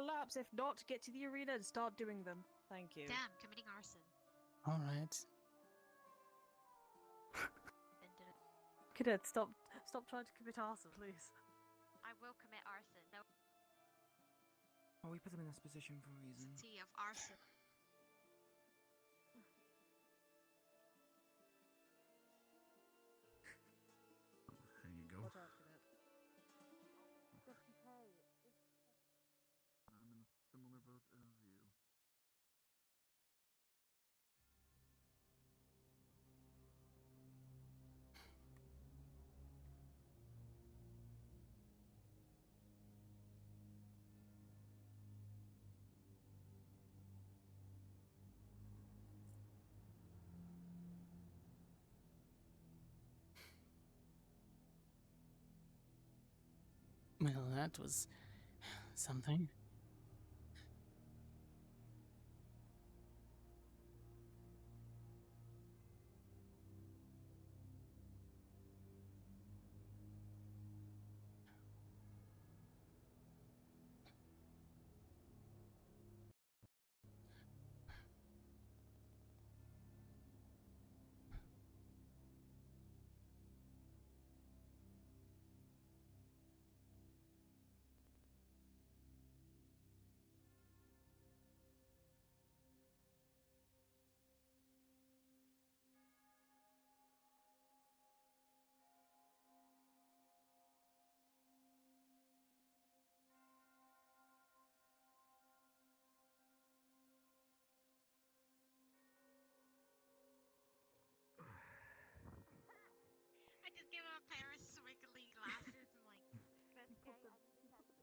laps. If not, get to the arena and start doing them. Thank you. Damn, committing arson. Alright. Ended it. Cadet, stop trying to commit arson, please. I will commit arson. No Oh, we put them in this position for a reason. tea of arson. There you go. Watch out, Cadet. I'm in a similar boat as you. Well, that was something. I just gave him a pair of swiggly glasses and like. As a punishment. Here's your day.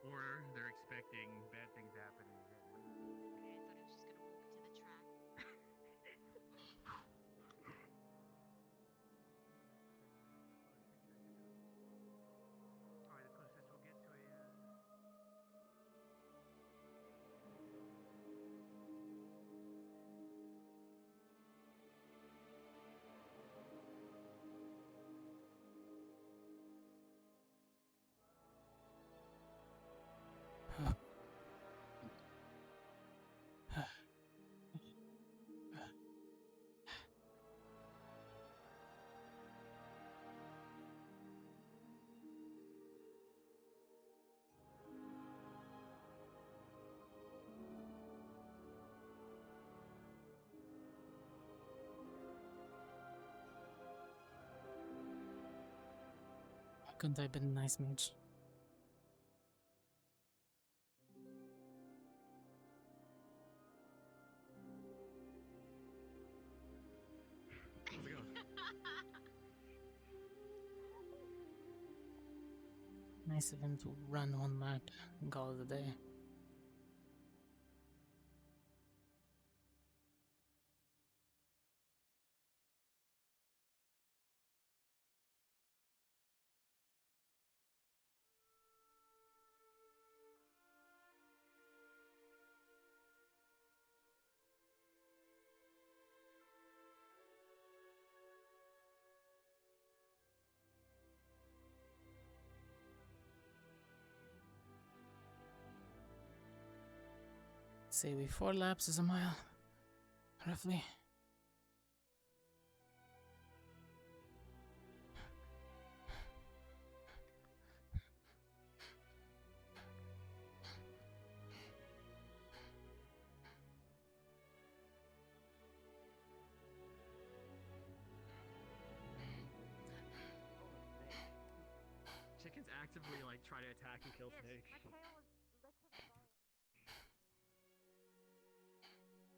Or they're expecting bad things to happen and Okay, I thought he was just gonna walk to the track. Alright, the closest we'll get to a Why couldn't I have been a nice mage? How's it going? Nice of him to run one lap and call it a day. Say we 4 laps is a mile, roughly. Americans actively like try to attack and kill Snake. My tail is literally bone.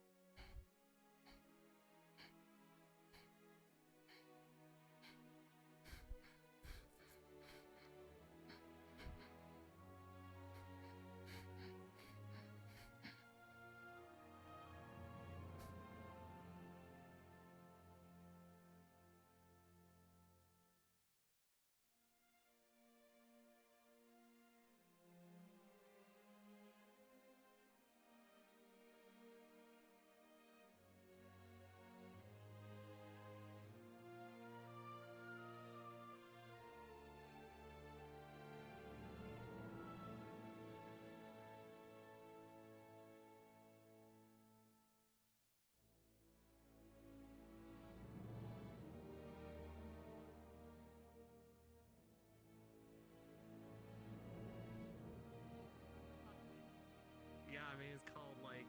Yeah, I mean it's called like.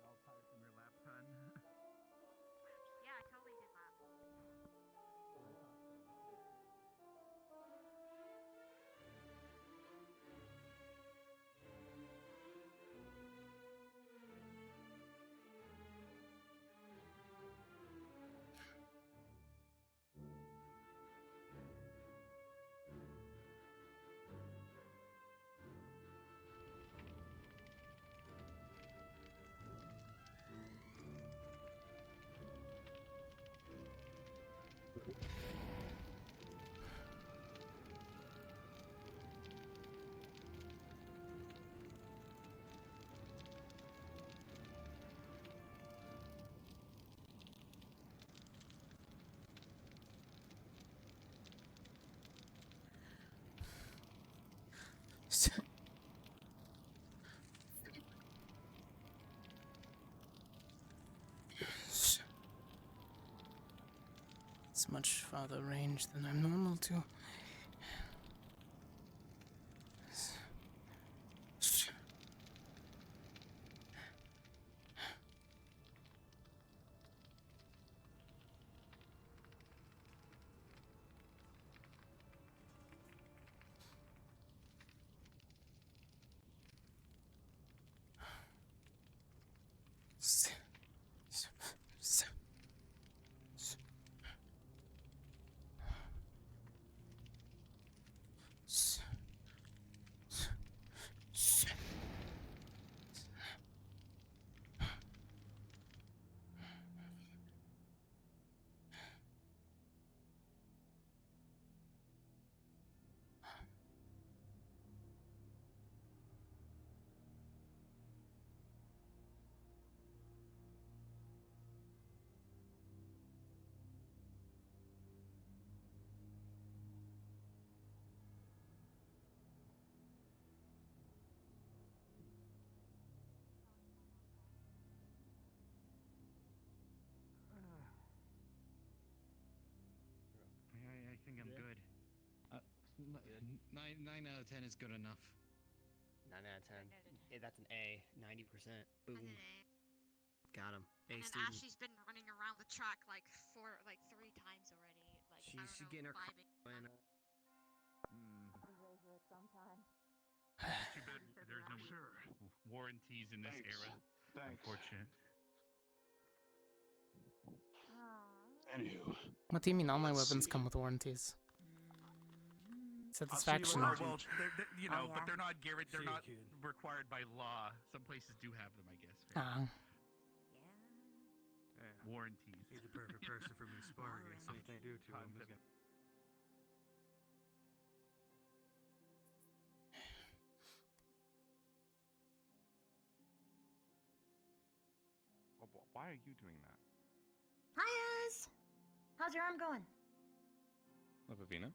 Y'all tired from your lap ton? Yeah, I totally did that. It's much farther range than I'm normal to. I think I'm good. Nine out of 10 is good enough. 9 out of 10. Noted. That's an A. 90%. Boom. And then A. Got him. A And then student. Ashley's been running around the track like 3 times already. Like I don't She's know, getting her vibing. and It's too bad there's no warranties in this era. Thanks. Unfortunate. Anywho, What do you mean all my Let's weapons see. come with warranties? satisfaction. Oh, well, you know, Oh, but yeah? they're not guaranteed. They're See you, not kid. required by law. Some places do have them, I guess. Ah, Yeah. Warranties. He's the perfect person for me to spar against. Anything I do to him is gonna... Well, why are you doing that? Hi, Az! How's your arm going? Lavavina?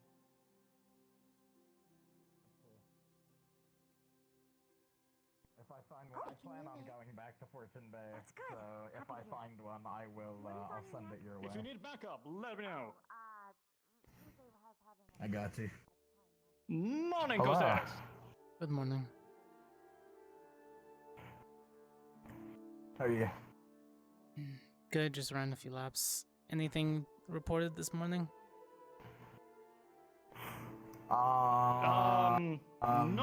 If I find one, I plan on going back to Fortune Bay. That's good. So if I find one, I will. I'll send it your way. If you need backup, let me know. I got you. Morning, Hello. Cortez. good morning. How are you? Good, just ran a few laps. Anything reported this morning? Not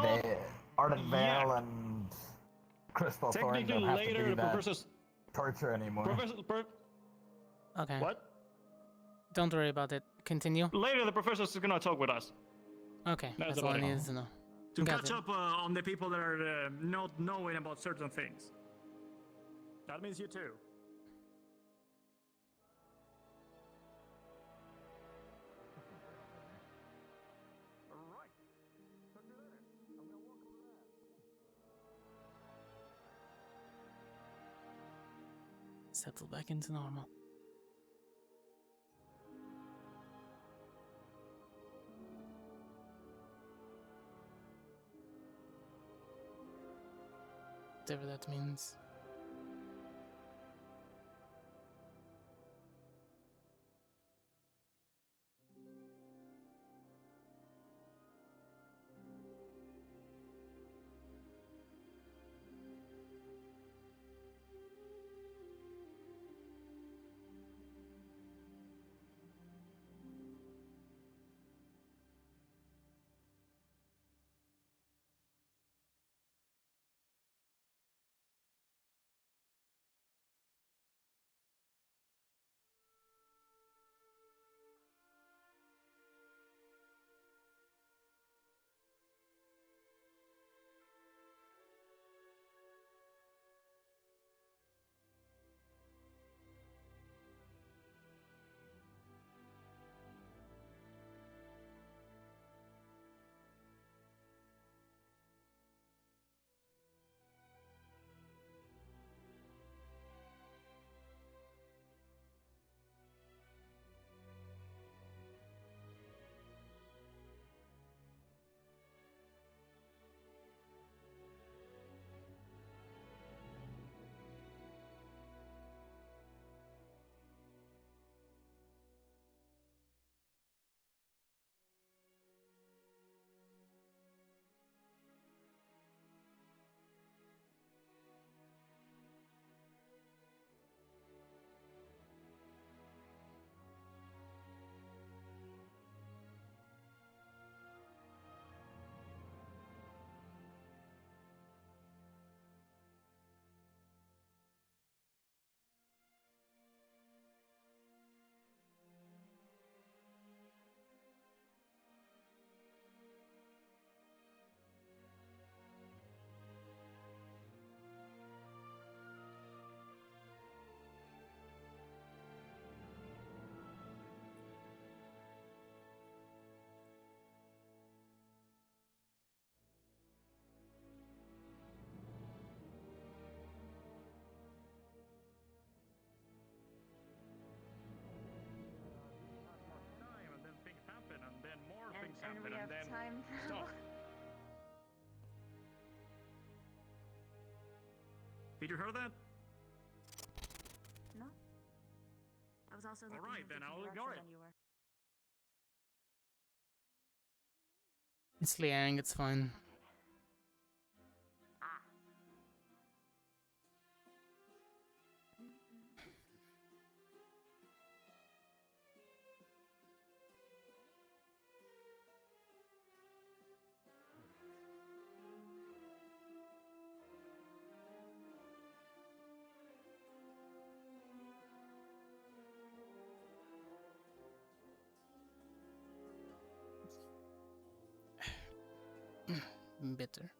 They, Arden yet. Vale and Crystal Thorn technically don't have to later. do The that professor's torture anymore. Okay. What? Don't worry about it. Continue. Later, the professor's gonna talk with us Okay, That's that's all I about it. needed to know. to Got catch it. up on the people that are not knowing about certain things. That means you too. Settle back into normal. Whatever that means. And we have time now. Stop. Did you hear that? No. I was also All looking right, in a then different I'll ignore direction it. than you were. It's Liang, it's fine. bitter.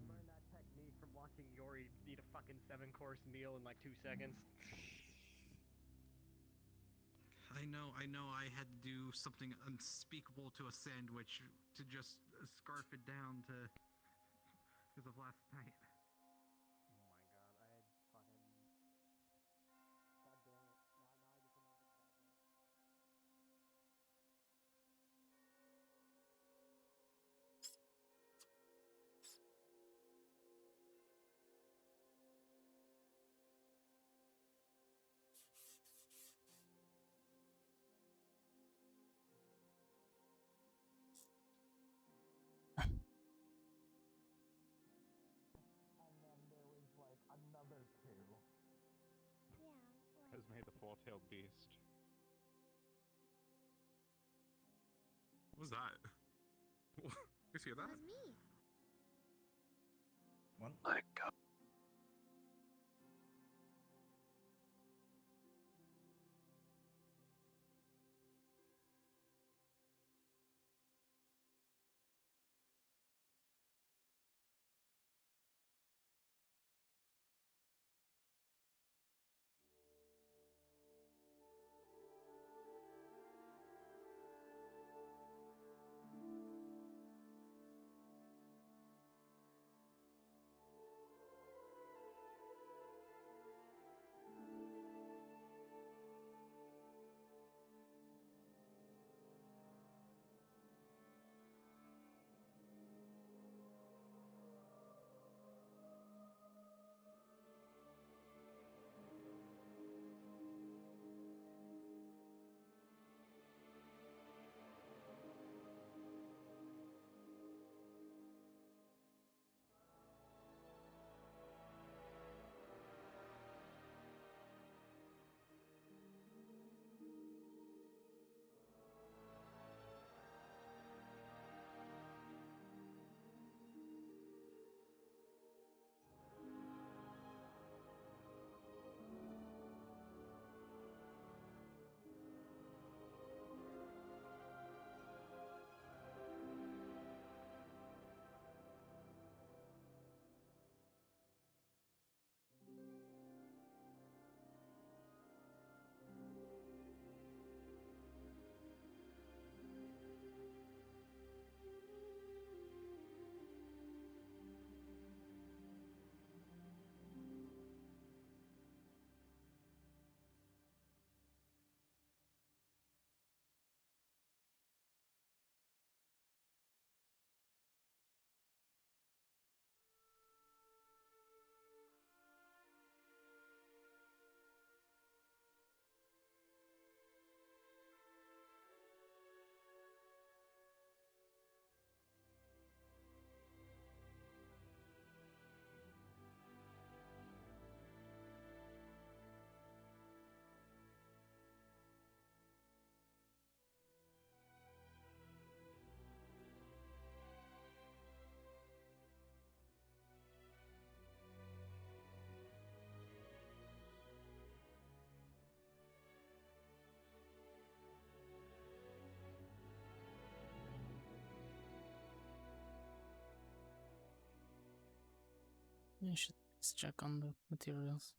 Learn that technique from watching Yori eat a fucking 7-course meal in like 2 seconds. I know, I had to do something unspeakable to a sandwich to just scarf it down to because of last night. Oh my god, I had fucking... God damn it. Now I just remembered that. And then there was like another two. Has made the four-tailed beast. What was that? You see that? That was me. What? Let go. You should just check on the materials.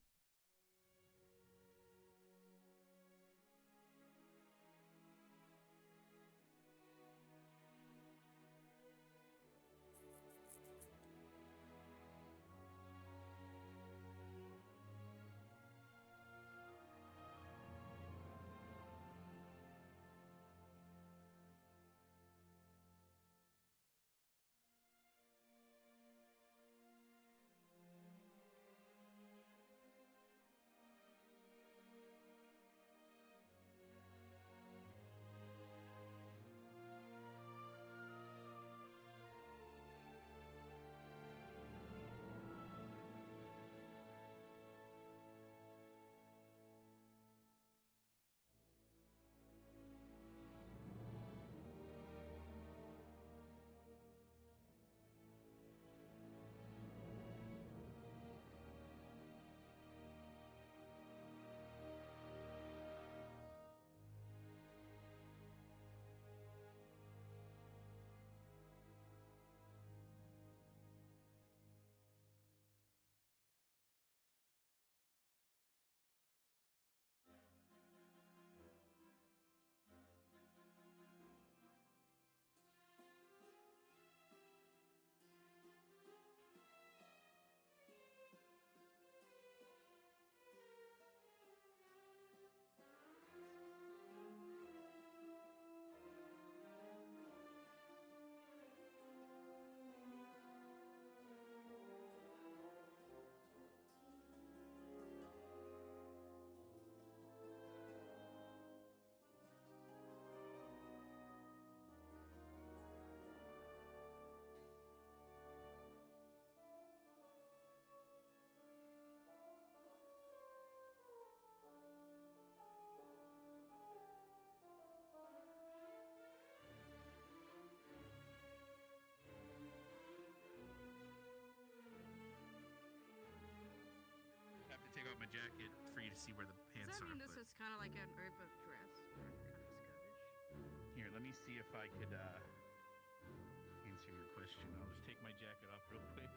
I have to take off my jacket for you to see where the pants Does that mean are. this but- is kind of like an urban dress? Or kind of skirtish? Here, let me see if I could answer your question. I'll just take my jacket off real quick.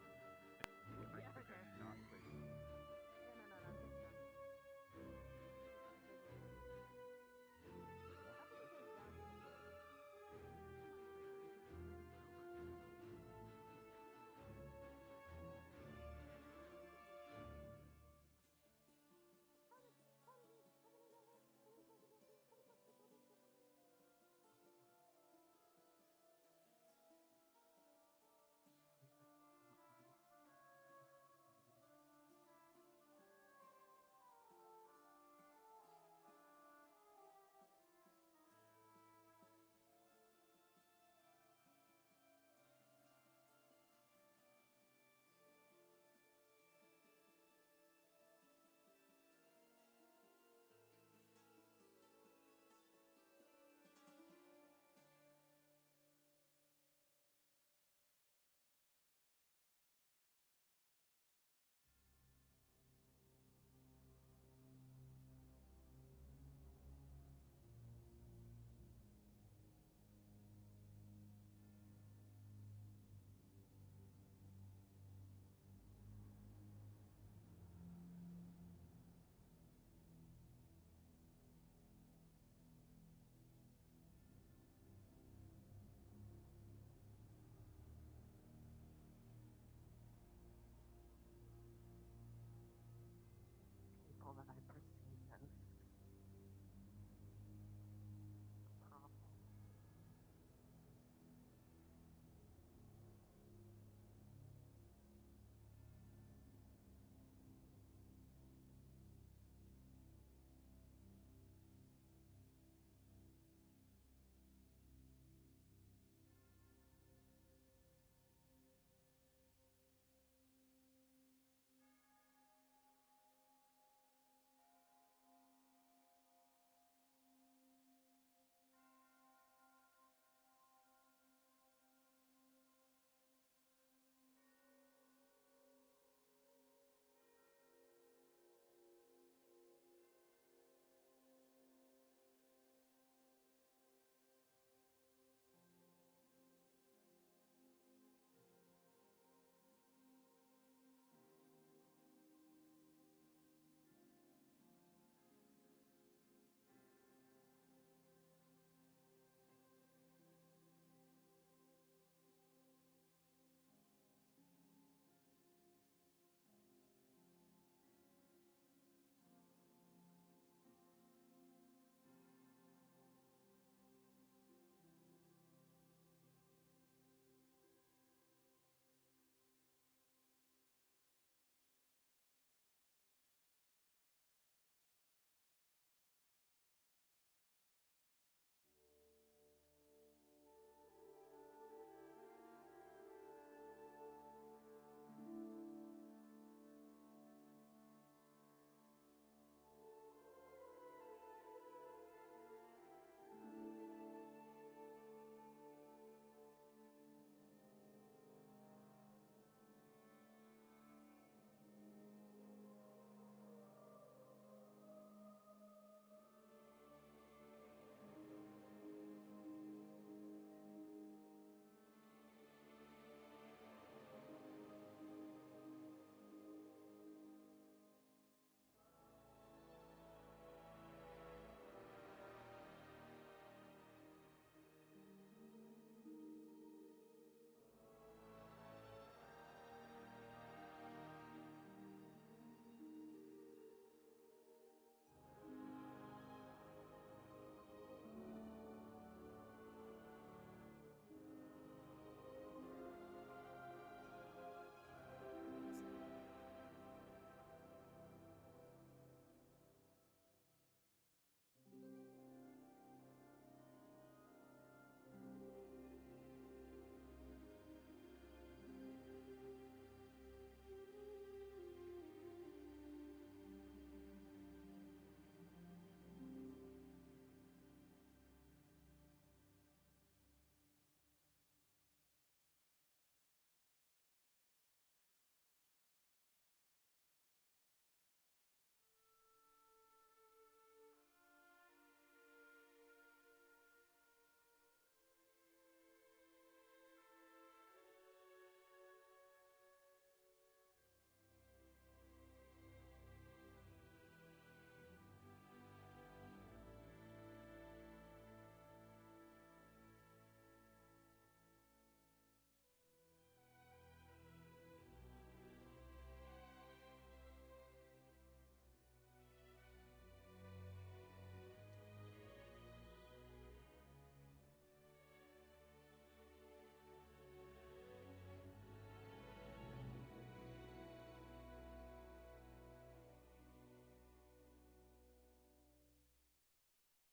Yeah, okay. Not quick. Yeah, no, take your time.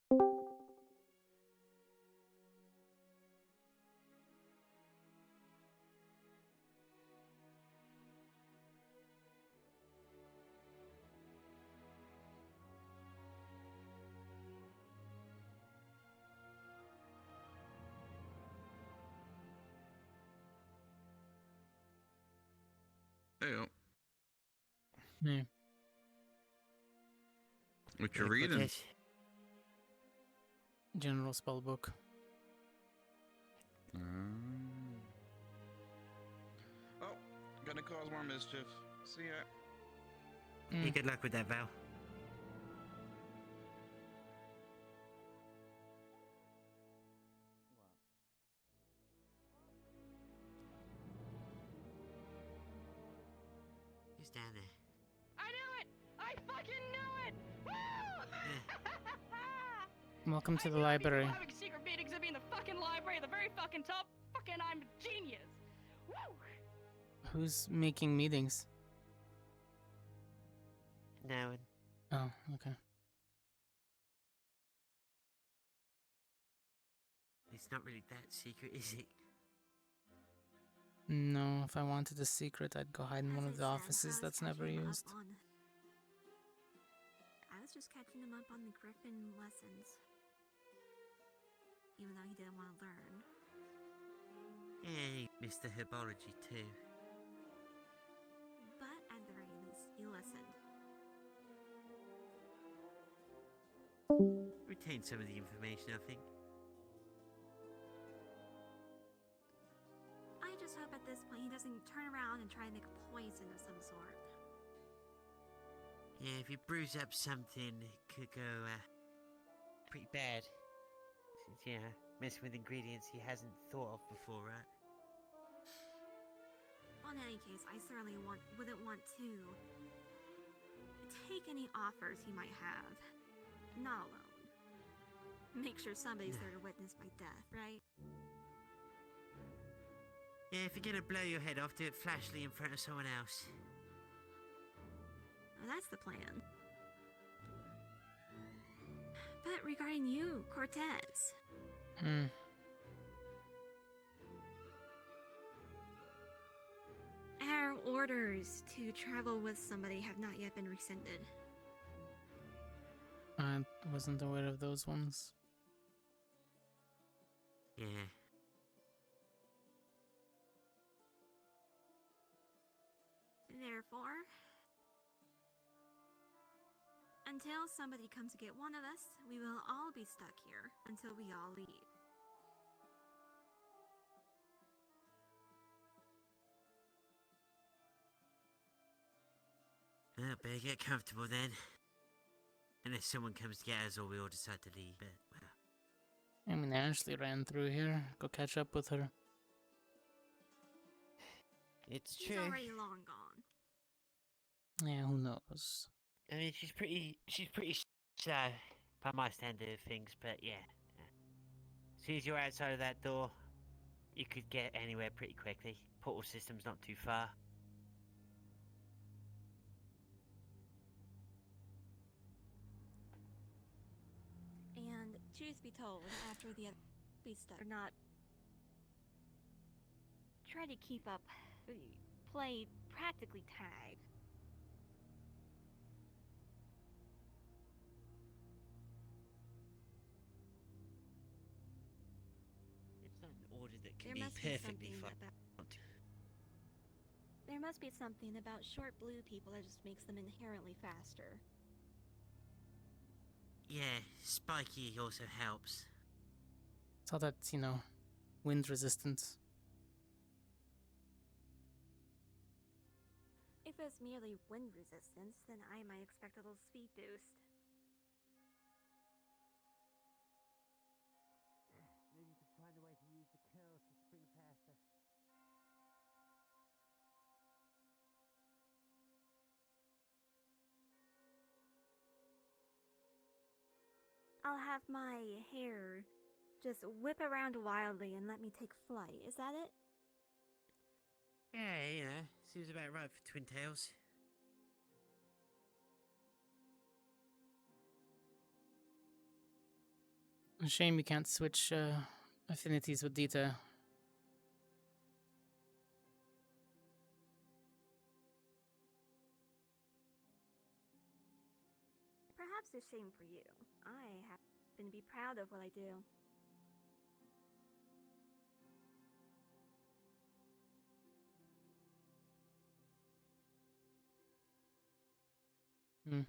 Hey, Yeah. what you reading? General spell book. Oh, gonna cause more mischief. See ya. Mm. Good luck with that, Val. Who's down there? I knew it! I fucking knew it! Woo! Welcome to I the knew library. people having secret meetings would be in the fucking library at the very fucking top. Fucking, I'm a genius. Woo! Who's making meetings? No. Oh, okay. It's not really that secret, is it? No, if I wanted a secret, I'd go hide in one As of I the said, offices I was that's never catching up used. I was just catching him up on the Griffin lessons. Even though he didn't want to learn. Yeah, he missed the herbology too. But at the very least, he listened. Retained some of the information, I think. I just hope at this point he doesn't turn around and try to make a poison of some sort. Yeah, if you bruise up something, it could go, pretty bad. Since, yeah, messing with ingredients he hasn't thought of before, right? Well, in any case, I certainly wouldn't want to take any offers he might have. Not alone. Make sure somebody's there to witness my death, right? Yeah, if you're gonna blow your head off, do it flashly in front of someone else. Well, that's the plan. But regarding you, Cortez, Hmm. our orders to travel with somebody have not yet been rescinded. I wasn't aware of those ones. Yeah. Therefore, until somebody comes to get one of us, we will all be stuck here until we all leave. Well, better get comfortable then. Unless someone comes to get us or we all decide to leave, but, well. I mean, Ashley ran through here. Go catch up with her. It's She's true. already long gone. Yeah, who knows? I mean, she's pretty slow by my standard of things, but yeah. As soon as you're outside of that door, you could get anywhere pretty quickly. Portal system's not too far. And truth be told, after the other beasts are not try to keep up, play practically tag. It's not an order that can There be must be perfectly something fine. about. There must be something about short blue people that just makes them inherently faster. Yeah, spiky also helps. So that's, you know, wind resistance. If it's merely wind resistance, then I might expect a little speed boost. Maybe you could find a way to use the curls to spring faster. I'll have my hair just whip around wildly and let me take flight. Is that it? Yeah, you know, seems about right for twin tails. A shame you can't switch affinities with Dita. Perhaps a shame for you. I happen to be proud of what I do. Hmm.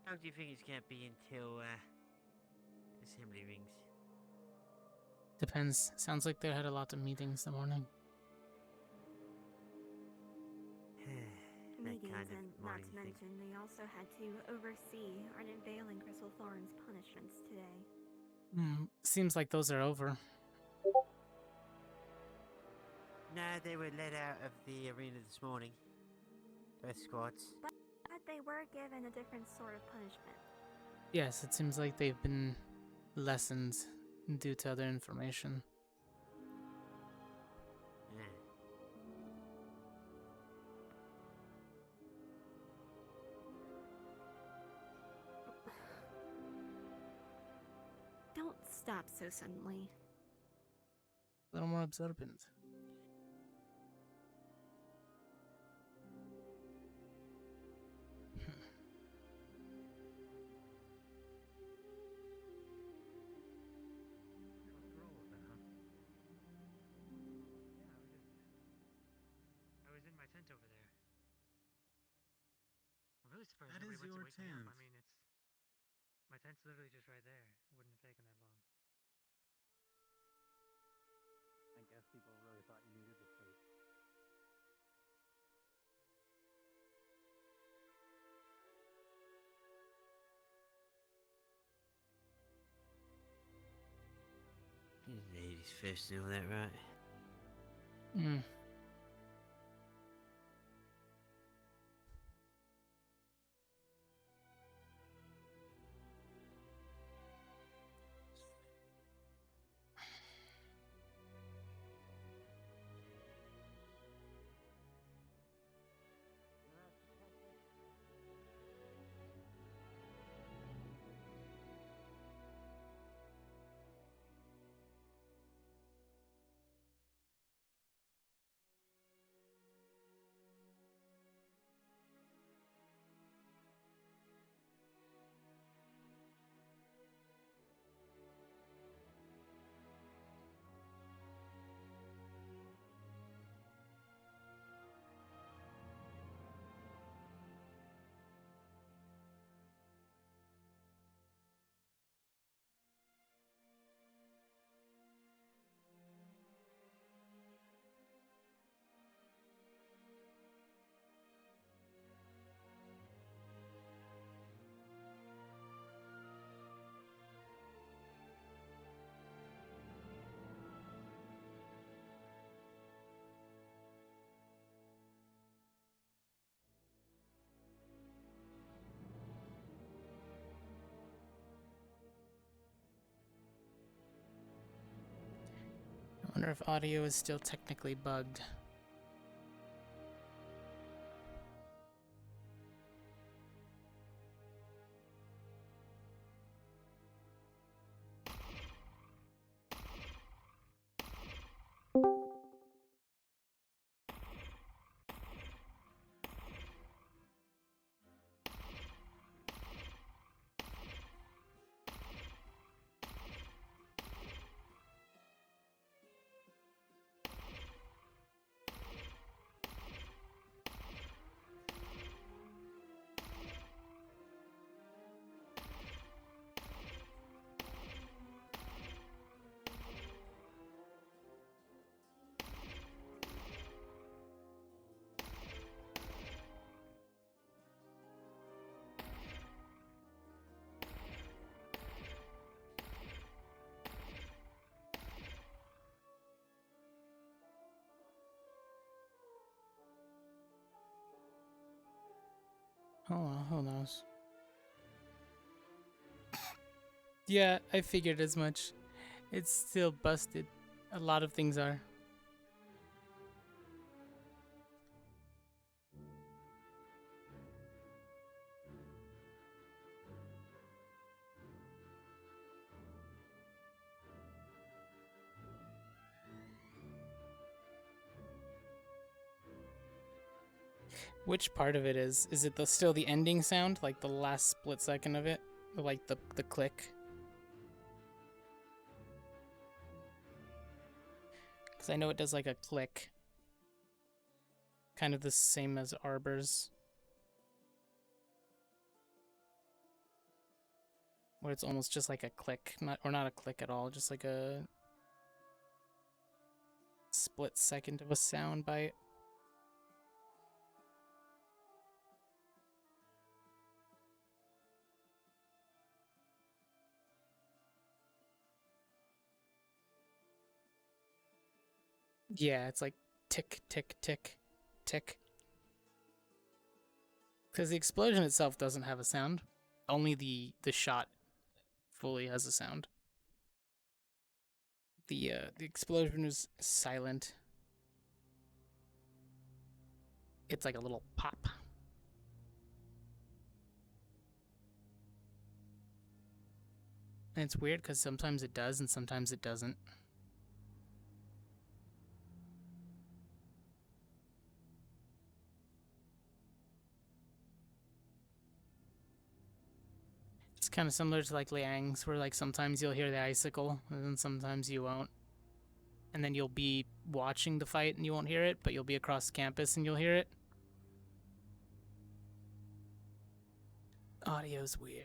How do you think it's gonna be until assembly rings? Depends. Sounds like they had a lot of meetings in the morning. That Meetings, kind of and not morning to thing. mention, they also had to oversee or unveiling Crystal Thorn's punishments today. Seems like those are over. No, they were let out of the arena this morning. Both squads. But they were given a different sort of punishment. Yes, it seems like they've been lessened due to other information. Yeah. Don't stop so suddenly. A little more observant. Let's roll with it, huh? I was in my tent over there. I'm really surprised That nobody is went to your wake me up. tent. I mean, my tent's literally just right there. It wouldn't have taken that long. I guess people really thought you needed to sleep. Ladies first and all that, right? Hmm. I wonder if audio is still technically bugged. Hold on, who knows? Yeah, I figured as much. It's still busted. A lot of things are. Which part of it is? Is it still the ending sound? Like the last split second of it? Or like the click? Because I know it does like a click. Kind of the same as Arbor's. Where it's almost just like a click. Not a click at all, just like a split second of a sound bite. Yeah, it's like tick, tick, tick, tick. Because the explosion itself doesn't have a sound. Only the shot fully has a sound. The explosion is silent. It's like a little pop. And it's weird because sometimes it does and sometimes it doesn't. It's kind of similar to like Liang's, where like sometimes you'll hear the icicle and then sometimes you won't. And then you'll be watching the fight and you won't hear it, but you'll be across campus and you'll hear it. Audio's weird.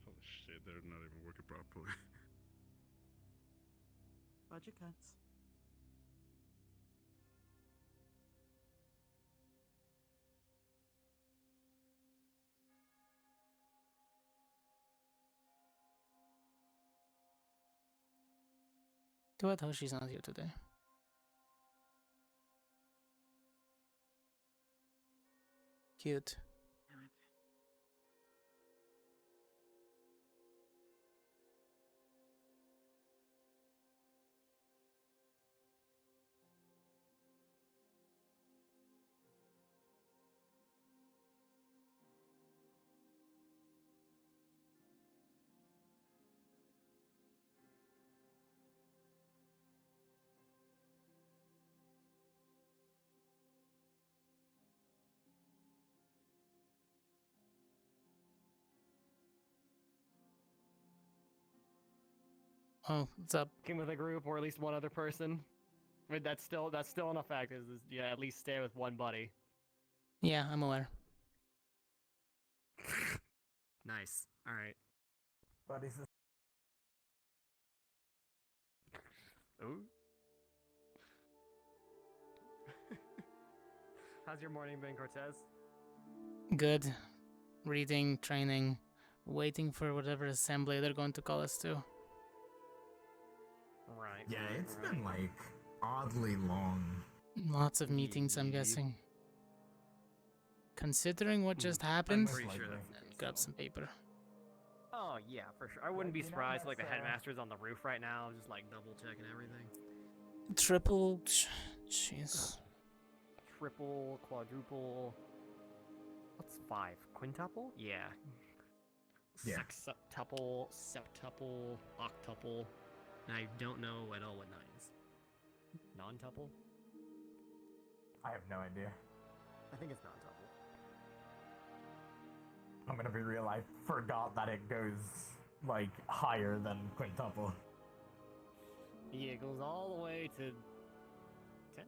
Holy shit, they're not even working properly. Budget cuts. Do I tell she's not here today? Cute. Oh, what's up? Working with a group or at least one other person. I mean, that's still an effect. Is yeah, at least stay with one buddy. Yeah, I'm aware. Nice. All right. Buddies. Ooh. How's your morning been, Cortez? Good. Reading, training, waiting for whatever assembly they're going to call us to. Right. Yeah, right, it's right. been like oddly long. Lots of meetings, I'm guessing. Considering what just happened, I'm pretty sure that's the case, grab though. some paper. Oh yeah, for sure. I wouldn't be You know, surprised if, like the that's, headmaster's on the roof right now, just like double checking everything. Triple. Jeez. Triple, quadruple. What's 5? Quintuple? Yeah. Yeah. Sextuple, septuple, octuple. And I don't know at all what 9 is. Non-tuple? I have no idea. I think it's non-tuple. I'm gonna be real, I forgot that it goes, like, higher than quintuple. Yeah, it goes all the way to 10?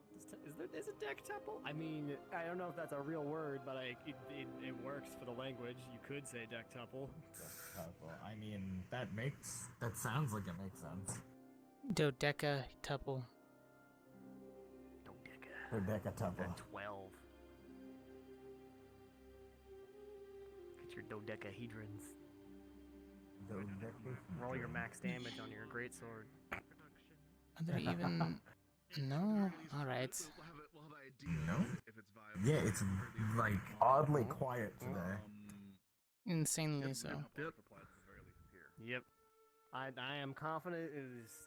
Is it dectuple? I mean, I don't know if that's a real word, but it works for the language. You could say dectuple. Dectuple. I mean, that sounds like it makes sense. Dodeca tuple. Dodeca. Dodecatuple. 12. Get your dodecahedrons. Roll your max damage on your greatsword. Are there even... No? Alright. No? Yeah, it's like oddly quiet today. Insanely so. Yep. I am confident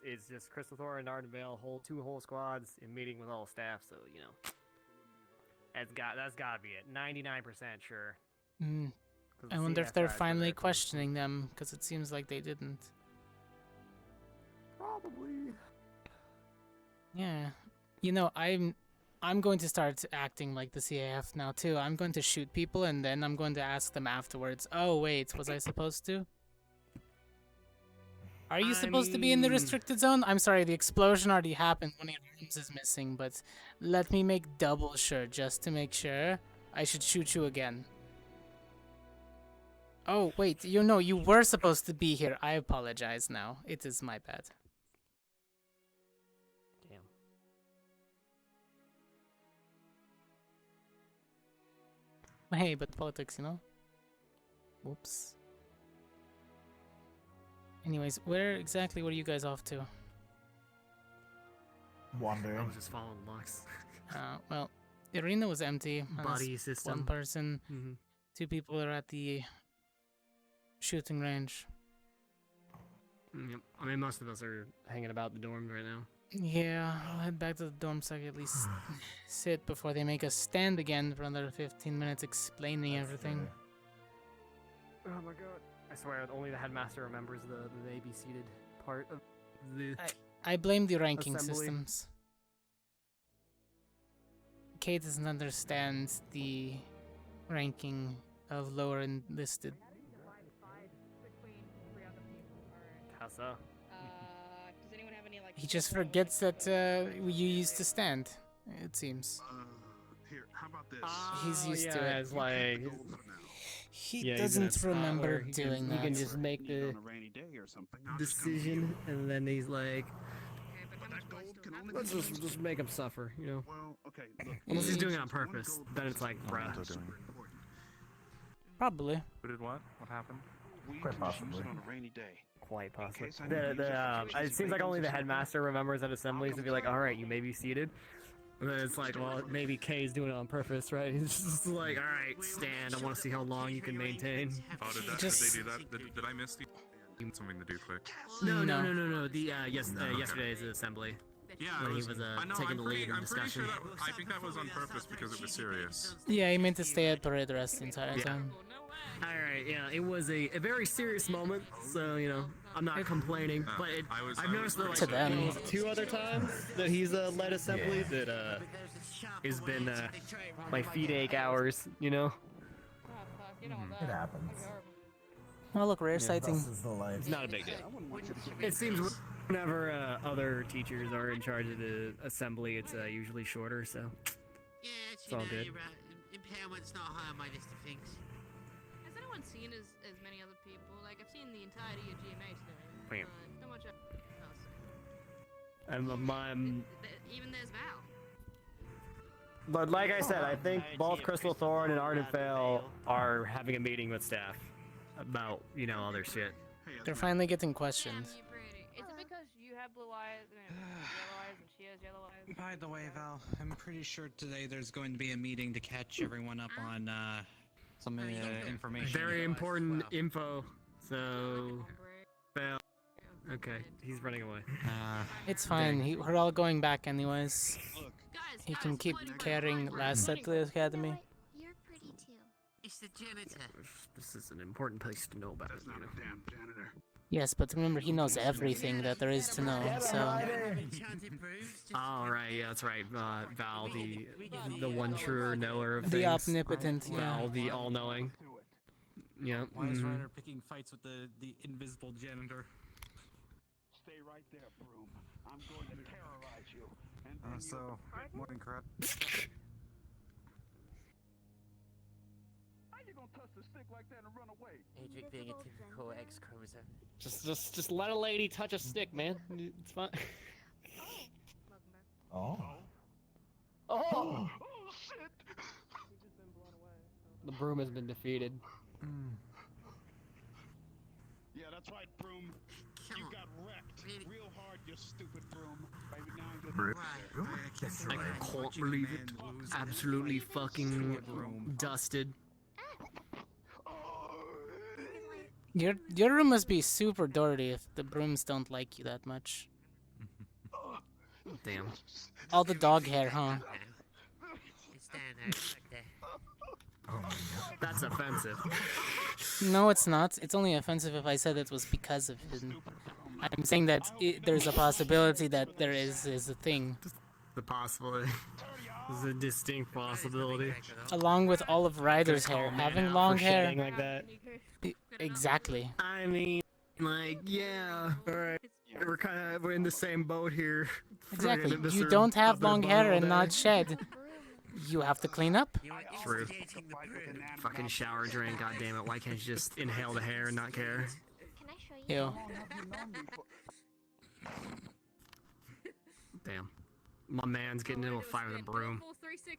it's just Crystal Thor and Ardenvale two whole squads in meeting with all staff, so you know. That's gotta be it. 99% sure. Mm. 'Cause I the wonder CF if they're guys were finally there too. questioning them, because it seems like they didn't. Probably. Yeah. You know, I'm going to start acting like the CAF now too. I'm going to shoot people and then I'm going to ask them afterwards, oh wait, was I supposed to? Are you supposed to be in the restricted zone? I'm sorry, the explosion already happened. One of your arms is missing, but let me make double sure, just to make sure. I should shoot you again. Oh, wait, you were supposed to be here. I apologize now. It is my bad. Damn. Hey, but politics, Whoops. Anyways, where exactly were you guys off to? I Wandering. was just following Lux. Well, the arena was empty. Buddy One system. person. Mm-hmm. 2 people are at the shooting range. Yep. I mean, most of us are hanging about the dorms right now. Yeah, I'll head back to the dorm so I can at least sit before they make us stand again for another 15 minutes explaining everything. Oh my god. I swear, only the headmaster remembers the they be seated part of the... I blame the ranking assembly. systems. Kate doesn't understand the ranking of lower enlisted. How so? Does anyone have any, like... He just forgets that you used to stand, it seems. Here, how about this? He's used to it. It's like... He Yeah, he's in a doesn't spot remember where he doing can, that. He can just make the On a rainy day or something. decision, and then he's like, But that gold can only let's be just make him suffer, you know? Well, okay, look. Unless he's doing it on Since one purpose, gold then it's like, bruh. super important. Probably. Who did what? What happened? We Quite can just use possibly. it on a rainy day. Quite possibly. case I need to use it for It seems like only the headmaster remembers at assemblies to be like, alright, you may be seated. And then it's like, well, maybe Kay's doing it on purpose, right? He's just like, alright, stand, I want to see how long you can maintain. Oh, did they do that? Did I miss the... Something to do quick. No. Yesterday's assembly. Yeah, When it he was, was, I know, taking the lead in I'm pretty discussion. sure I think that was on purpose because it was serious. Yeah, he meant to stay at parade rest the entire time. Alright, yeah, it was a very serious moment, so, you know, I'm not complaining, but I've noticed that, like, To them. 2 other times that he's led assembly that has been my feet ache hours, you know? It happens. Oh look, rare sighting. This is the life. It's not a big deal. It seems whenever other teachers are in charge of the assembly, it's usually shorter, so Yeah, it's all good. Impairment's not high on my list of things. Has anyone seen as many other people? Like, I've seen the entirety of GMA today. Bam. Not much else. Even there's Val. But like I said, I think both Crystal Thorn and Ardenvale are having a meeting with staff about, you know, other shit. They're finally getting questioned. Is it because you have blue eyes and yellow eyes and she has yellow eyes? By the way, Val, I'm pretty sure today there's going to be a meeting to catch everyone up on some information. Very important info. So, Val. Okay, he's running away. It's fine. We're all going back anyways. He can keep carrying last at the academy. You're pretty too. It's the janitor. This is an important place to know about. That's not a damn janitor. Yes, but remember, he knows everything that there is to know, so... Oh, right, yeah, that's right. Val, the one true knower of The things. omnipotent, yeah. Val, the all-knowing. Yeah. Why is Ryder picking fights with the invisible janitor? Stay right there, Broom. I'm going to terrorize you. So, morning, crap. How you gonna touch the stick like that and run away? Adric being a typical X-chromosome. Just let a lady touch a stick, man. It's fine. Oh. Oh shit! The broom has been defeated. Yeah, that's right, Broom. You got wrecked. real hard, you stupid broom. Maybe now I'm getting Broom? I can't believe it. Absolutely fucking dusted. Your room must be super dirty if the brooms don't like you that much. Damn. All the dog hair, huh? It's down there. Look there. Oh my god. That's offensive. No, it's not. It's only offensive if I said it was because of him. I'm saying that there's a possibility that there is a thing. The possibility. There's a distinct possibility. Along with all of Ryder's hair, having long hair. Like that. Exactly. I mean, like, yeah. Alright. We're in the same boat here. Exactly. You don't have long hair and not shed. You have to clean up. True. Fucking shower drain, goddammit. Why can't you just inhale the hair and not care? Can I show you? Ew. Damn. My man's getting into a fight with a broom.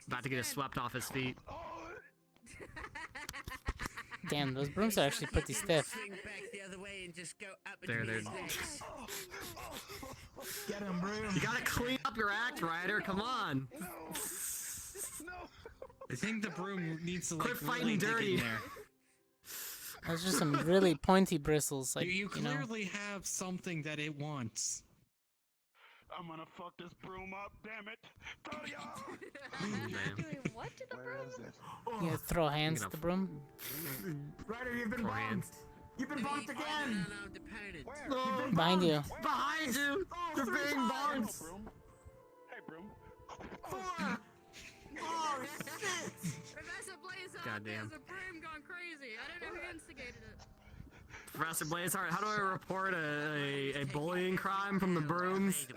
About to get it swept off his feet. Damn, those brooms are actually pretty stiff. They're Get him, broom. You gotta clean up your act, Ryder. Come on. I think the broom needs to like Quit fighting really dig dirty. in there. Those are some really pointy bristles, like You you know. clearly have something that it wants. I'm gonna fuck this broom up, damn it. Doing what to the broom? You throw hands at the broom. Ryder, you've been Throw bonked. hands. You've been bonked again. No, Behind you. behind you. You're being bonked. Hey, broom. 4. Oh shit. Professor Blaze, Goddamn. there's a broom gone crazy. I don't know who instigated it. Professor Blazehart, how do I report a bullying crime from the brooms?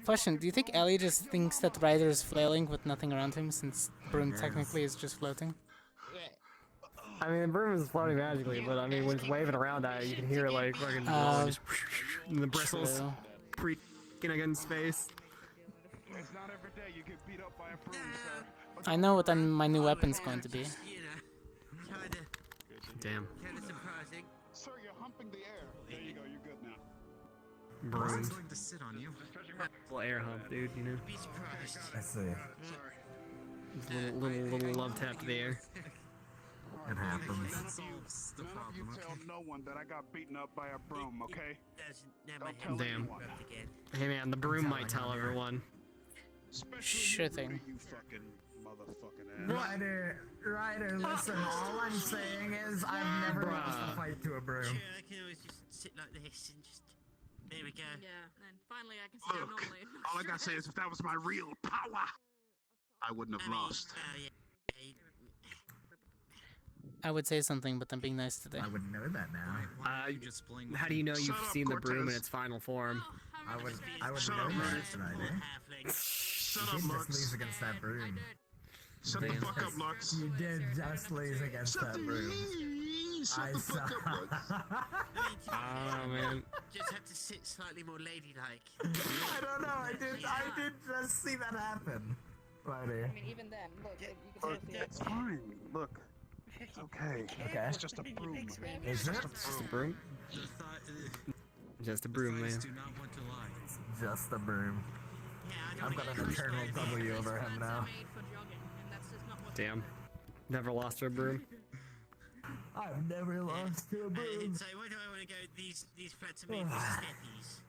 Question, do you think Ellie just thinks that Ryder is flailing with nothing around him since broom technically is just floating? I mean, the broom is floating magically, but I mean, when it's waving around that, you can hear like fucking just and the bristles creaking against space. It's not every day you get beat up by a broom, sir. I know what my new weapon's going to be. Damn. Sir, you're humping the air. There you go, you're good now. Brooms. going to sit on you. Little air hump, dude, you know. I see. Just little love tap to the air. It happens. None of you tell no one that I got beaten up by a broom, okay? Don't tell Damn. anyone. Hey man, the broom might tell everyone. Sure thing. You fucking motherfucking ass. Ryder, listen, all I'm saying is I've never lost a fight to a broom. Sure, I can always just sit like this and just... There we go. Yeah, and finally I can stand Look, normally. all I gotta say is if that was my real power, I wouldn't have lost. I would say something, but I'm being nice today. I wouldn't know that now. How do you know you've Shut up, seen the broom in Cortez. its final form? I would Shut know up, that, Lux. Ryder. Shut You up, did just Lux. lose against that broom. Shut the fuck up, Lux. You did just lose against Shut that the broom. Shut the fuck up, Lux. Oh man. Just have to sit slightly more ladylike. I don't know. I did just see that happen. Ryder. I mean, even then, look, you can Look, still see it. it's fine. Look, it's okay. Okay. It's just a broom. Is it? Just a broom? Just a broom, man. Do not want to lie. Just a broom. I've got an eternal W over him now. Made for jogging, and that's just not what Damn. Never lost to a broom. I've never lost to a broom. So where do I want to go? These flats are made for steppies.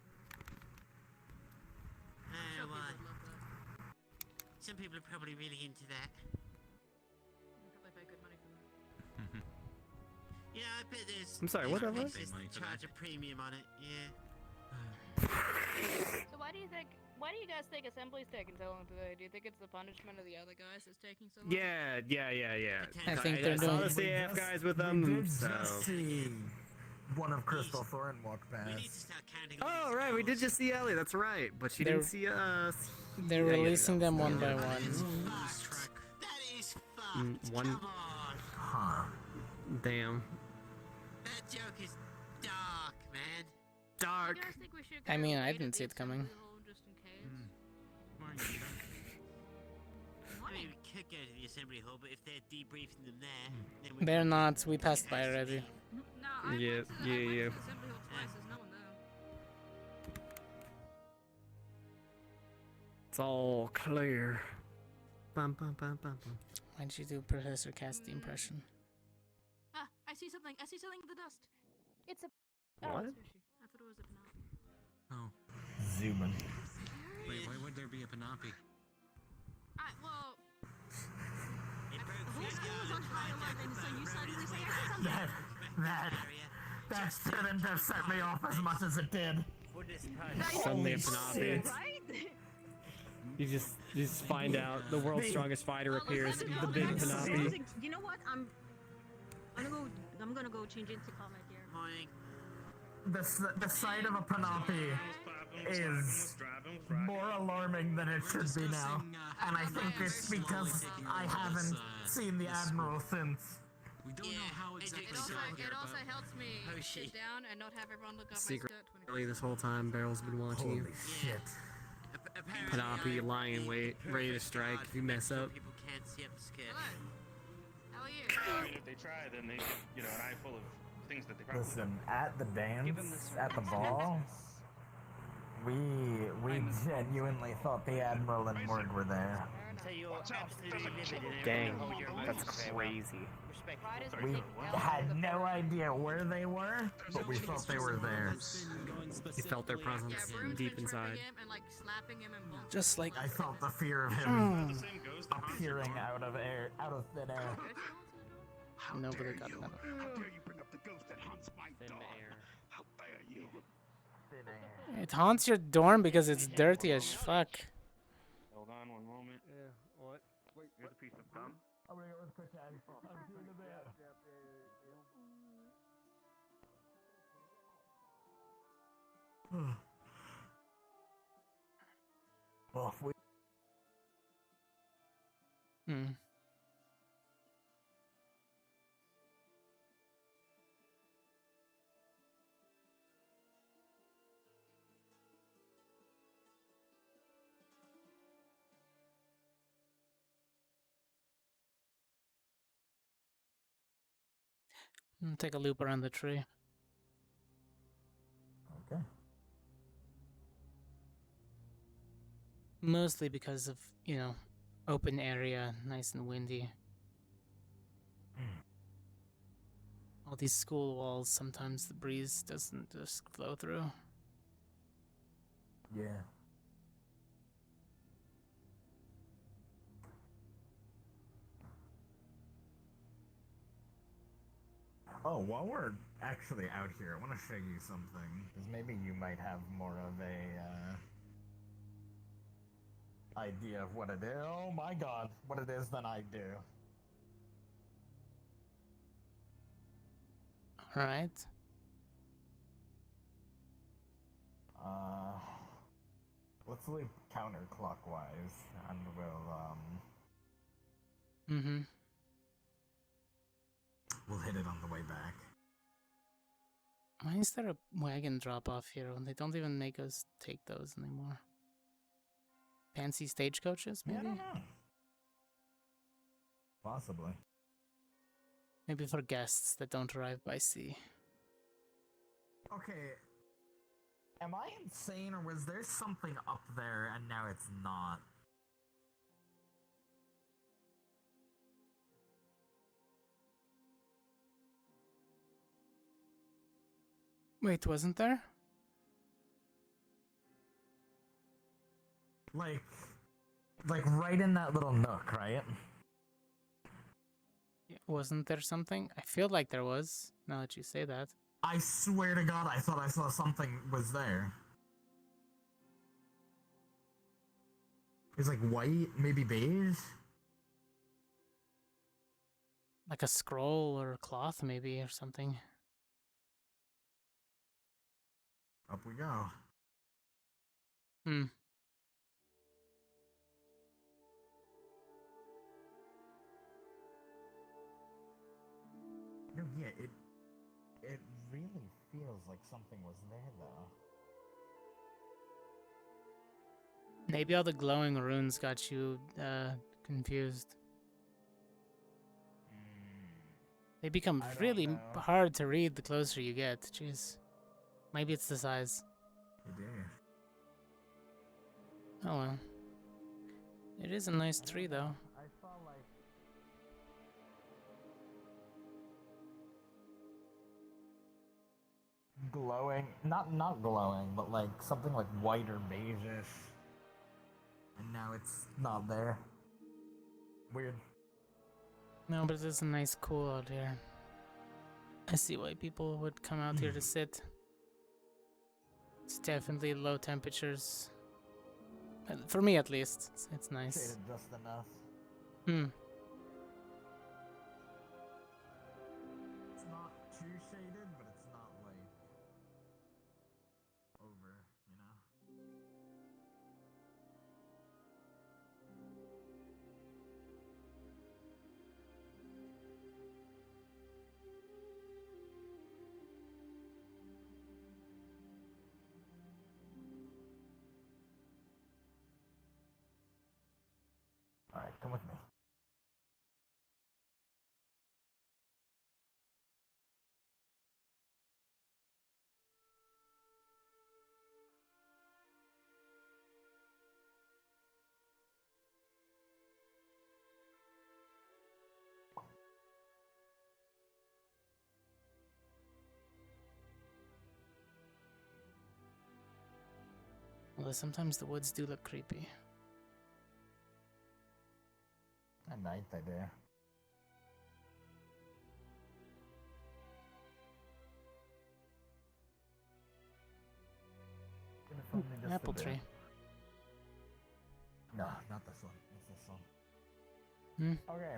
Oh, Some people why? would love that. Some people are probably really into that. They'll probably pay good money for that. Yeah, I bet there's... I'm sorry, what there's have I? places that charge a premium on it, yeah. So why do you guys think assembly's taking so long today? Do you think it's the punishment of the other guys that's taking so long? Yeah. I think they're I saw doing- the CAF guys with We them, did so... just see one of Crystal Thorn walk We need to past. start counting Oh, right, we did just see Ellie, that's right. But she They're- didn't see us. They're Yeah, releasing them one by That one. is fucked. That is fucked. one- Come on. Huh. Damn. That joke is dark, man. Dark. You guys think we should I go mean, I raid didn't the see it coming. assembly hall just in case? I mean, we could could go to the assembly hall, but if they're debriefing them there, then we They're can not. go We to passed by the already. No, I Yeah, went to the, yeah, I went yeah. to the assembly hall twice. There's no one there. It's all clear. Bum, bum, bum, bum, bum. Why'd you do Professor Cassidy impression? Ah, I see something. I see something in the dust. It's a. What? It's Hershey. I thought it was a banana. Oh. Zooming. Wait, why would there be a Panapi? Well. It broke The whole through school was on the high alert, and so you suddenly say something. That shouldn't have set me off as much as it did. Suddenly a Holy Panapi. shit. Right? You just find out the world's strongest fighter appears. The big Panapi. You know what? I'm gonna go change into combat gear. Morning. The sight of a Panapi is more alarming than it should be now. And I think it's because I haven't seen the Admiral since. We don't know how exactly It also helps me sit down and not have everyone look up my skirt 24. Secretly, this whole time, Barrel's been watching you. Holy shit. Panapi lying in wait, ready to strike if you mess up. People can't see up the skirt. How are you? I mean, if they try, then they, an eye full of things that they probably. Listen, at the dance, at the ball, we genuinely thought the Admiral and Morg were there. So you're absolutely livid in Dang, everything. Hold your that's emotions very well. crazy. Respect. We had no idea where they were, but we thought they were there. You felt their presence deep inside. Him and like slapping him and bumping. Just like I felt the fear of him appearing out of thin air. nobody got that. How dare you bring up the ghost that haunts my daughter? How dare you? It haunts your dorm because it's dirty as fuck. Hold on one moment. Yeah, what? Wait, Here's a piece of gum. I'm gonna go with Cortez. I'm doing the bit. Well, if we Take a loop around the tree. Okay. Mostly because of, open area, nice and windy. All these school walls, sometimes the breeze doesn't just flow through. Yeah. Oh, while we're actually out here, I want to show you something, because maybe you might have more of a idea of what it is. Oh my god, what it is than I do. Alright. Let's leave counterclockwise, and we'll, we'll hit it on the way back. Why is there a wagon drop off here when they don't even make us take those anymore? Fancy stagecoaches, Yeah, I maybe? don't know. Possibly. Maybe for guests that don't arrive by sea. Okay. Am I insane, or was there something up there and now it's not? Wait, wasn't there? Like right in that little nook, right? Yeah, wasn't there something? I feel like there was, now that you say that. I swear to God, I thought I saw something was there. It's like white, maybe beige? Like a scroll or a cloth, maybe, or something. Up we go. No, yeah, it really feels like something was there, though. Maybe all the glowing runes got you, confused. They become I don't really know. hard to read the closer you get. Jeez. Maybe it's the size. Oh well. It is a nice tree though. I saw like glowing, not glowing, but like something like white or beigeish, and now it's not there. Weird. No, but it is nice cool out here. I see why people would come out here to sit. It's definitely low temperatures. For me at least, it's nice. Shaded just enough. Hmm. It's not too shaded, but it's not like over, you know? Alright, come with me. Although sometimes the woods do look creepy. At night they do. Gonna phone me just a Apple bit. tree. No, not this one. It's this one. Hmm. Okay.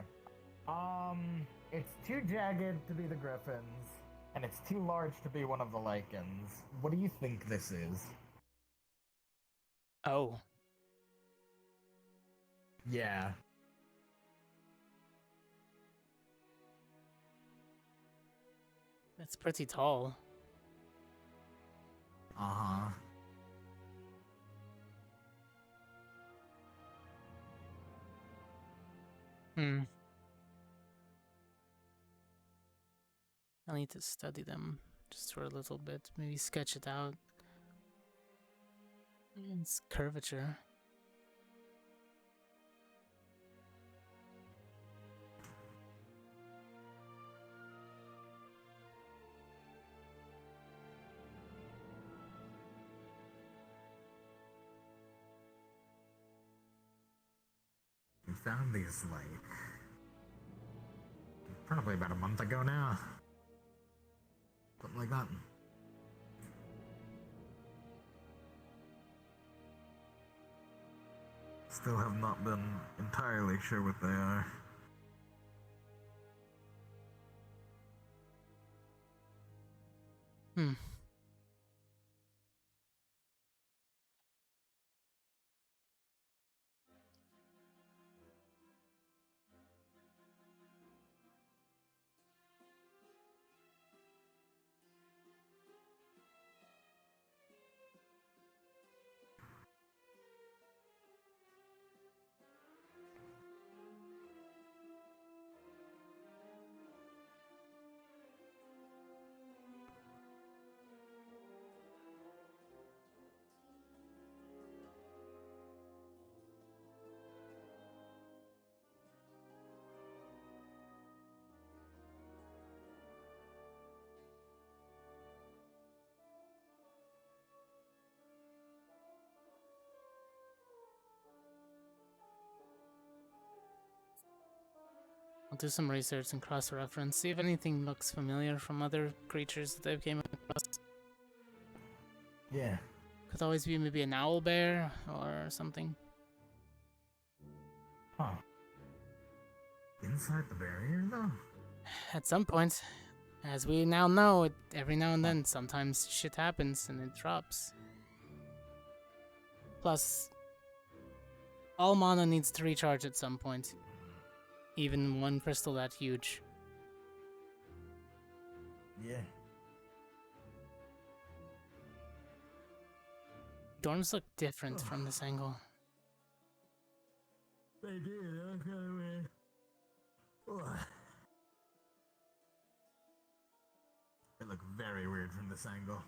It's too jagged to be the griffins, and it's too large to be one of the lichens. What do you think this is? Oh. Yeah. That's pretty tall. Uh-huh. Hmm. I'll need to study them just for a little bit. Maybe sketch it out. It's curvature. We found these, like, probably about a month ago now. Something like that. Still have not been entirely sure what they are. Hmm. I'll do some research and cross-reference, see if anything looks familiar from other creatures that they've came across. Yeah. Could always be maybe an owl bear or something. Huh. Inside the barrier, though? At some point, as we now know, every now and then, sometimes shit happens and it drops. Plus, all mana needs to recharge at some point. Even one crystal that huge. Yeah. Dorms look different from this angle. They did, okay. very weird from this angle.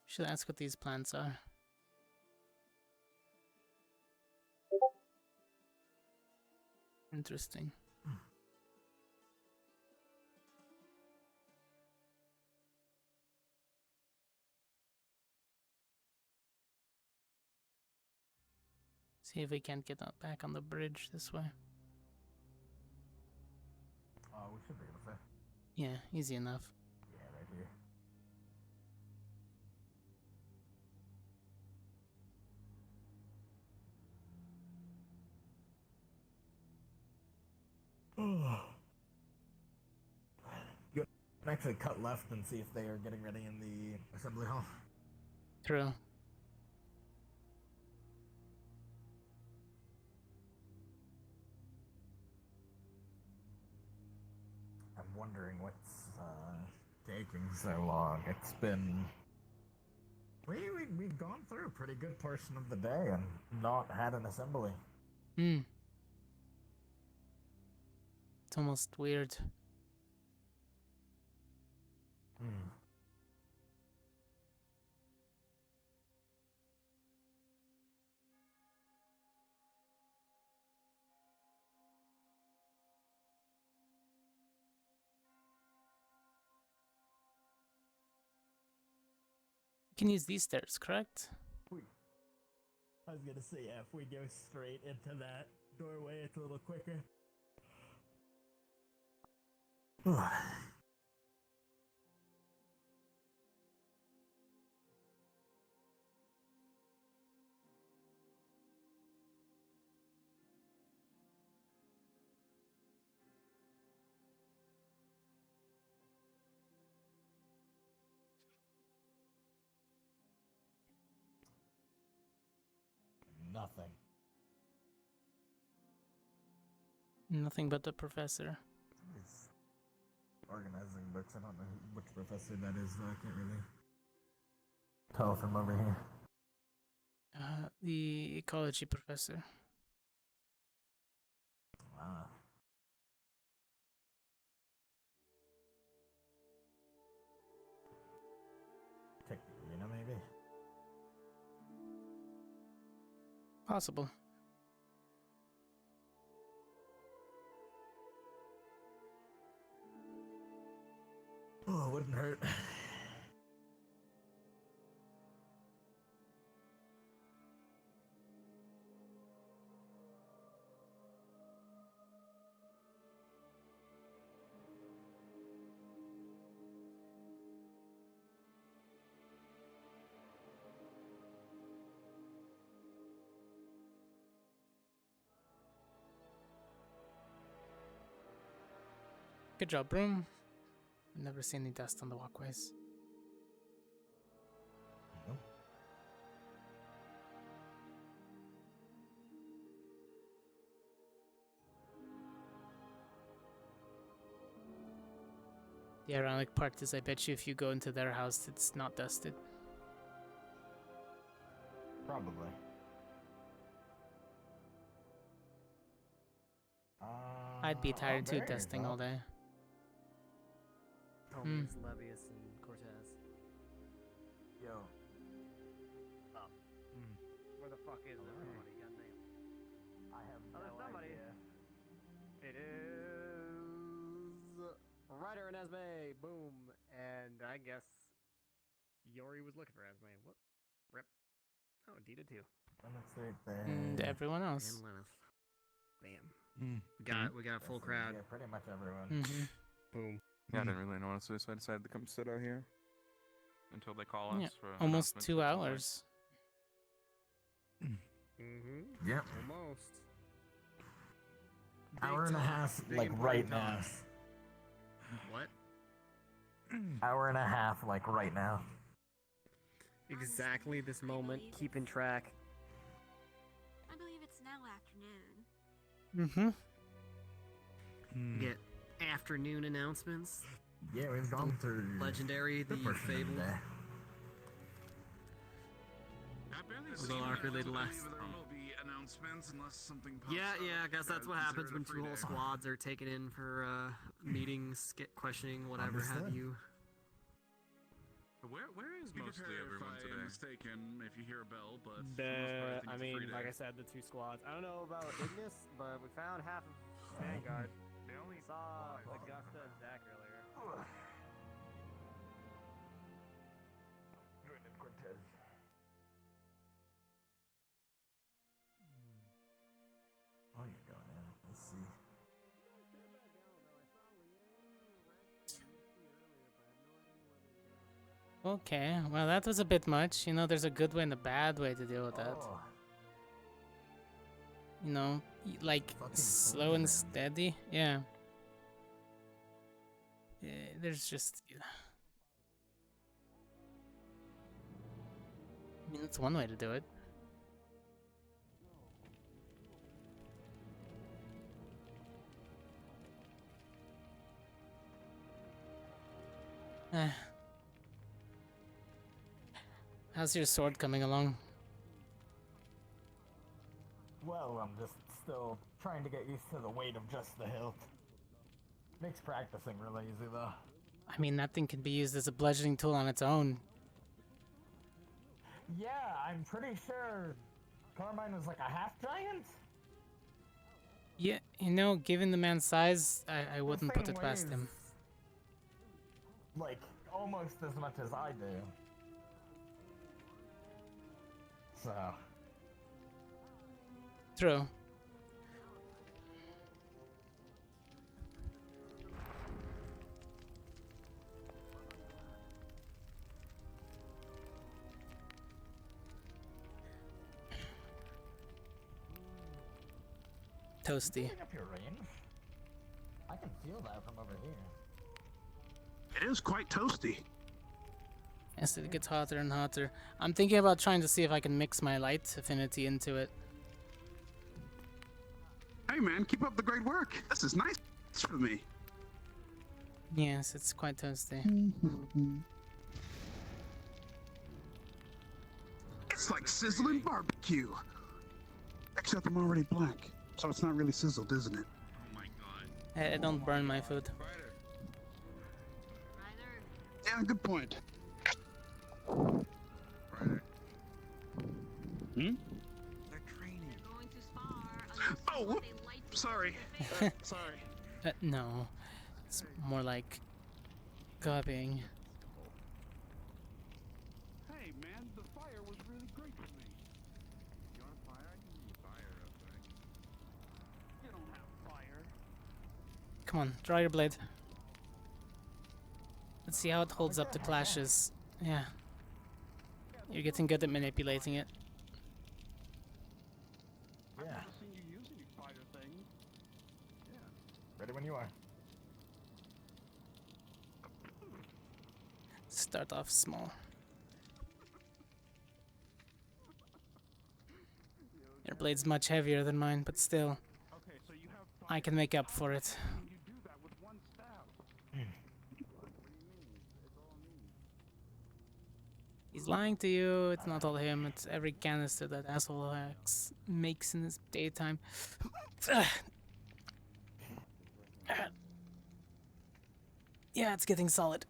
Should ask what these plants are. Interesting. See if we can't get back on the bridge this way. Oh, we should be able to. Yeah, easy enough. Yeah, right here. You can actually cut left and see if they are getting ready in the assembly hall. True. I'm wondering what's taking so long. It's been... We've gone through a pretty good portion of the day and not had an assembly. Hmm. It's almost weird. You can use these stairs, correct? I was gonna say, yeah, if we go straight into that doorway, it's a little quicker. Nothing. Nothing but the professor. He's organizing books. I don't know which professor that is, though. I can't really tell from over here. The ecology professor. Ah. Check the arena, maybe? Possible. Oh, it wouldn't hurt. Good job, Broom. I've never seen any dust on the walkways. No. The ironic part is I bet you if you go into their house, it's not dusted. Probably. I'd be tired too, there you dusting go. all day. Homies, Levius, and Cortez. Yo. Up. Where the fuck is everybody? Goddamn. I have Oh, there's no somebody. idea. It is Ryder and Esme. Boom. And I guess Yori was looking for Esme. What? Rip. Oh, Dita too. And it's right there. And everyone else. And Lenneth. Bam. We got a full crowd. Yeah, pretty much everyone. Boom. Yeah, I didn't really notice this, so I decided to come sit out here until they call us Yeah, for almost announcements 2 or something. hours. Yep. Almost. Hour and a half, Big like important right now. times. What? Hour and a half, like right now. Exactly this moment, keeping track. I believe it's now afternoon. Mm-hmm. Get afternoon announcements. Yeah, we've gone through Legendary, the good portion of the Fable. day. Although arc-related less. There will be announcements unless something pops Yeah, up. I guess that's what happens Consider it when a two free whole day. squads are taken in for meetings, questioning, whatever have Understood. you. Where is Be mostly prepared everyone if I today? am mistaken, if you hear a bell, but for the most part, I it's a mean, free day. like I said, the two squads. I don't know about Ignis, but we found half of Vanguard. They only Saw Augusta and Zach earlier. Joining Cortez. Oh, you're going in. Let's see. Okay, well that was a bit much. You know, there's a good way and a bad way to deal with that. Oh, You know, like Fucking slow and man. steady. Yeah. There's just. I mean, that's one way to do it. Eh. How's your sword coming along? well, I'm just still trying to get used to the weight of just the hilt. Makes practicing really easy, though. I mean, that thing can be used as a bludgeoning tool on its own. Yeah, I'm pretty sure Carmine was like a half giant. Yeah, you know, given the man's size, I wouldn't put thing it past him. weighs, like, almost as much as I do. So. True. Toasty. Picking up your range? I can feel that from over here. It is quite toasty. As it gets hotter and hotter. I'm thinking about trying to see if I can mix my light affinity into it. Hey man, keep up the great work. This is nice for me. Yes, it's quite toasty. It's like sizzling barbecue. Except I'm already black, so it's not really sizzled, isn't it? Oh my god. I don't burn my food. Yeah, good point. Ryder. Hmm? They're training. Going too far. Oh, whoop. Sorry. Sorry. No. It's more like copying. Hey man, the fire was really great for me. You want fire? I can give you fire real quick. You don't have fire. Come on, draw your blade. Let's see how it holds up to clashes. Yeah. You're getting good at manipulating it. Yeah. I've never seen you use any fire things. Yeah. Ready when you are. Start off small. Your blade's much heavier than mine, but still, Okay, so you have I can make up for it. you do that with one stab. He's lying to you. It's not all him. It's every canister that asshole hacks makes in his daytime. Yeah, it's getting solid.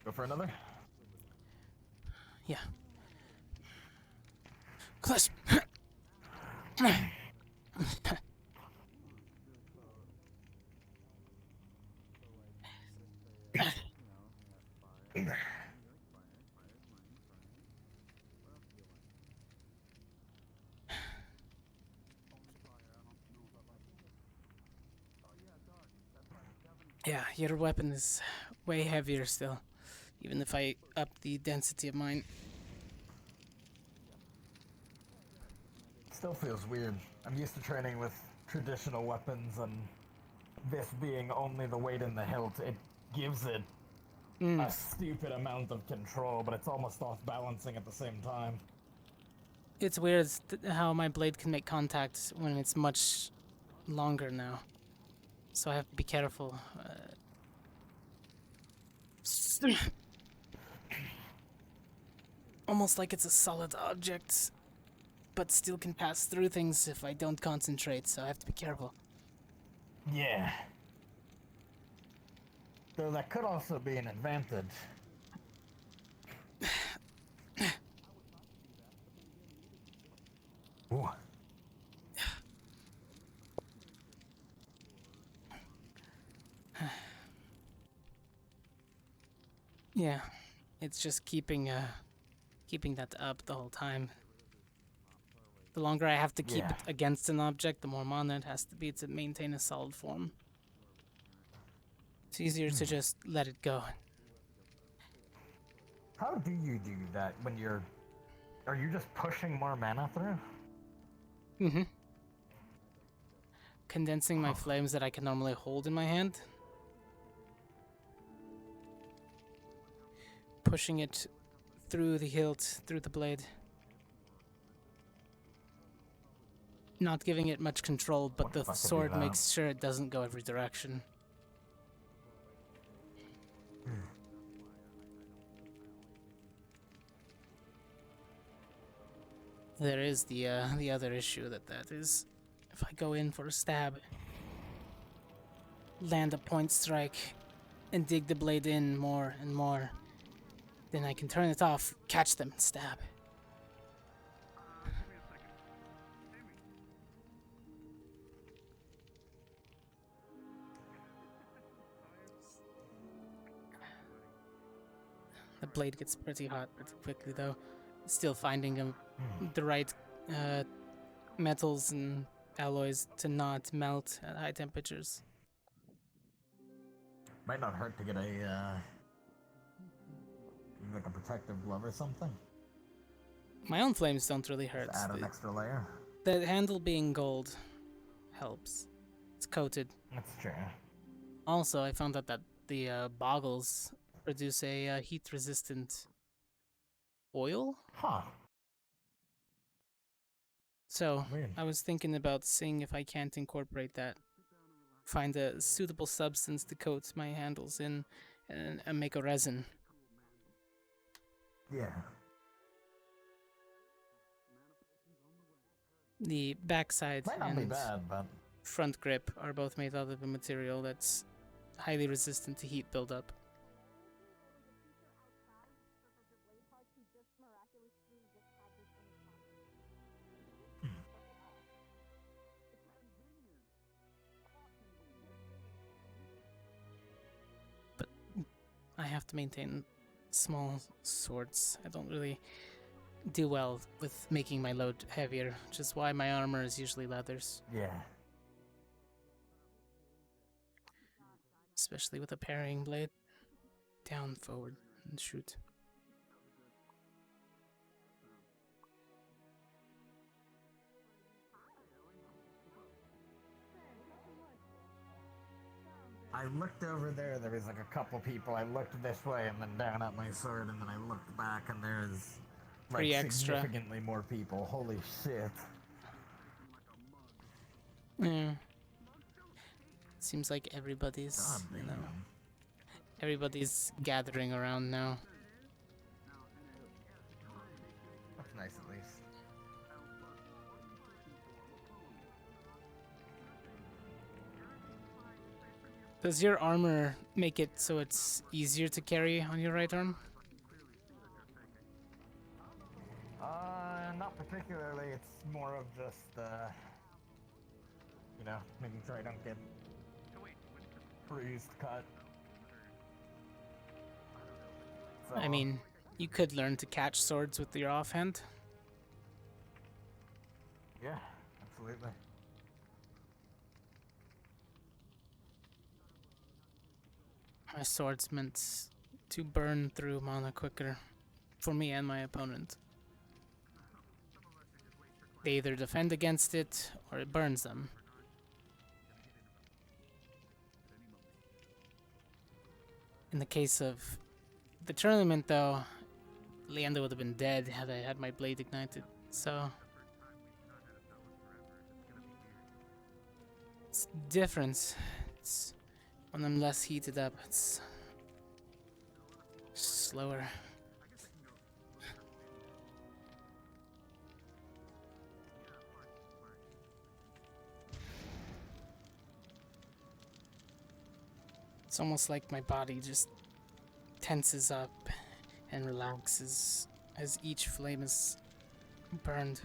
Go for another? Yeah. Clutch. Yeah, your weapon is way heavier still, even if I up the density of mine. Still feels weird. I'm used to training with traditional weapons, and this being only the weight in the hilt, it gives it a stupid amount of control, but it's almost off balancing at the same time. It's weird how my blade can make contact when it's much longer now. So I have to be careful. almost like it's a solid object, but still can pass through things if I don't concentrate, so I have to be careful. Yeah. Though that could also be an advantage. Ooh. Yeah, it's just keeping that up the whole time. The longer I have to keep it against an object, the more mana it has to be to maintain a solid form. It's easier to just let it go. How do you do that when you're... Are you just pushing more mana through? Mm-hmm. Condensing my flames that I can normally hold in my hand. Pushing it through the hilt, through the blade. Not giving it much control, but the sword makes sure it doesn't go every direction. There is the other issue that is, if I go in for a stab, land a point strike, and dig the blade in more and more, then I can turn it off, catch them, and stab. The blade gets pretty hot pretty quickly, though. Still finding the right metals and alloys to not melt at high temperatures. Might not hurt to get a like a protective glove or something. My own flames don't really hurt. Just add an extra layer. The handle being gold helps. It's coated. That's true. Also, I found out that the boggles produce a heat-resistant oil. Huh. So, Weird. I was thinking about seeing if I can't incorporate that. Find a suitable substance to coat my handles in and make a resin. Yeah. The backside Might not be and bad, but... front grip are both made out of a material that's highly resistant to heat buildup. But I have to maintain small swords. I don't really do well with making my load heavier, which is why my armor is usually leathers. Yeah. Especially with a parrying blade. Down, forward, and shoot. I looked over there was like a couple people. I looked this way and then down at my sword, and then I looked back and there's like Pretty extra. significantly more people. Holy shit. Yeah. Seems like everybody's, everybody's gathering around now. That's nice at least. Does your armor make it so it's easier to carry on your right arm? Not particularly. It's more of just, you know, making sure I don't get bruised, cut. So, I mean, you could learn to catch swords with your offhand. yeah, absolutely. My sword's meant to burn through mana quicker, for me and my opponent. They either defend against it, or it burns them. In the case of the tournament, though, Leander would have been dead had I had my blade ignited, so... It's different. It's when I'm less heated up, it's slower. It's almost like my body just tenses up and relaxes as each flame is burned.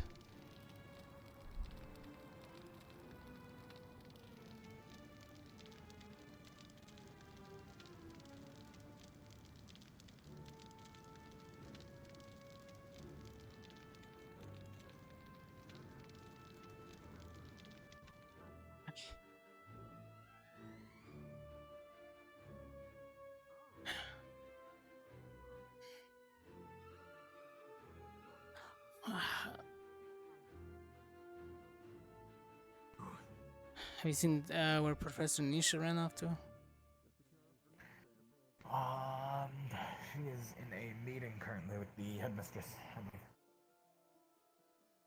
Have you seen where Professor Nisha ran off to? She is in a meeting currently with the headmistress.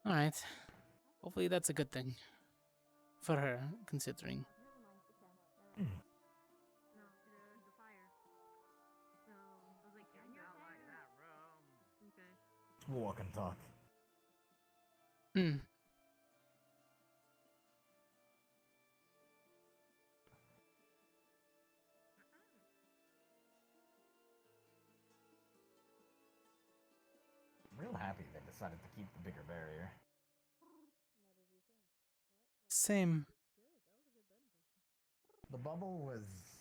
Alright. Hopefully that's a good thing. For her, considering. No, the fire. So I was like, "Can you light that room?" Okay. We'll walk and talk. Hmm. I'm real happy they decided to keep the bigger barrier. Same. The bubble was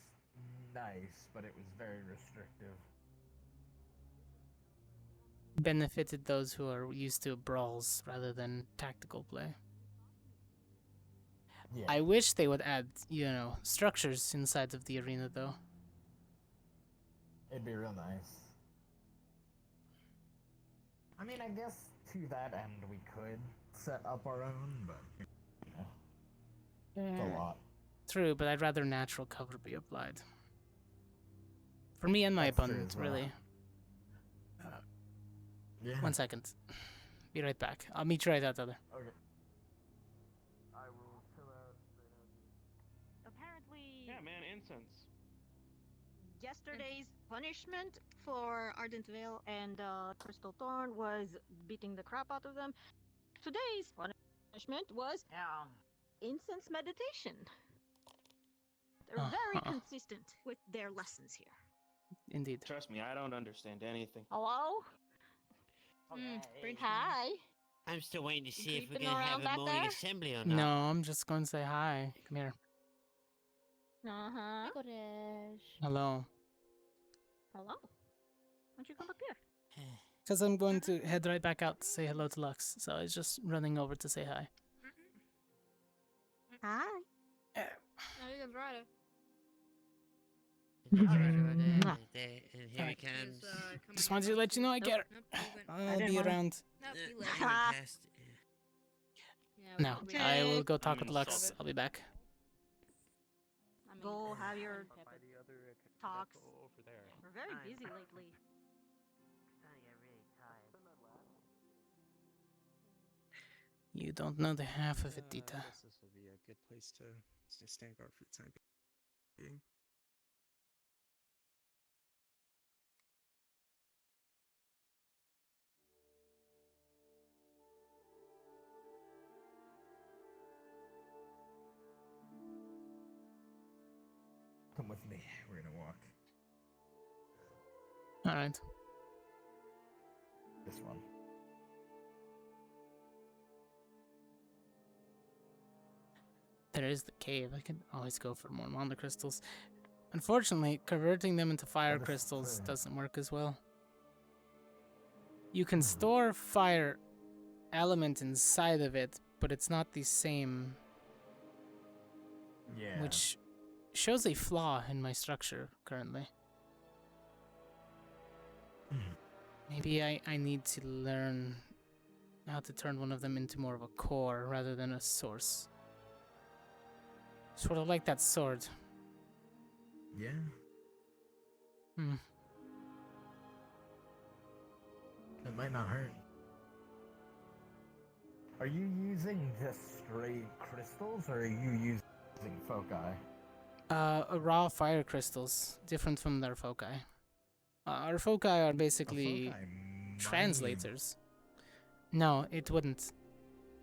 nice, but it was very restrictive. Benefited those who are used to brawls rather than tactical play. Yeah. I wish they would add, structures inside of the arena though. It'd be real nice. I mean, I guess to that end we could set up our own, but it's a lot. True, but I'd rather natural cover be applied. For me and my That's true opponent, as well. really. Yeah. 1 second. Be right back. I'll meet you right out there. Okay. I will chill out. Apparently, Yeah, man, incense. yesterday's punishment for Ardent Veil and Crystal Thorn was beating the crap out of them. Today's punishment was incense meditation. They're very consistent with their lessons here. Indeed. Trust me, I don't understand anything. Hello? Hi. I'm still waiting to see if we're creeping going to have around a back morning there? assembly or No, not. I'm just going to say hi. Come here. Uh-huh. Cortez. Hello. Hello. Why don't you come up here? Because I'm going to head right back out to say hello to Lux, so I was just running over to say hi. Hi. No, you can try to. And here he comes. Just wanted to let you know I care. I'll be around. No, I will go talk with Lux. I'll be back. Go have your talks. We're very busy lately. You don't know the half of it, Dita. I guess this will be a good place to stand guard for the time being. Come with me. We're gonna walk. Alright. This one. There is the cave. I can always go for more Manda crystals. Unfortunately, converting them into fire crystals doesn't work as well. You can store fire element inside of it, but it's not the same. Yeah. Which shows a flaw in my structure currently. Maybe I need to learn how to turn one of them into more of a core rather than a source. Sort of like that sword. Yeah. It might not hurt. Are you using just straight crystals, or are you using foci? Raw fire crystals, different from their foci. Our foci are basically translators. No, it wouldn't.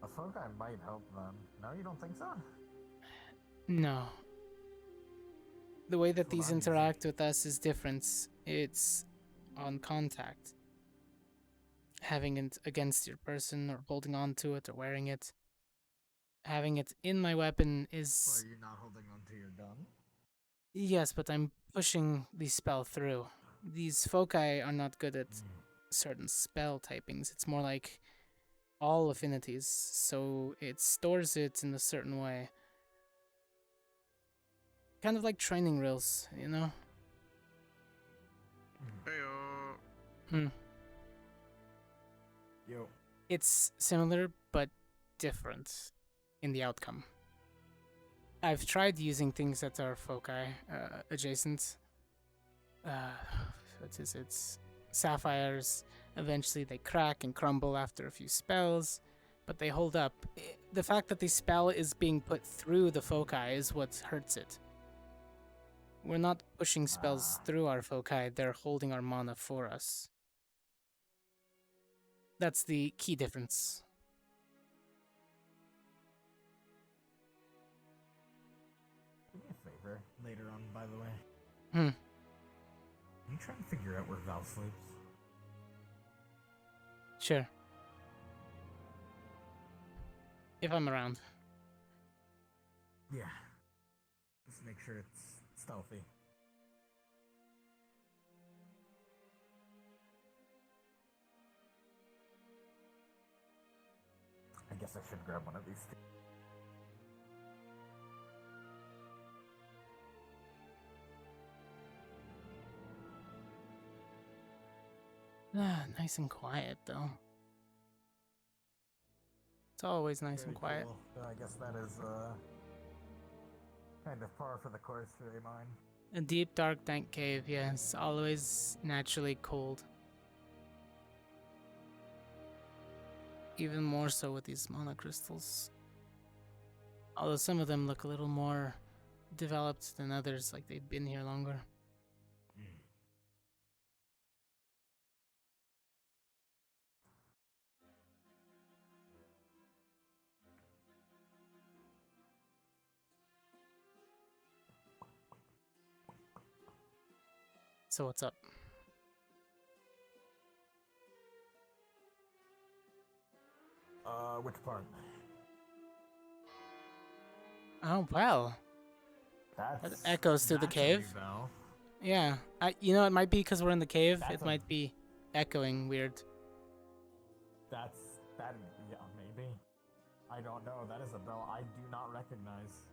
A foci might help them. No, you don't think so? No. The way that That's what these I'm using. interact with us is different. It's on contact. Having it against your person, or holding on to it, or wearing it. Having it in my weapon So is... you're not holding onto your gun? Yes, but I'm pushing the spell through. These foci are not good at certain spell typings. It's more like all affinities, so it stores it in a certain way. Kind of like training reels, you know? Hmm. Yo. It's similar, but different in the outcome. I've tried using things that are foci adjacent. What is it? Sapphires. Eventually they crack and crumble after a few spells, but they hold up. The fact that the spell is being put through the foci is what hurts it. We're not pushing spells through our foci, they're holding our mana for us. That's the key difference. Do me a favor later on, by the way. Hmm. Can you try and figure out where Val sleeps? Sure. If I'm around. Yeah. Just make sure it's stealthy. I guess I should grab one of these two. Nice and quiet, though. It's always nice Very and quiet. cool. I guess that is kind of par for the course for mine. A deep, dark, dank cave, yes, always naturally cold. Even more so with these mana crystals. Although some of them look a little more developed than others, like they've been here longer. So what's up? Which part? Oh, well. That echoes through the that's a cave. new bell. Yeah. You know, it might be because we're in the cave. That's It might be echoing weird. That, yeah, maybe. I don't know. That is a bell I do not recognize.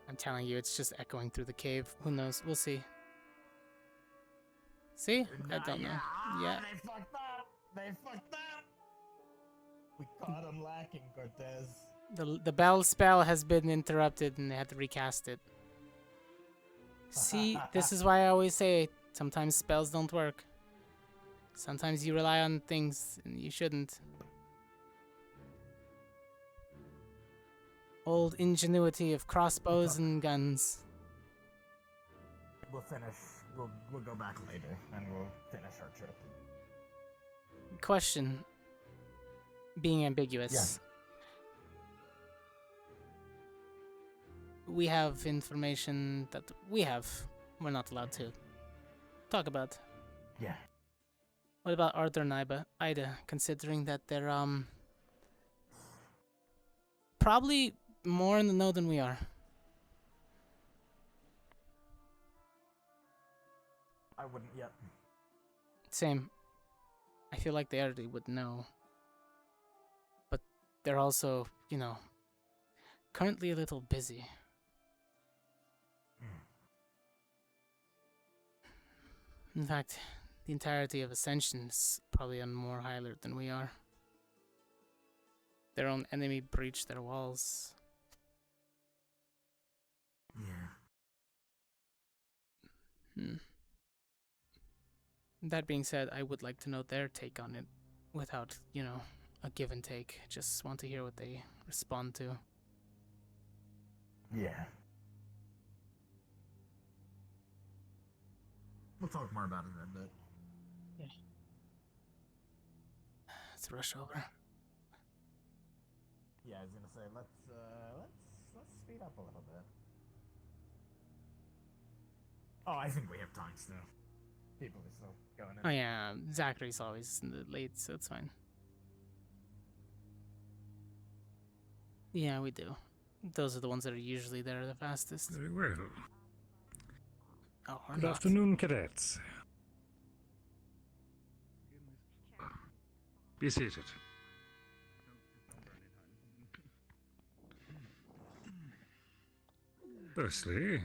I'm telling you, it's just echoing through the cave. Who knows? We'll see. See? I don't know. Yeah. They fucked up. They fucked up. We caught them lacking, Cortez. The bell spell has been interrupted and they had to recast it. See, this is why I always say sometimes spells don't work. Sometimes you rely on things and you shouldn't. Old ingenuity of crossbows and guns. We'll finish. We'll go back later and we'll finish our trip. Question. Being ambiguous. Yes. We have information that we're not allowed to talk about. Yeah. What about Arthur and Ida, considering that they're probably more in the know than we are? I wouldn't yet. Same. I feel like they already would know. But they're also, you know, currently a little busy. In fact, the entirety of Ascension is probably on more high alert than we are. Their own enemy breached their walls. Yeah. That being said, I would like to know their take on it without, you know, a give and take. Just want to hear what they respond to. Yeah. We'll talk more about it in a bit. Yeah. Let's rush over. Yeah, I was gonna say let's speed up a little bit. Oh, I think we have time still. People are still going in. Oh yeah, Zachary's always late, so it's fine. Yeah, we do. Those are the ones that are usually there the fastest. Very well. Oh, or Good not. afternoon, cadets. Be seated. Firstly,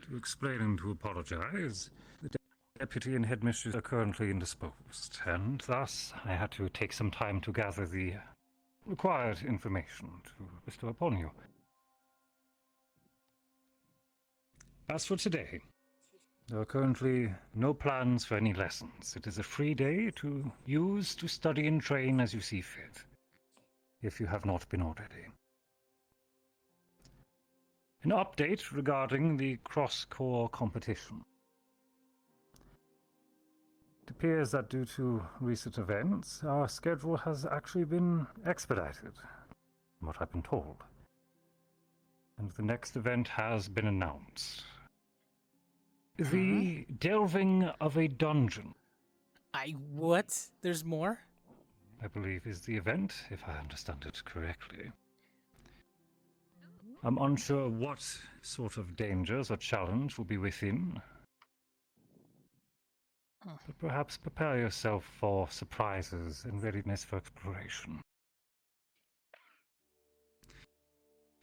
to explain and to apologize, the deputy and headmistress are currently indisposed, and thus I had to take some time to gather the required information to bestow upon you. As for today, there are currently no plans for any lessons. It is a free day to use to study and train as you see fit, if you have not been already. An update regarding the cross-corps competition. It appears that due to recent events, our schedule has actually been expedited, from what I've been told. And the next event has been announced. The delving of a dungeon. What? There's more? I believe is the event, if I understand it correctly. I'm unsure what sort of dangers or challenge will be within. But perhaps prepare yourself for surprises and readiness for exploration.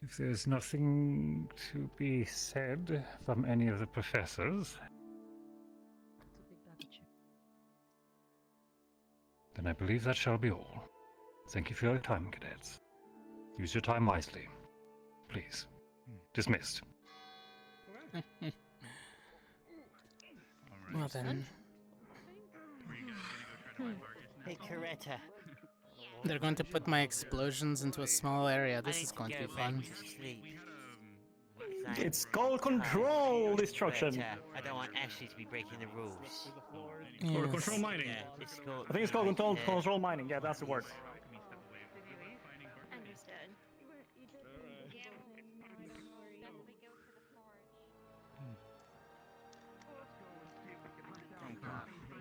If there's nothing to be said from any of the professors, then I believe that shall be all. Thank you for your time, cadets. Use your time wisely. Please. Dismissed. Well then. Hey, Coretta. They're going to put my explosions into a small area. This is going to be fun. It's called control destruction. I don't want Ashley to be breaking the rules. Or control mining. Yeah, it's called, I think it's called control mining. Yeah, that's the word. Understood.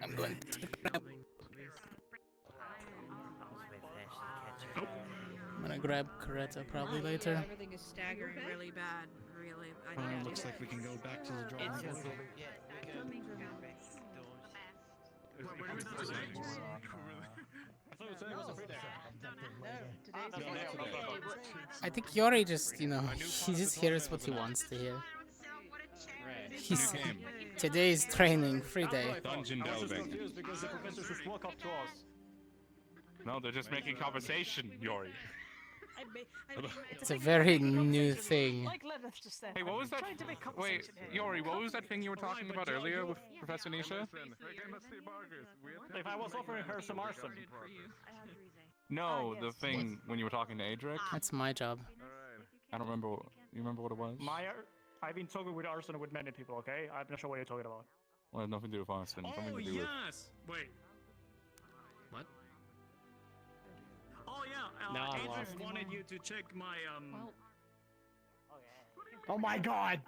I'm going to I'm gonna grab Coretta probably later. Everything is staggering really bad. Really. Looks like we can go back to the drawing board. I think Yori just, he just hears what he wants to hear. He's today's training, free day. Dungeon delving. Because the professors just walk up to us. No, they're just making conversation, Yori. It's a very new thing. Like Lilith just said. Hey, what was that? Wait, Yori, what was that thing you were talking about earlier with Professor Nisha? If I was offering her some arson. No, the thing when you were talking to Adric. That's my job. I don't remember. You remember what it was? I've been talking with arson with many people, okay? I'm not sure what you're talking about. Well, it had nothing to do with arson. Something to do with... Wait. What? Oh yeah, Now I'm Adric lost. wanted you to check my Oh my god!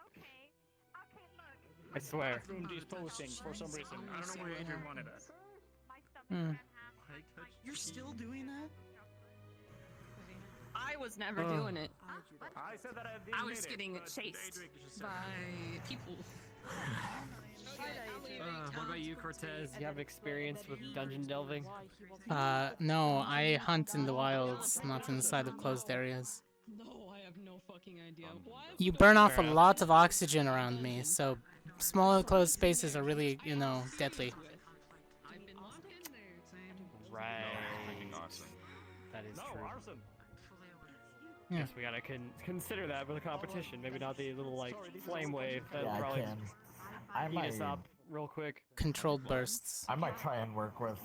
I swear. bathroom disposing for some reason. I don't know why Adric wanted that. You're still doing that? I was never doing it. I said that I didn't I was need it, getting but chased Adric just said by people. What about you, Cortez? You have experience with dungeon delving? No, I hunt in the wilds, not inside of closed areas. No, I have no fucking idea. Why? You burn off a lot of oxygen around me, so small enclosed spaces are really, deadly. Right. That is true. Arson. Yeah. Yes, we gotta consider that for the competition. Maybe not the little flame wave that Yeah, I probably can. I heat us might- up real quick. Controlled bursts. I might try and work with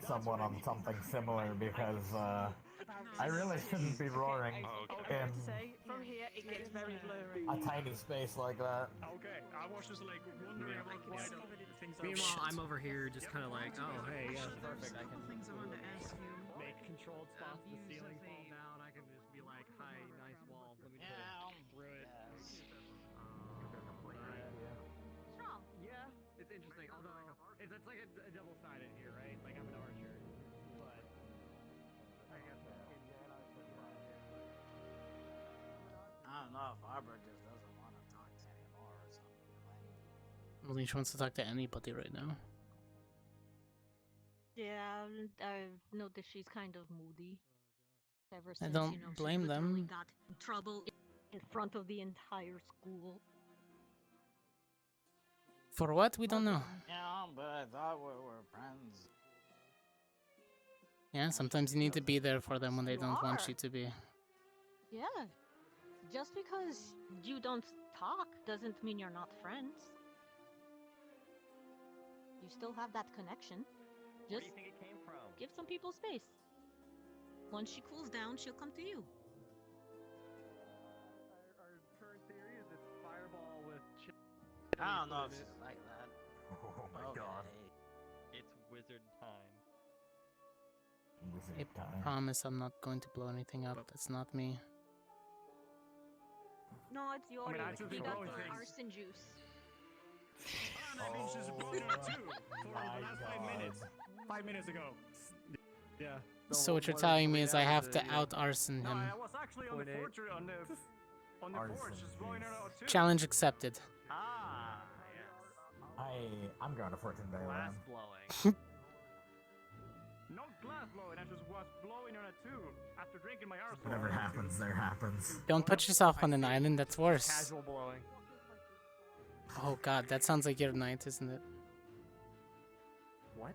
someone on something similar because I really shouldn't be roaring in From here, it gets very blurry. a tiny space like that. Okay, I was just wondering about why the things are. Meanwhile, I'm over here just kind of like, oh, hey, yeah, perfect. I can Things I wanted to ask you. make controlled spots in the ceiling fall down. I can just be like, hi, nice wall. Let me through it. interesting. Although it's like a double-sided here, right? Like I'm an archer, but I guess I don't know if Arbor just doesn't want to talk anymore or something. Well, he wants to talk to anybody right now. Yeah, I've noticed she's kind of moody. Ever I since, don't you know, blame she literally them. got in trouble in front of the entire school. For what? We don't know. Yeah, but I thought we were friends. Yeah, sometimes you need to be there for them when they You don't want are. you to be. Yeah. Just because you don't talk doesn't mean you're not friends. You still have that connection. Where Just do you think it came from? give some people space. Once she cools down, she'll come to you. Our current theory is it's Fireball with. I don't know if she's like that. Oh my god. It's wizard time. I promise I'm not going to blow anything up. That's not me. No, it's yours. I just He think got blowing the things. arson juice. That means she's blowing her too for the last 5 minutes. 5 minutes ago. Yeah. So what you're telling me is I have to out arson No, him. I was actually on the forge on the forge, just blowing her out too. Challenge accepted. Ah, yes. I'm going to Fortune Bay Glass land. blowing. Not glass blowing, I just was blowing on it too after drinking my arsenal. Whatever happens, there happens. Don't put yourself on an island, that's worse. Casual blowing. Oh god, that sounds like your night, isn't it? What?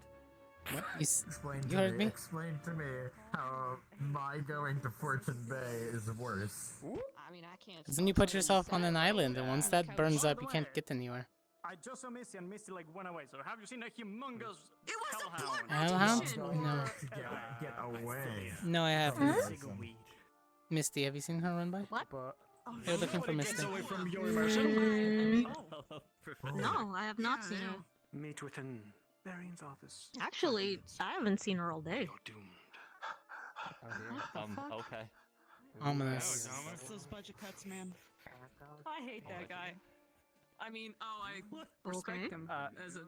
What? Explain You to heard me? Explain to me how my going to Fortune Bay is worse. I mean, I can't. Then you put yourself on an island, and once that burns up, you can't get anywhere. I just saw Misty and Misty like went away. So have you seen a humongous hellhound? Hellhound? No. Get away. No, I haven't. Misty, have you seen her run by? What? You're looking for Misty. From your immersion. No, I have not seen her. Meet within Varian's office. Actually, I haven't seen her all day. Okay. Ominous. It's those budget cuts, man. I hate that guy. I mean, I respect Okay. him as a.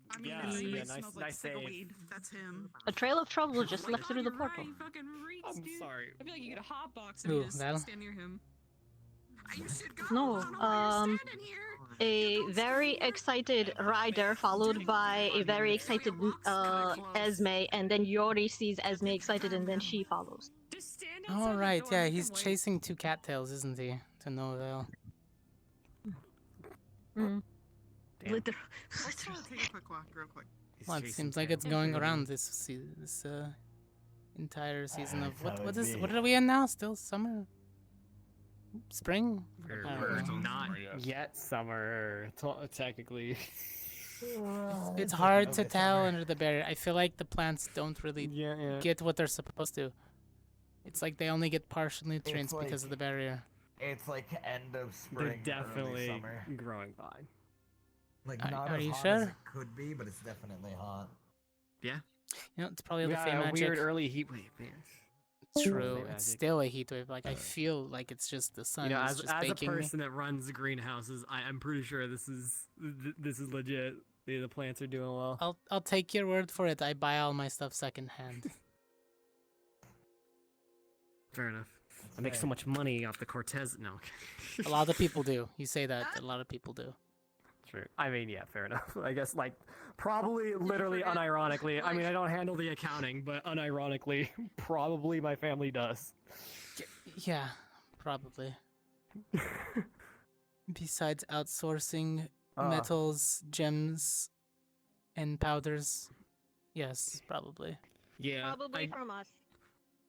I mean, Yeah, if anybody yeah, nice- smells like nice save. weed, that's him. A trail of trouble just left through the You're portal. right, he fucking reeks, I'm dude. sorry. I feel like you get a hot box Who, and you just Val? stand near him. You should go. No, I don't know why you're standing here. a very excited Ryder followed by a very excited Esme, and then Yori sees Esme excited, and then she follows. Just stand outside All the right, door yeah, and he's wait. chasing two cattails, isn't he? To no avail. Literally. Let's take a quick walk, real quick. Well, it seems like it's going around this entire season of what are we in now? Still summer, spring? I don't know. Not yet summer, technically. It's hard to tell under the barrier. I feel like the plants don't really Yeah. get what they're supposed to. It's like they only get partial nutrients It's because like- of the barrier. It's like end of They're spring, definitely early summer. growing fine. Like Are- not are as you hot as sure? it could be, but it's definitely hot. Yeah. You know, it's probably We the got Fey a magic. weird early heat wave. Man. True, Fey it's magic. still a heat wave. Like I feel like it's just the sun You know, is as just a baking me. person that runs greenhouses, I'm pretty sure this is legit. The plants are doing well. I'll take your word for it. I buy all my stuff secondhand. Fair enough. I make so much money off the Cortez. No. A lot of people do. You say that. A lot of people do. True. I mean, yeah, fair enough. I guess, like, probably, literally, unironically. I mean, I don't handle the accounting, but unironically, probably my family does. Yeah, probably. Besides outsourcing metals, gems, and powders, yes, probably. Yeah. Probably from us.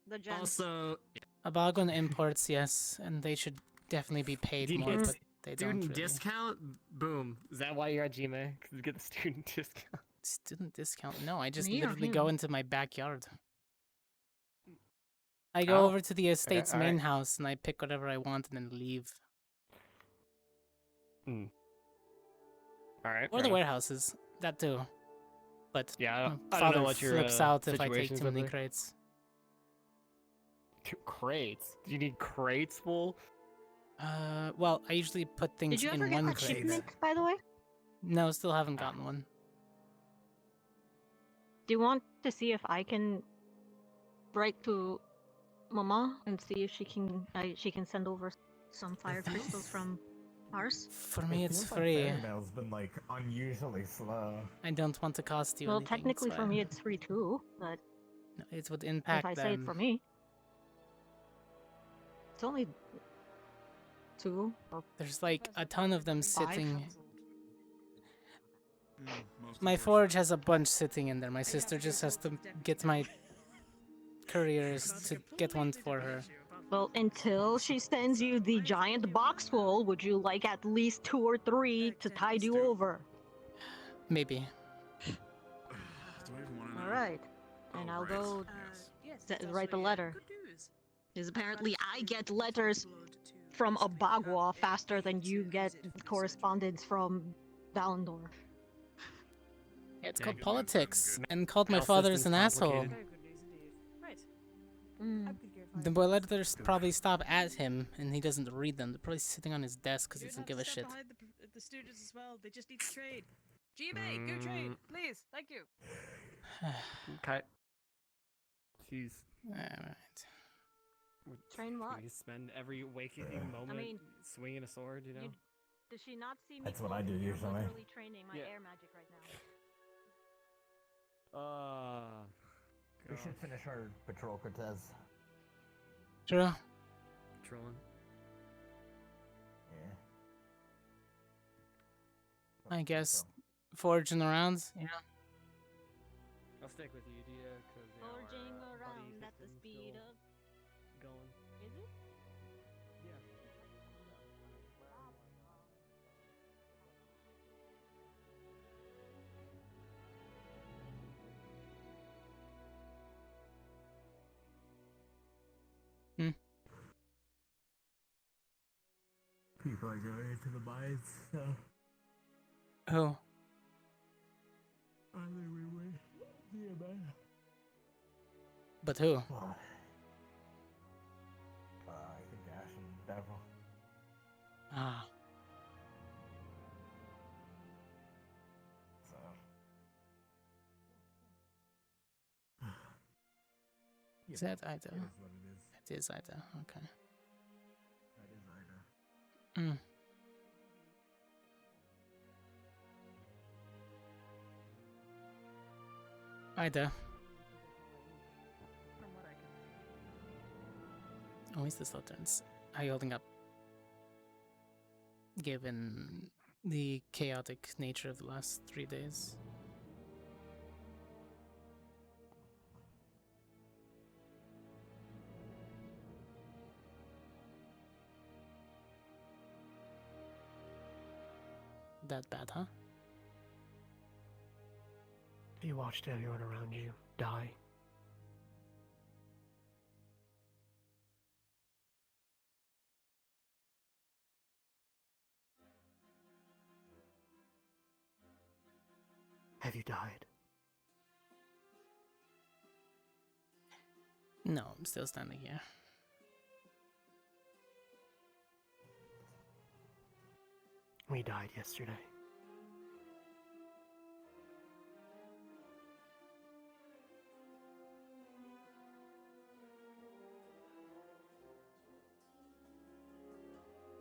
The gems. Also, Abagon imports, yes, and they should definitely be paid do you more, get but they don't student really. discount? Boom. Is that why you're at GMA? Because you get the student discount. Student discount? No, I just Me or literally him? go into my backyard. I go Oh, over to the estate's alright. main house and I pick whatever I want and then leave. Hmm. Alright. Or the warehouses, that too. But Yeah, I don't father know what your flips out if I take situation's too many with it. crates. Crates? Do you need crates full? Well, I usually put things Did you in ever get one that crate. shipment, by the way? No, still haven't gotten one. Do you want to see if I can write to Mama and see if she can send over some fire crystals from ours? For me, it's feels free. Like Fairmail's been like unusually slow. I don't want to cost you Well, anything. technically so for me it's free too, but no, it would impact if I say it them. for me, it's only 2 or There's like a ton of them 5. sitting. My forge has a bunch sitting in there. My sister just has to get my couriers to get one for her. Well, until she sends you the giant box full, would you like at least 2 or 3 to tide you over? Maybe. All right, and I'll go write the letter. Because apparently I get letters from a Bagua faster than you get correspondence from Valendor. It's called politics, and called my father's an asshole. The boy letters probably stop at him, and he doesn't read them. They're probably sitting on his desk because he doesn't give a shit. Behind the students as well. They just need to trade. GMA, go trade, please. Thank you. Okay. Jeez. Alright. Train what? You spend every waking moment swinging a sword, you know? Does she not see me? That's what I do closely? usually. I'm literally training my air magic right now. We should finish our patrol, Cortez. True. Trolling. Yeah. I guess forging around, you know. I'll stick with you, Dia, because Forging around at the speed of going. Is it? Yeah. People are going into the mines, so. Who? I think we win. Yeah, man. But who? I think Ash and Devil. Ah. So. Is that Ida? It is what it is. It is Ida, okay. That is Ida. Mm. Ida. Always the slow turns. How are you holding up? Given the chaotic nature of the last 3 days. That bad, huh? You watched everyone around you die. Have you died? No, I'm still standing here. We died yesterday.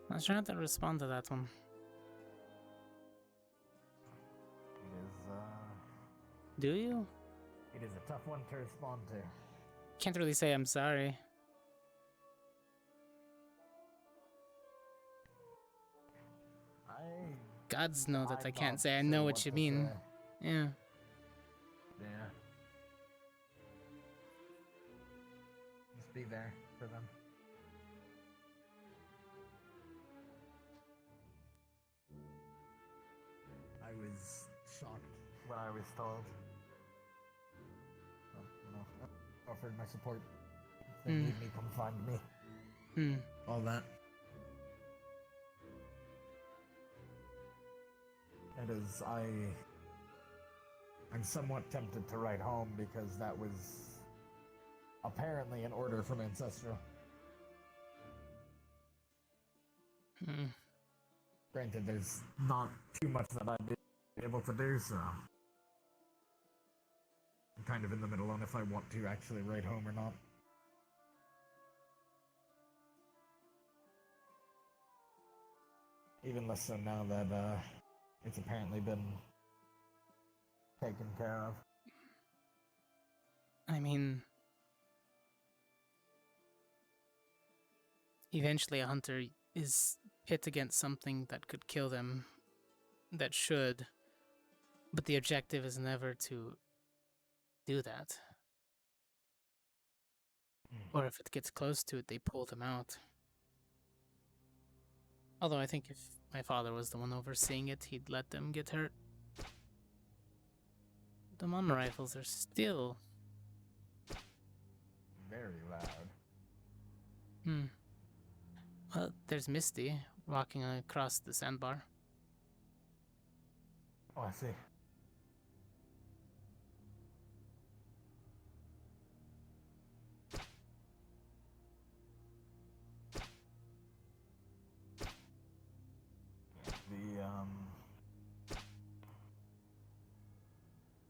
I was trying to respond to that one. It is, Do you? it is a tough one to respond to. Can't really say I'm sorry. Gods know that I can't say I know what you mean. Yeah. Yeah. Just be there for them. I was shocked when I was told. Offered my support. If they need me, come find me. All that. It is, I'm somewhat tempted to write home because that was apparently an order from Ancestral. Granted, there's not too much that I did able to do so. I'm kind of in the middle on if I want to actually ride home or not. Even less so now that it's apparently been taken care of. I mean, eventually a hunter is pit against something that could kill them, that should, but the objective is never to do that. Or if it gets close to it, they pull them out. Although I think if my father was the one overseeing it, he'd let them get hurt. The Mama rifles are still very loud. Well, there's Misty walking across the sandbar. Oh, I see. The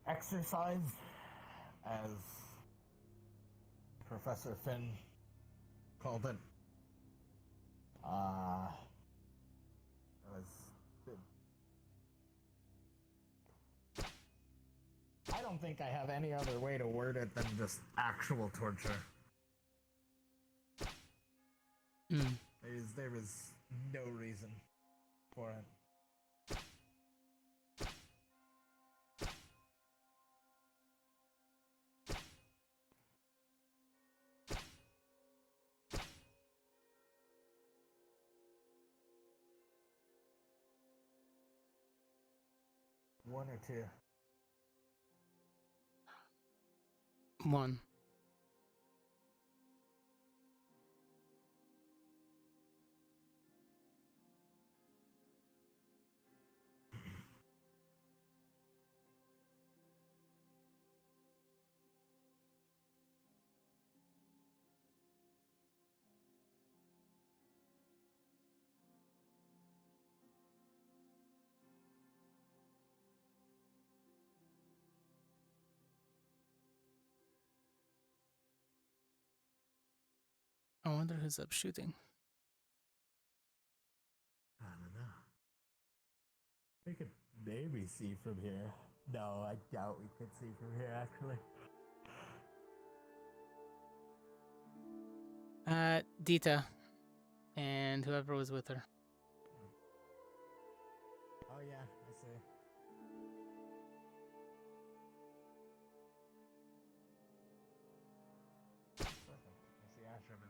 exercise, as Professor Finn called it, I don't think I have any other way to word it than just actual torture. There is no reason for it. One or two? One. I wonder who's up shooting. I don't know. We could maybe see from here. No, I doubt we could see from here, actually. Dita and whoever was with her. Oh yeah, I see. Perfect. I see Ash over there.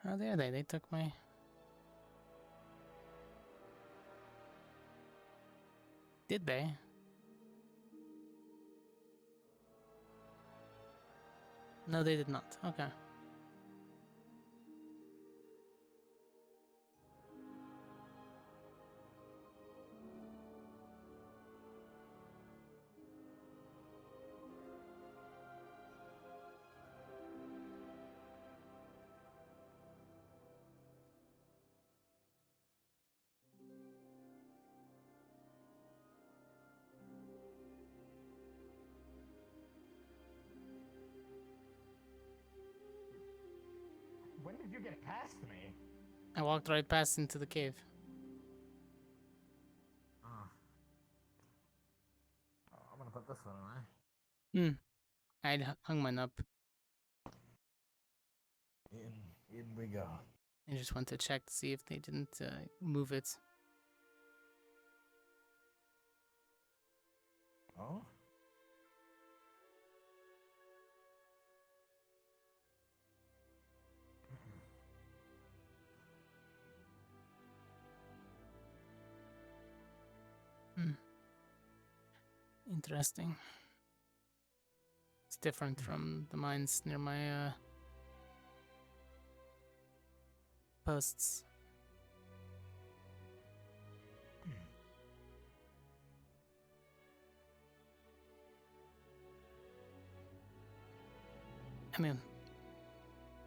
Oh, there they took my... Did they? No, they did not. Okay. When did you get past me? I walked right past into the cave. Oh. I'm gonna put this one away. I'd hung mine up. In we go. I just went to check to see if they didn't move it. Oh? Interesting. It's different from the mines near my posts. I mean,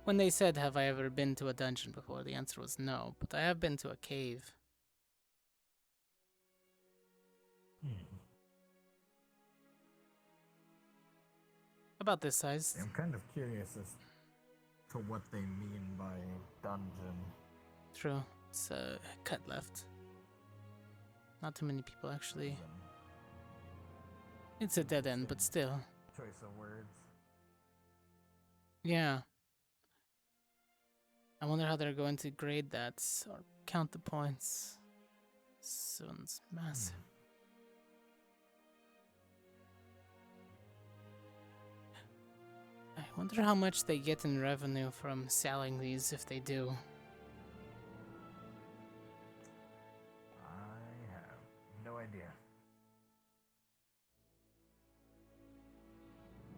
when they said, have I ever been to a dungeon before, the answer was no, but I have been to a cave. About this size. I'm kind of curious as to what they mean by dungeon. True. It's a cut left. Not too many people actually. It's a dead end, but still. Choice of words. Yeah. I wonder how they're going to grade that or count the points. This one's massive. I wonder how much they get in revenue from selling these if they do. I have no idea.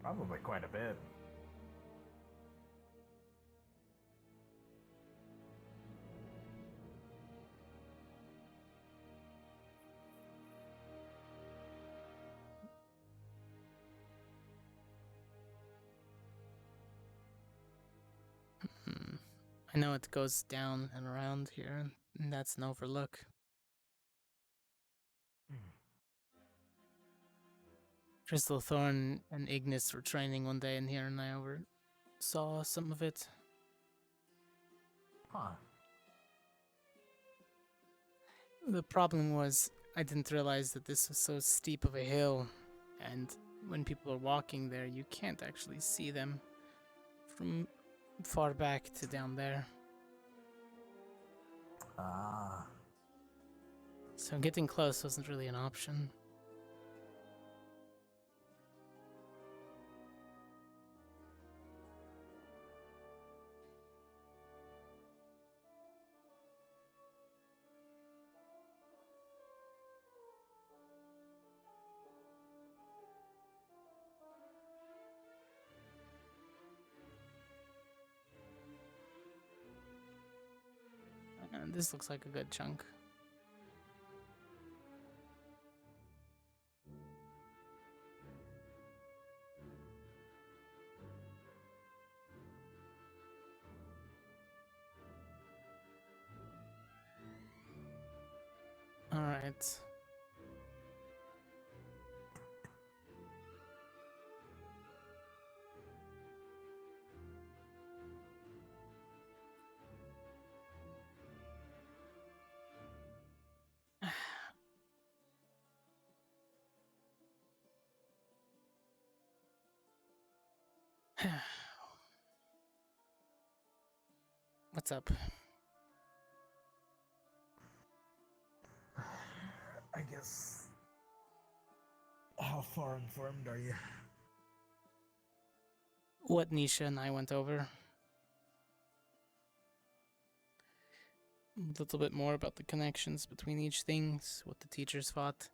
Probably quite a bit. I know it goes down and around here, and that's an overlook. Crystal Thorn and Ignis were training one day in here, and I saw some of it. Huh. The problem was, I didn't realize that this was so steep of a hill, and when people are walking there, you can't actually see them from far back to down there. Ah. So getting close wasn't really an option. And this looks like a good chunk. All right. What's up? I guess. How far informed are you? What Nisha and I went over. A little bit more about the connections between each thing, what the teachers fought.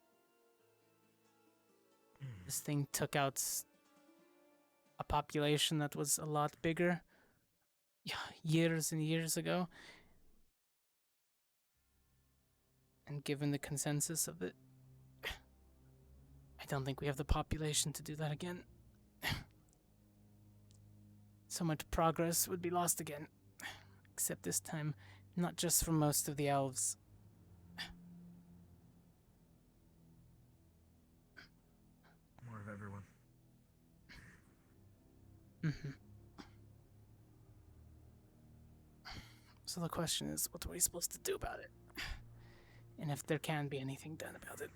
This thing took out a population that was a lot bigger years and years ago. And given the consensus of it, I don't think we have the population to do that again. So much progress would be lost again. Except this time, not just for most of the elves. More of everyone. So the question is, what are we supposed to do about it? And if there can be anything done about it.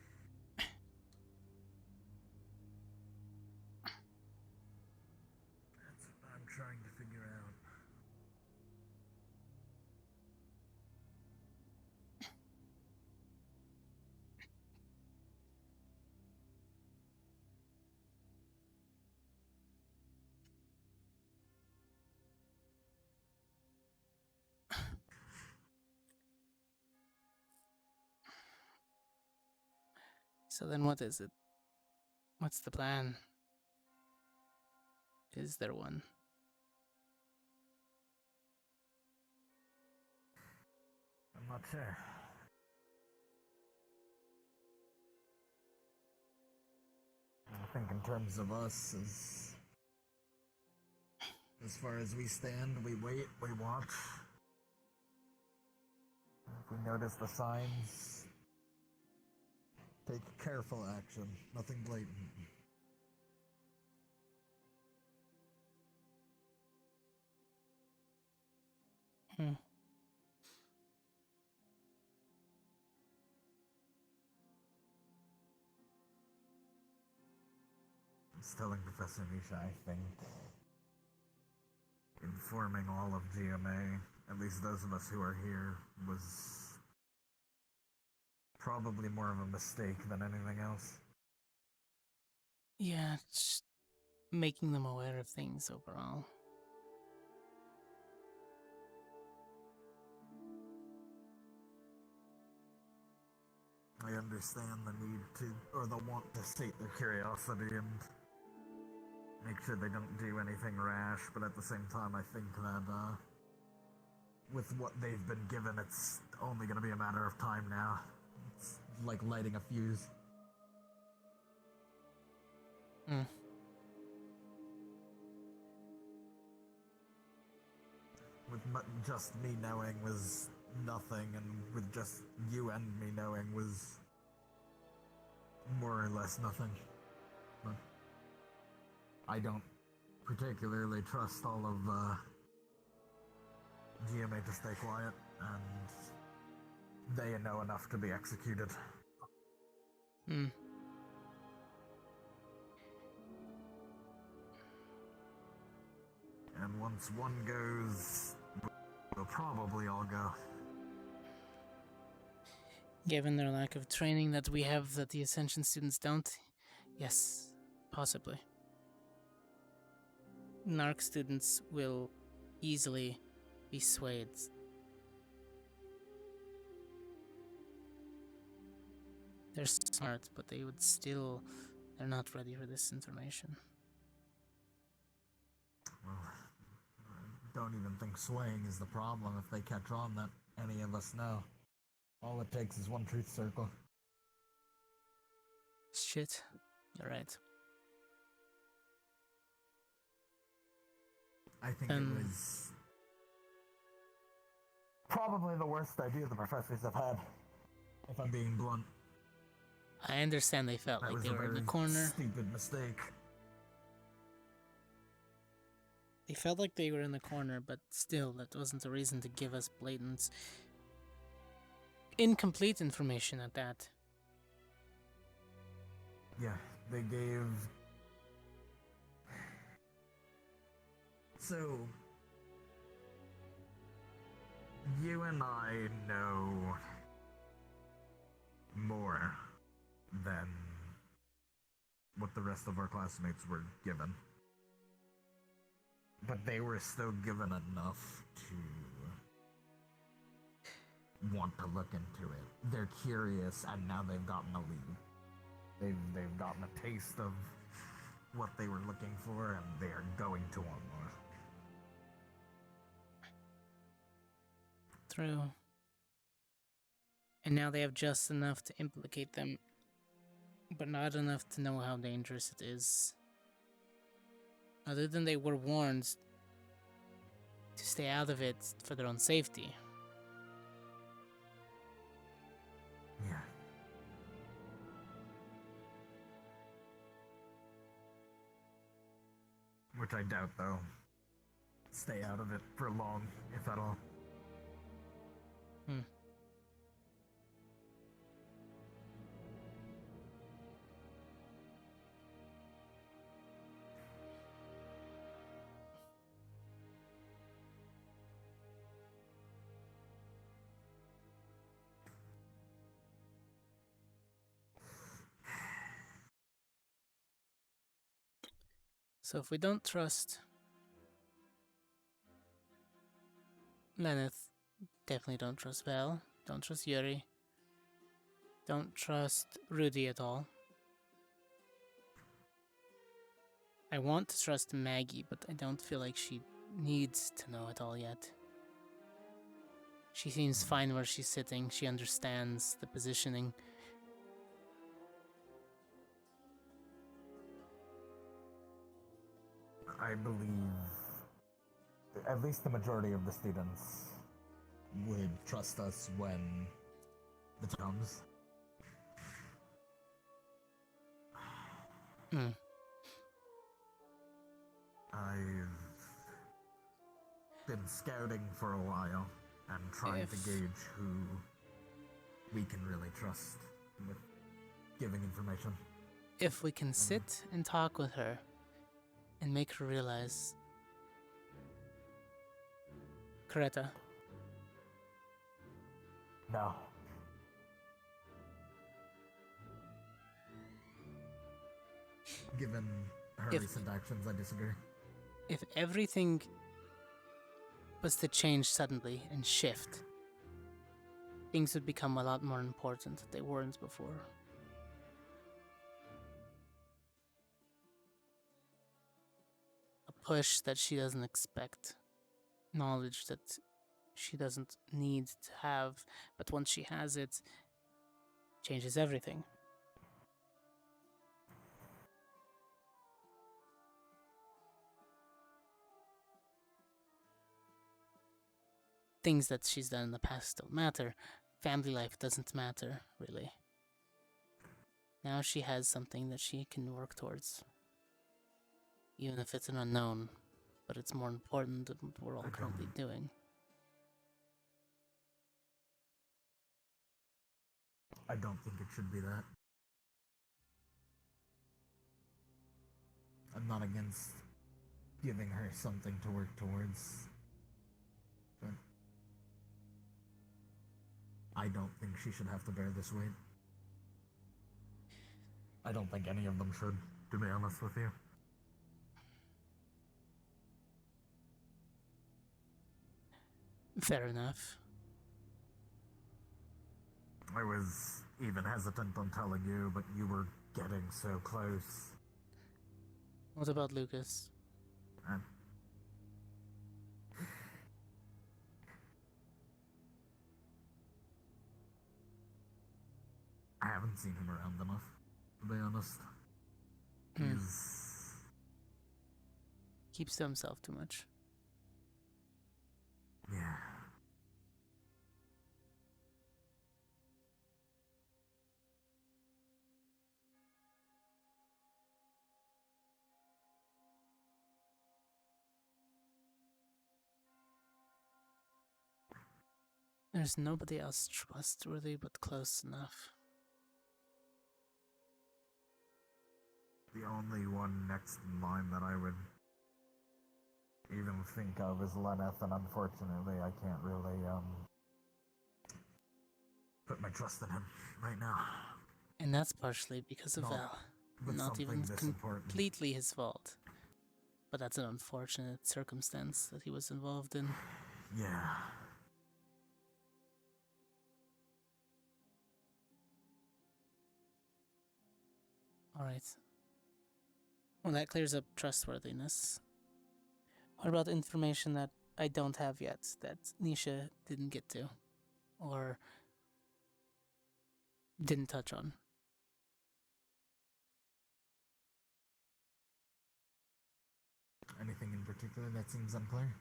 That's what I'm trying to figure out. So then what is it? What's the plan? Is there one? I'm not sure. I think in terms of us as As far as we stand, we wait, we watch. If we notice the signs, take careful action, nothing blatant. I was telling Professor Nisha, I think informing all of GMA, at least those of us who are here, was probably more of a mistake than anything else. Yeah, just making them aware of things overall. I understand the need to, or the want to sate their curiosity and make sure they don't do anything rash, but at the same time, I think that, with what they've been given, it's only going to be a matter of time now. It's like lighting a fuse. With just me knowing was nothing, and with just you and me knowing was more or less nothing. But I don't particularly trust all of GMA to stay quiet, and they know enough to be executed. And once one goes, we'll probably all go. Given their lack of training that we have that the Ascension students don't, yes, possibly. Narc students will easily be swayed. They're smart, but they're not ready for this information. Well, I don't even think swaying is the problem if they catch on that any of us know. All it takes is one truth circle. Shit, you're right. I think it was probably the worst idea the professors have had, if I'm being blunt. I understand they felt That like was they a were in the very corner. stupid mistake. They felt like they were in the corner, but still, that wasn't a reason to give us blatant, incomplete information at that. Yeah, they gave... So... You and I know more than what the rest of our classmates were given. But they were still given enough to want to look into it. They're curious, and now they've gotten a lead. They've gotten a taste of what they were looking for, and they are going to want more. True. And now they have just enough to implicate them, but not enough to know how dangerous it is. Other than they were warned to stay out of it for their own safety. Yeah. Which I doubt, though. Stay out of it for long, if at all. So if we don't trust Lenneth, definitely don't trust Val, don't trust Yuri, don't trust Rudy at all. I want to trust Maggie, but I don't feel like she needs to know it all yet. She seems fine where she's sitting, she understands the positioning. I believe at least the majority of the students would trust us when the time comes. Hmm. I've been scouting for a while and trying to gauge who we can really trust with giving information. If we can sit and talk with her and make her realize, Coretta. No. Given her recent actions, I disagree. If everything was to change suddenly and shift, things would become a lot more important than they weren't before. A push that she doesn't expect. Knowledge that she doesn't need to have, but once she has it, changes everything. Things that she's done in the past don't matter. Family life doesn't matter, really. Now she has something that she can work towards. Even if it's an unknown, but it's more important than what we're all currently doing. I don't think it should be that. I'm not against giving her something to work towards, but I don't think she should have to bear this weight. I don't think any of them should, to be honest with you. Fair enough. I was even hesitant on telling you, but you were getting so close. What about Lucas? I haven't seen him around enough, to be honest. Keeps to himself too much. Yeah. There's nobody else trustworthy but close enough. The only one next in line that I would even think of is Lenneth, and unfortunately I can't really, put my trust in him right now. And that's partially because of Val. with Not even something this important. completely his fault. But that's an unfortunate circumstance that he was involved in. Yeah. Alright. Well, that clears up trustworthiness. What about information that I don't have yet, that Nisha didn't get to? Or didn't touch on? Anything in particular that seems unclear?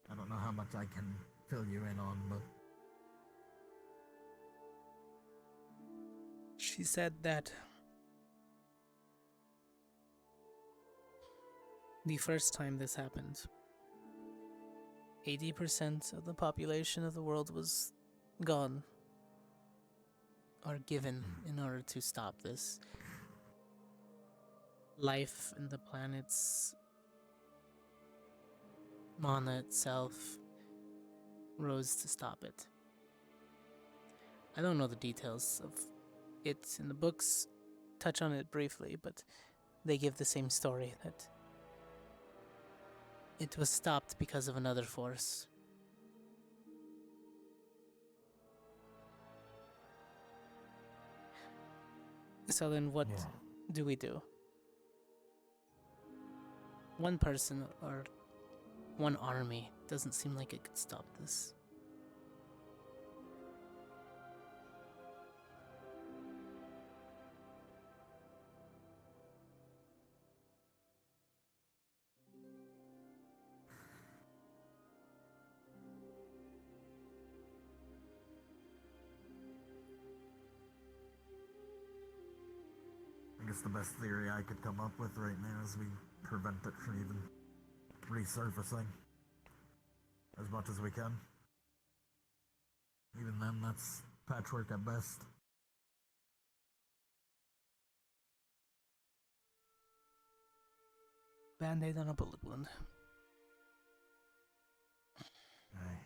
I don't know how much I can fill you in on, but She said that the first time this happened, 80% of the population of the world was gone or given in order to stop this. Life in the planet's mana itself rose to stop it. I don't know the details of it in the books, touch on it briefly, but they give the same story, that it was stopped because of another force. So then what do we do? One person or one army doesn't seem like it could stop this. It's the best theory I could come up with right now as we prevent it from even resurfacing as much as we can. Even then, that's patchwork at best. Band-aid on a bullet wound. Aye.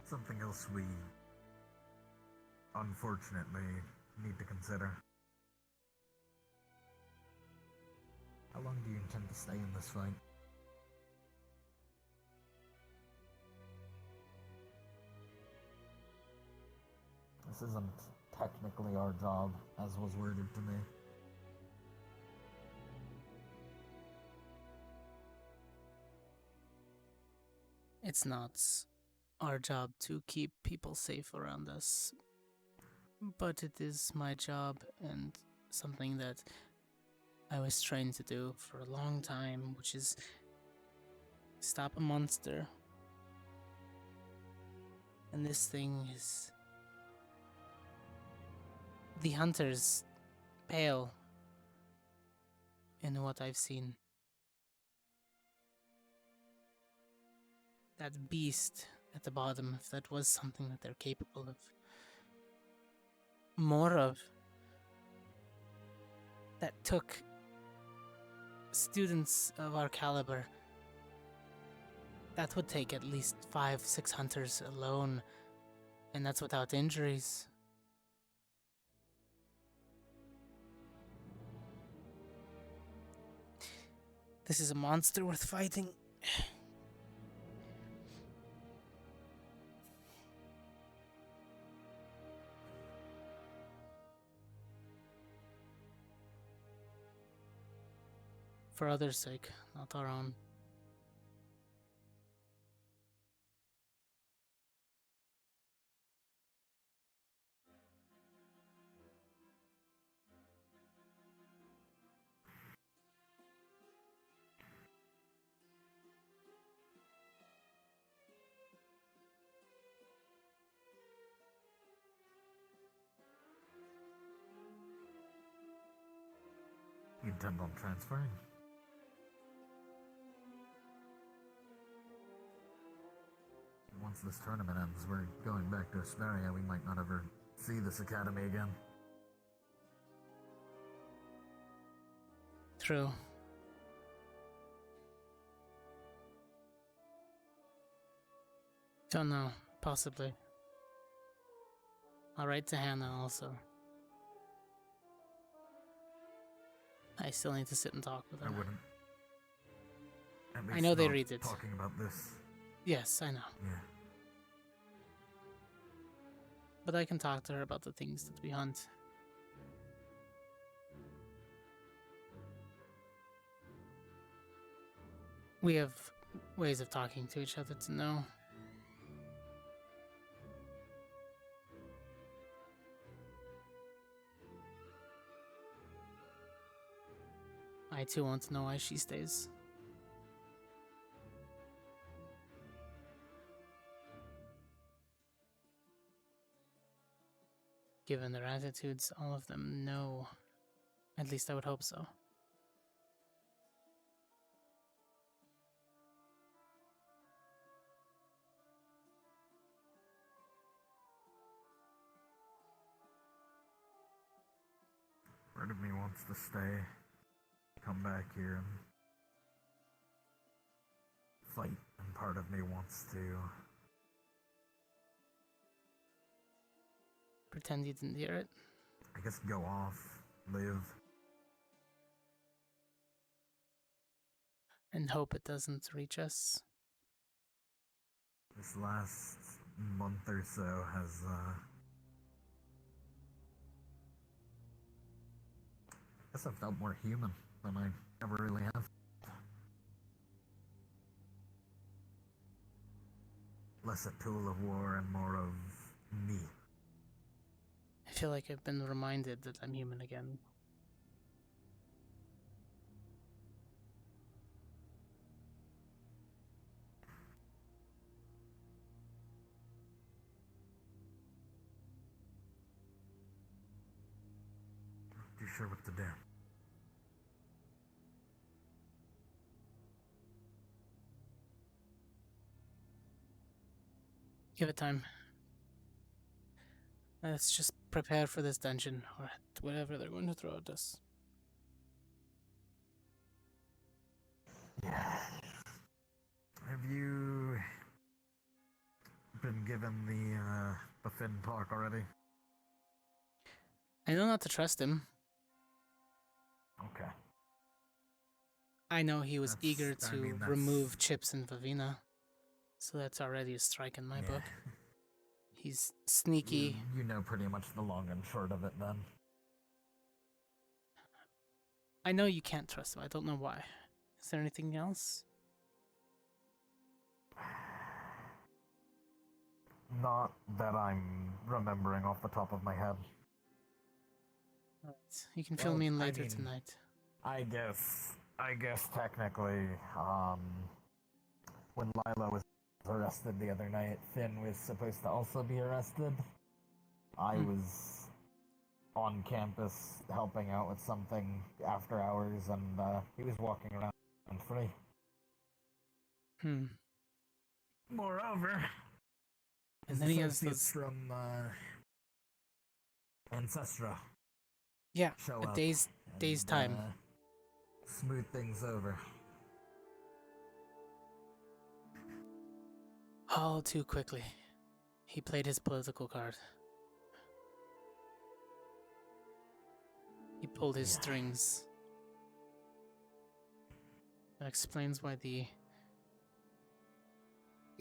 Something else we unfortunately need to consider. How long do you intend to stay in this fight? This isn't technically our job, as was worded to me. It's not our job to keep people safe around us, but it is my job and something that I was trained to do for a long time, which is stop a monster. And this thing is... The hunters pale in what I've seen. That beast at the bottom, if that was something that they're capable of more of, that took students of our caliber, that would take at least 5-6 hunters alone, and that's without injuries. This is a monster worth fighting. For others' sake, not our own. You intend on transferring? Once this tournament ends, we're going back to Asperia. We might not ever see this academy again. True. Don't know. Possibly. I'll write to Hannah also. I still need to sit and talk with her. I wouldn't. I know they read it. Talking about this. Yes, I know. Yeah. But I can talk to her about the things that we hunt. We have ways of talking to each other to know. I too want to know why she stays. Given their attitudes, all of them know. At least I would hope so. Part of me wants to stay, come back here and fight, and part of me wants to pretend you didn't hear it. I guess go off, live. And hope it doesn't reach us. This last month or so has, I guess I've felt more human than I ever really have. Less a tool of war and more of me. I feel like I've been reminded that I'm human again. too sure what to do. Give it time. Let's just prepare for this dungeon, or whatever they're going to throw at us. Yeah. Have you been given the Finn talk already? I know not to trust him. Okay. I know he was eager I to mean, that's- remove Chips and Vavina, so that's already a strike in my book. He's sneaky. You know pretty much the long and short of it then. I know you can't trust him. I don't know why. Is there anything else? Not that I'm remembering off the top of my head. Alright, you can fill me in later tonight. I guess technically, when Lila was arrested the other night, Finn was supposed to also be arrested. I was on campus helping out with something after hours, and he was walking around free. Moreover, and then he has associates from Ancestra. Yeah, show a up day's and, time. Smooth things over. All too quickly. He played his political card. He pulled his strings. That explains why the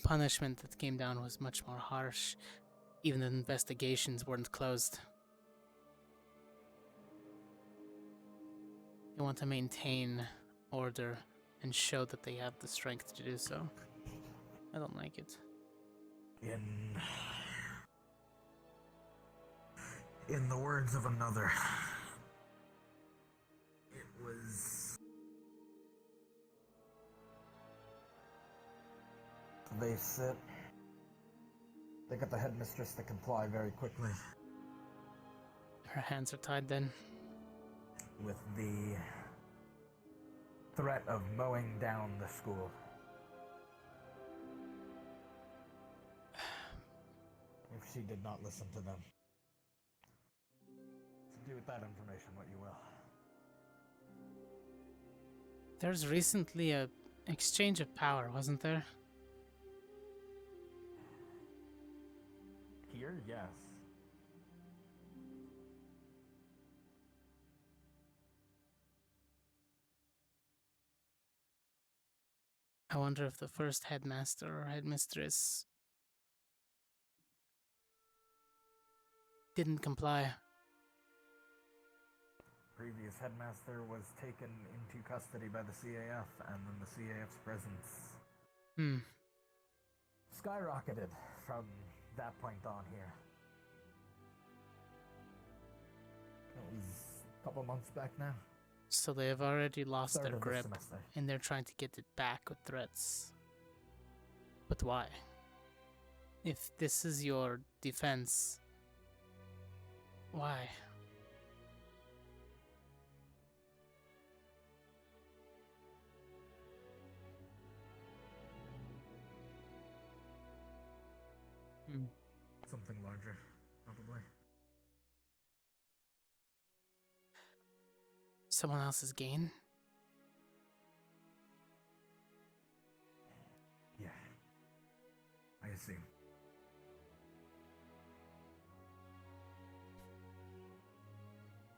punishment that came down was much more harsh. Even the investigations weren't closed. They want to maintain order and show that they have the strength to do so. I don't like it. In the words of another, it was... They got the headmistress to comply very quickly. Her hands are tied then. With the threat of mowing down the school. If she did not listen to them. So do with that information what you will. There's recently a exchange of power, wasn't there? Here, yes. I wonder if the first headmaster or headmistress didn't comply. Previous headmaster was taken into custody by the CAF, and then the CAF's presence skyrocketed from that point on here. It was a couple months back now. So they have already lost Start their of this grip, semester. and they're trying to get it back with threats. But why? If this is your defense, why? Something larger, probably. Someone else's gain? Yeah. I assume.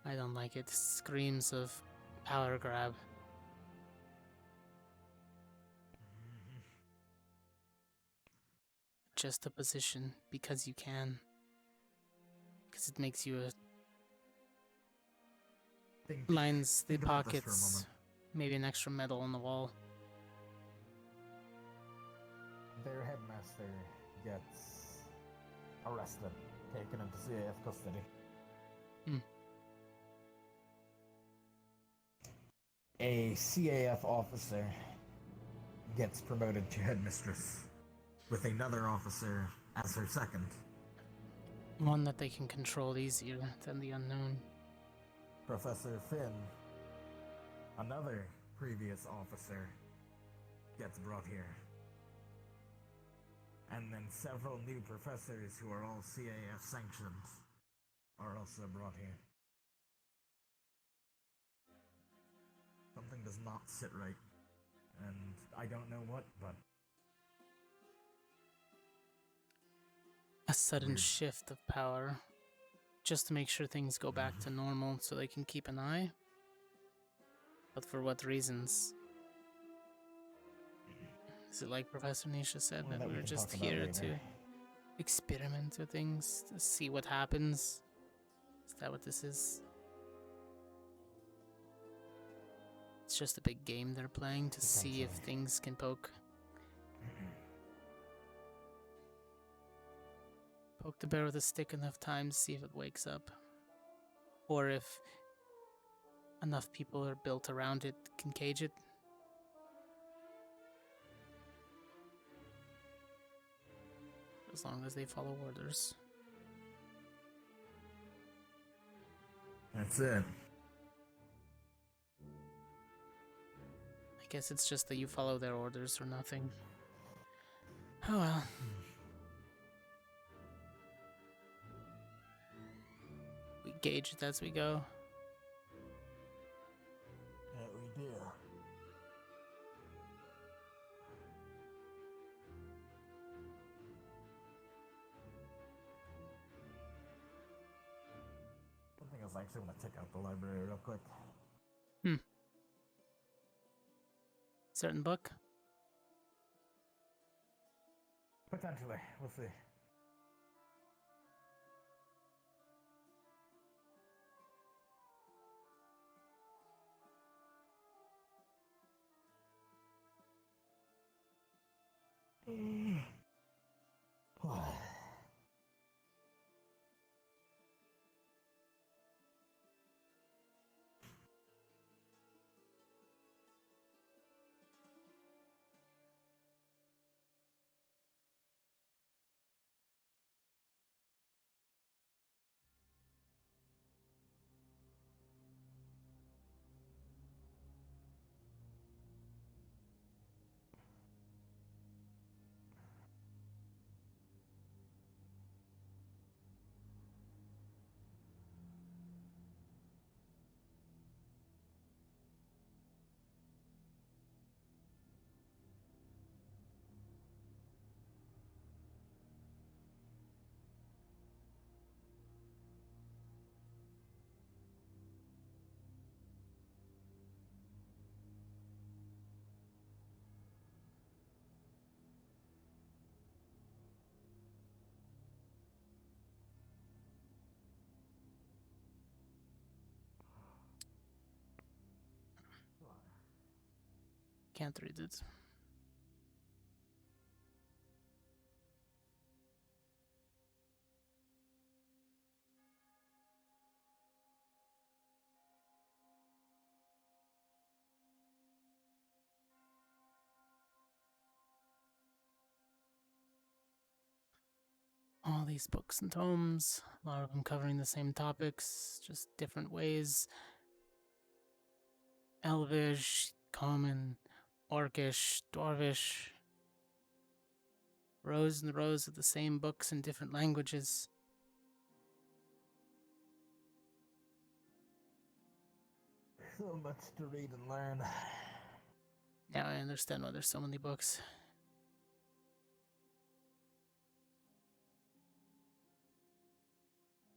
I don't like it. Screams of power grab. Just a position because you can. Because it makes you lines the think about this for a pockets. moment. Maybe an extra medal on the wall. Their headmaster gets arrested, taken into CAF custody. A CAF officer gets promoted to headmistress, with another officer as her second. One that they can control easier than the unknown. Professor Finn, another previous officer, gets brought here. And then several new professors who are all CAF sanctioned are also brought here. Something does not sit right. And I don't know what, but... A sudden shift of power. Just to make sure things go back to normal so they can keep an eye. But for what reasons? Is it like Professor Nisha said, that we're just here to experiment with things, to see what happens? Is that what this is? It's just a big game they're playing to see if things can poke. Poke the bear with a stick enough times, see if it wakes up. Or if enough people are built around it, can cage it. As long as they follow orders. That's it. I guess it's just that you follow their orders or nothing. Oh well. We gauge it as we go. Yeah, we do. I was actually going to check out the library real quick. Certain book? Potentially. We'll see. Can't read it. All these books and tomes, a lot of them covering the same topics, just different ways. Elvish, Common, Orcish, Dwarvish. Rows and rows of the same books in different languages. So much to read and learn. Now I understand why there's so many books.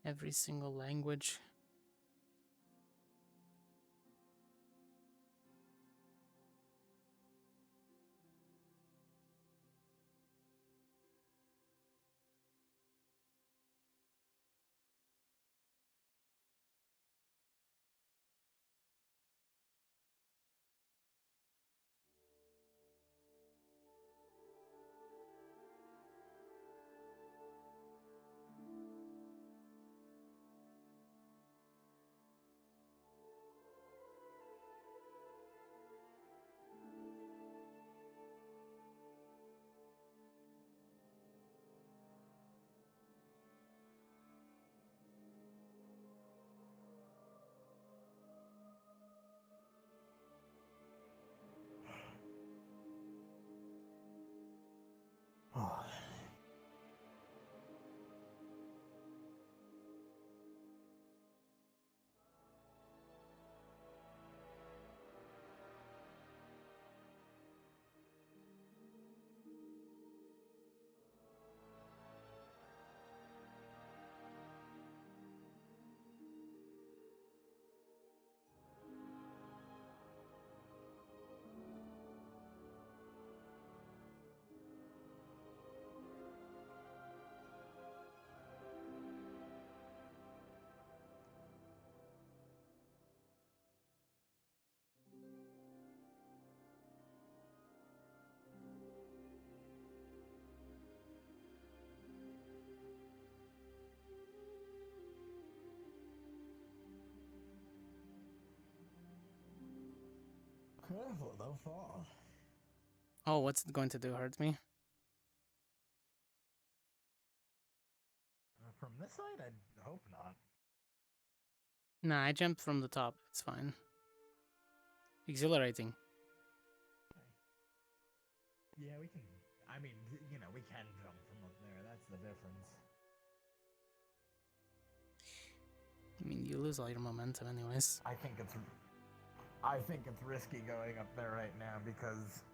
Every single language. Careful, they'll fall. Oh, what's it going to do? Hurt me? From this side, I hope not. Nah, I jumped from the top. It's fine. Exhilarating. Yeah, we can. I mean, you know, we can jump from up there. That's the difference. I mean, you lose all your momentum anyways. I think it's risky going up there right now because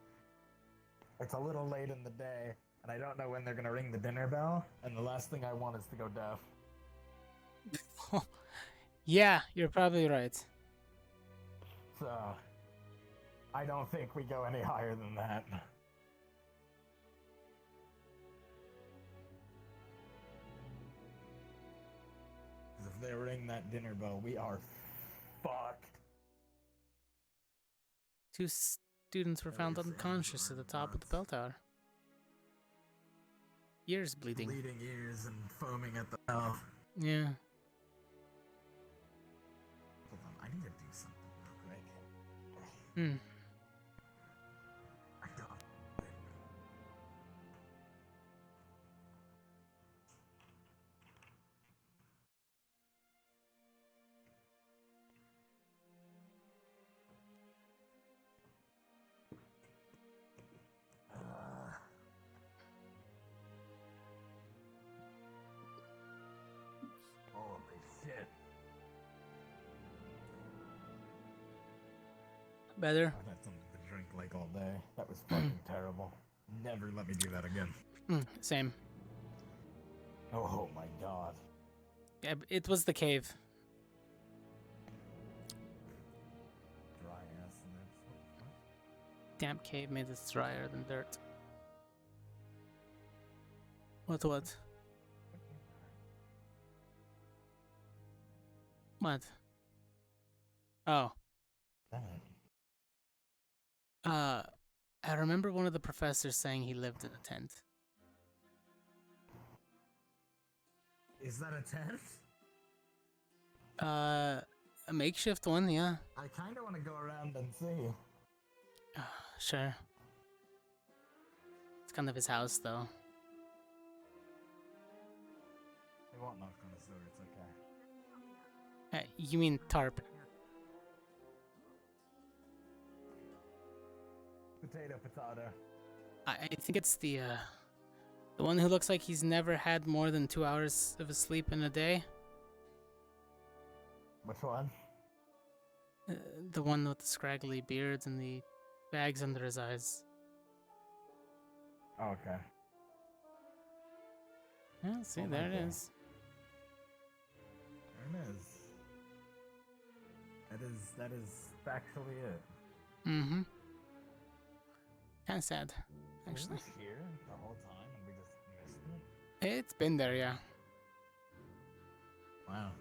it's a little late in the day, and I don't know when they're gonna ring the dinner bell. And the last thing I want is to go deaf. Yeah, you're probably right. So, I don't think we go any higher than that. If they ring that dinner bell, we are fucked. 2 students were found unconscious at the top of the bell tower. Ears bleeding. Bleeding ears and foaming at the mouth. Yeah. Hold on, I need to do something real quick. Hmm. I don't. Holy shit. Better? I've had something to drink like all day. That was fucking terrible. Never let me do that again. Same. Oh my god. Yeah, it was the cave. Dry ass and that's what the fuck? Damp cave made it drier than dirt. What? What? Oh. I remember one of the professors saying he lived in a tent. Is that a tent? A makeshift one, yeah. I kind of want to go around and see. Sure. It's kind of his house, though. They won't knock on his door, it's okay. You mean tarp? Potato, potato. I think it's the one who looks like he's never had more than 2 hours of sleep in a day. Which one? The one with the scraggly beard and the bags under his eyes. Oh, okay. Yeah, see, Oh, there it okay. is. There it is. That is actually it. Mm-hmm. Kind of sad, Was actually. this here the whole time and we just missed it? It's been there, yeah. Wow.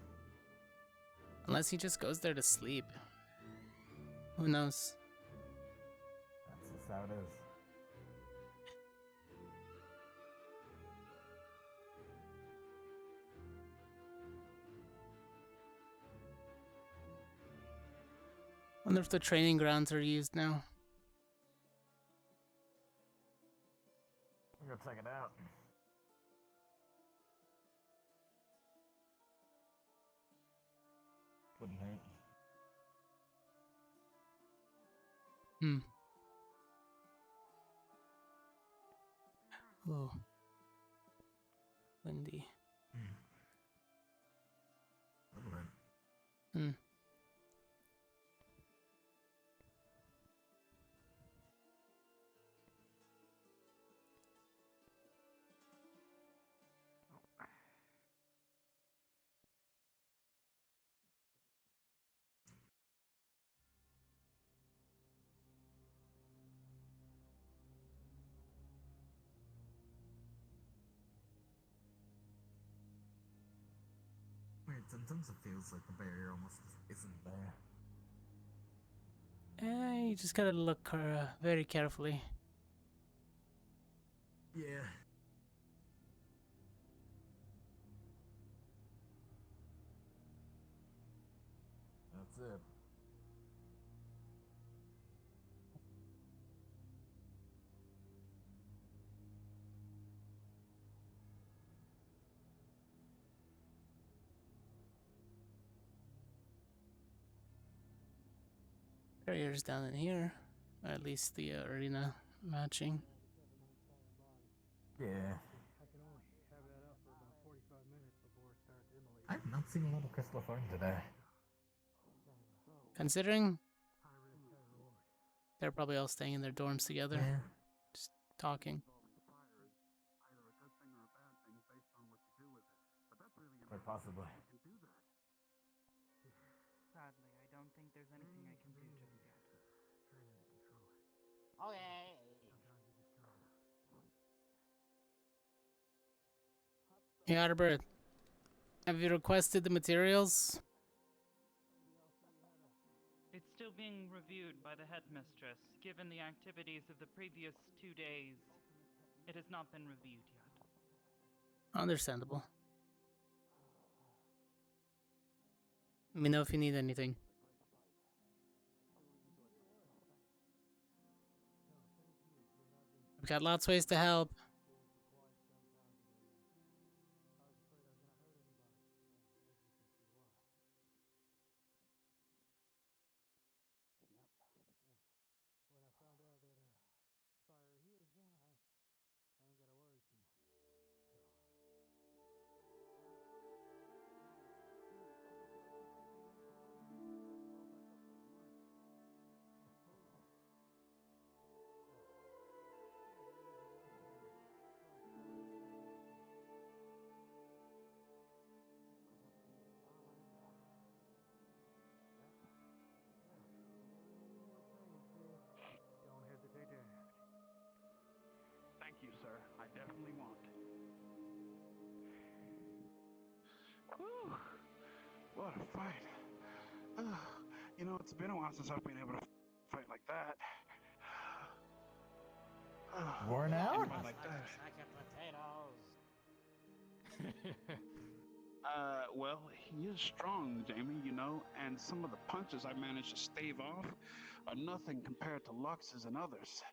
Unless he just goes there to sleep. Who knows? That's just how it is. Wonder if the training grounds are used now. We'll go check it out. Wouldn't hurt. Oh. Windy. Little bit. Weird, sometimes it feels like the barrier almost isn't there. You just gotta look very carefully. Yeah. That's it. Barriers down in here. Or at least the arena matching. Yeah. I've not seen a lot of Crystal Thorn today. Considering they're probably all staying in their dorms together. Yeah. Just talking. Quite possibly. Sadly, I don't think there's anything I can do just yet. Okay. Yeah, Albert. Have you requested the materials? It's still being reviewed by the headmistress. Given the activities of the previous 2 days, it has not been reviewed yet. Understandable. Let me know if you need anything. I've got lots of ways to help. Don't hesitate to ask. Thank you, sir. I definitely won't. Whew. What a fight. You know, it's been a while since I've been able to fight like that. Worn out? Like that. Potatoes. Well, he is strong, Jamie, you know, and some of the punches I managed to stave off are nothing compared to Lux's and others.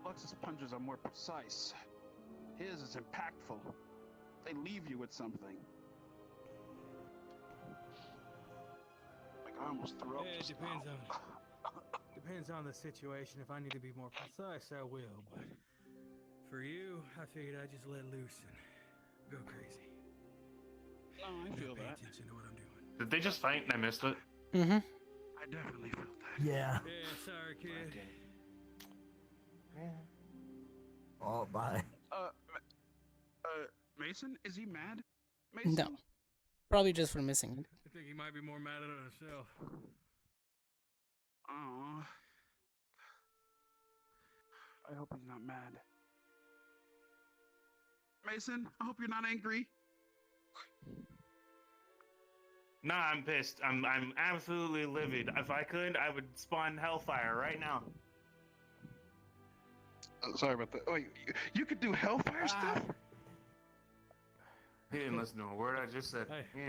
Lux's punches are more precise. His is impactful. They leave you with something. Like I almost threw up. It depends on the situation. If I need to be more precise, I will. But for you, I figured I'd just let loose and go crazy. No, I feel Pay that. attention to what I'm doing. Did they just fight and I missed it? Mm-hmm. I definitely felt that. Yeah. Yeah, sorry, kid. Oh, bye. Mason, is he mad? Mason? No. Probably just for missing it. I think he might be more mad at himself. Aw. I hope he's not mad. Mason, I hope you're not angry. Nah, I'm pissed. I'm absolutely livid. If I could, I would spawn hellfire right now. Sorry about that. Oh, you could do hellfire stuff? He didn't listen to a word I just said.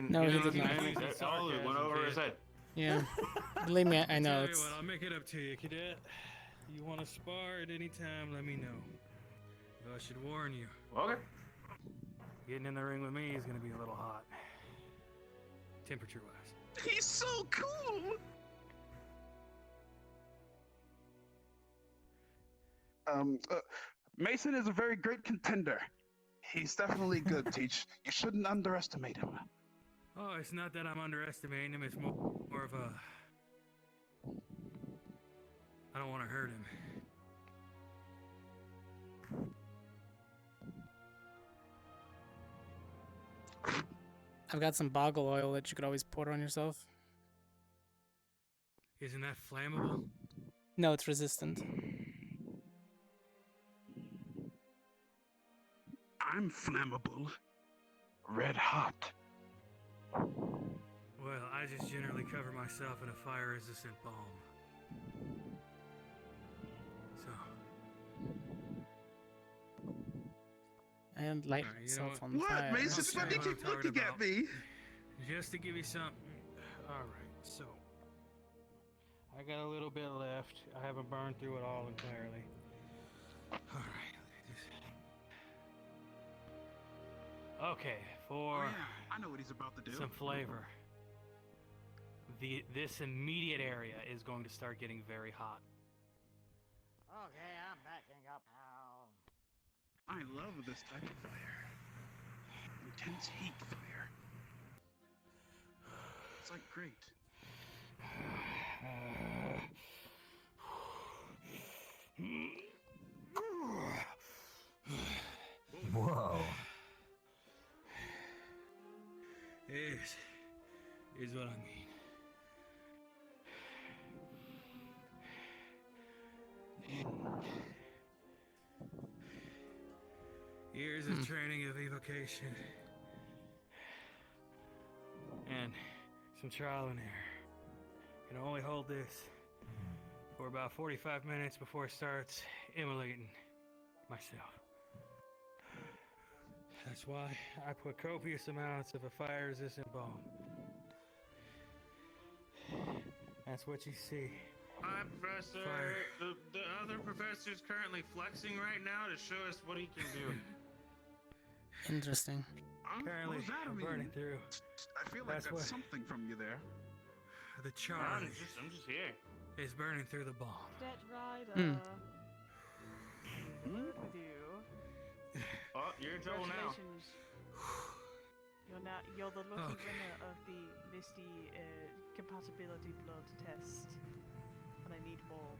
No, he didn't did listen to not. anything. That's all it went over his head. Yeah. Believe me, I know Tell you it's. what, I'll make it up to you, cadet. You want to spar at any time, let me know. Though I should warn you. Okay. Getting in the ring with me is going to be a little hot. Temperature-wise. He's so cool! Mason is a very great contender. He's definitely good, Teach. You shouldn't underestimate him. Oh, it's not that I'm underestimating him. It's more of a... I don't want to hurt him. I've got some boggle oil that you could always pour on yourself. Isn't that flammable? No, it's resistant. I'm flammable. Red hot. Well, I just generally cover myself in a fire-resistant balm. So... And light Alright, you know myself what? on fire. Mason? Why do you keep looking at me? Just to give you something. Alright, so... I got a little bit left. I haven't burned through it all entirely. Alright. Okay, for... Oh, yeah. I know what he's about to do. some flavor. this immediate area is going to start getting very hot. Okay, I'm backing up now. I love this type of fire. Intense heat fire. It's like great. Whoa. Here's what I mean. Years of training of evocation. And some trial and error. Can only hold this for about 45 minutes before it starts immolating myself. That's why I put copious amounts of a fire-resistant balm. That's what you see. Hi, Professor. Fire. The other professor's currently flexing right now to show us what he can do. Interesting. Currently, What does that I'm mean? burning through. I feel like That's that's what- something from you there. The charge I'm just here. is burning through the bomb. Dead Rider. Hmm. Good with you. Oh, you're in trouble now. Congratulations. You're the lucky winner of the Misty compatibility blood test. And I need more.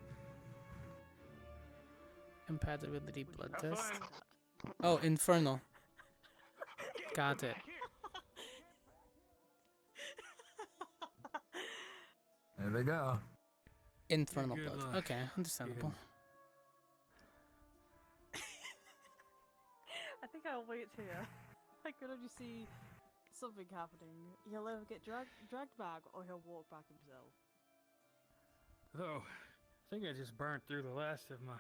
Compatibility blood Have test. fun. Oh, Infernal. Got it. There they go. Infernal Good blood. luck. Okay, understandable. I think I'll wait here. I could only see something happening. He'll either get dragged back or he'll walk back himself. Though, I think I just burnt through the last of my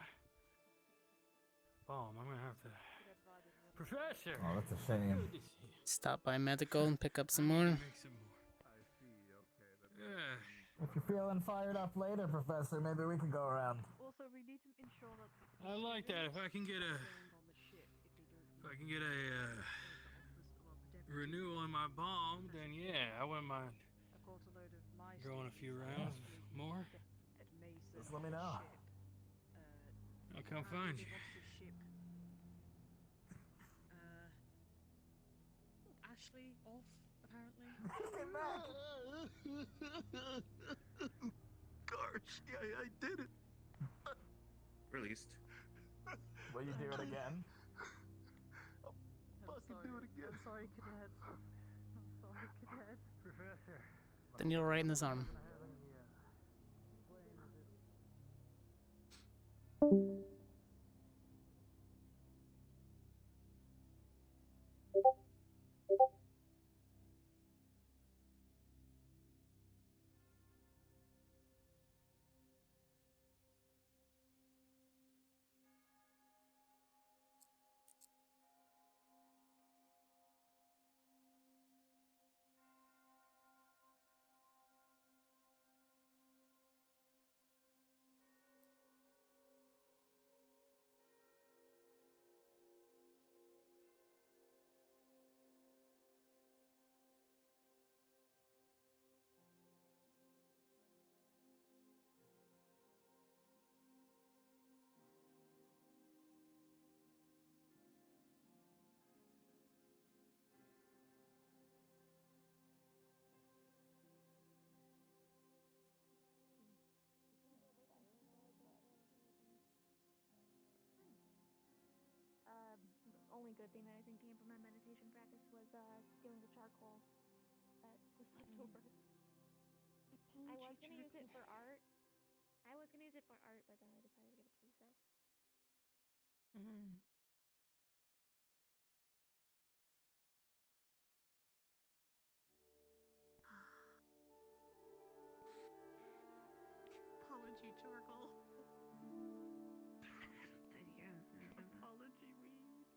bomb. I'm gonna have to. Professor! Oh, that's a shame. Good to see you. Stop by medical and pick up some more. Make some more. Yeah. If you're feeling fired up later, Professor, maybe we can go around. Also, we need to ensure that I like that. If I can get a renewal in my bomb, then yeah, I wouldn't mind going a few rounds more. Just let me know. I'll come find you. Ashley off, apparently. Gosh, yeah, I did it. Released. Will you do it again? Fucking do it again. I'm sorry, Cadet. I'm sorry, Cadet. Professor. The needle right in his arm. Only good thing that I think came from my meditation practice was stealing the charcoal that was left over. I was gonna use it for art. But then I decided to give it to Lisa. Apology charcoal. Apology weed.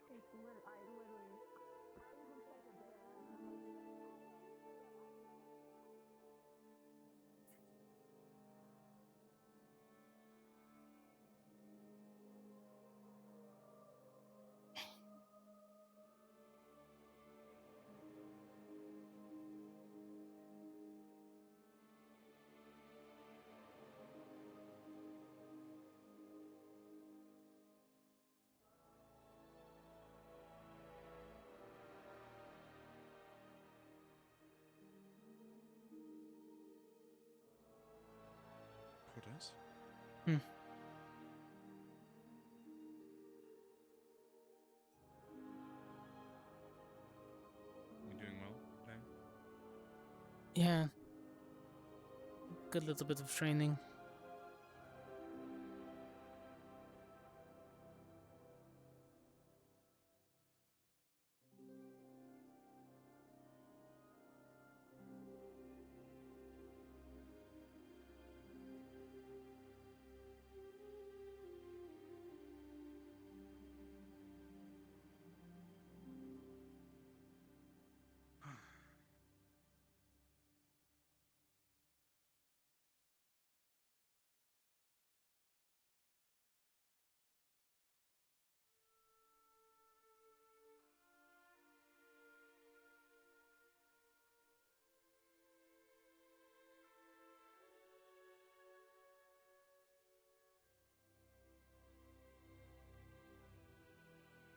It's I literally. I even said it there. Hmm. You doing well today? Yeah. Good little bit of training.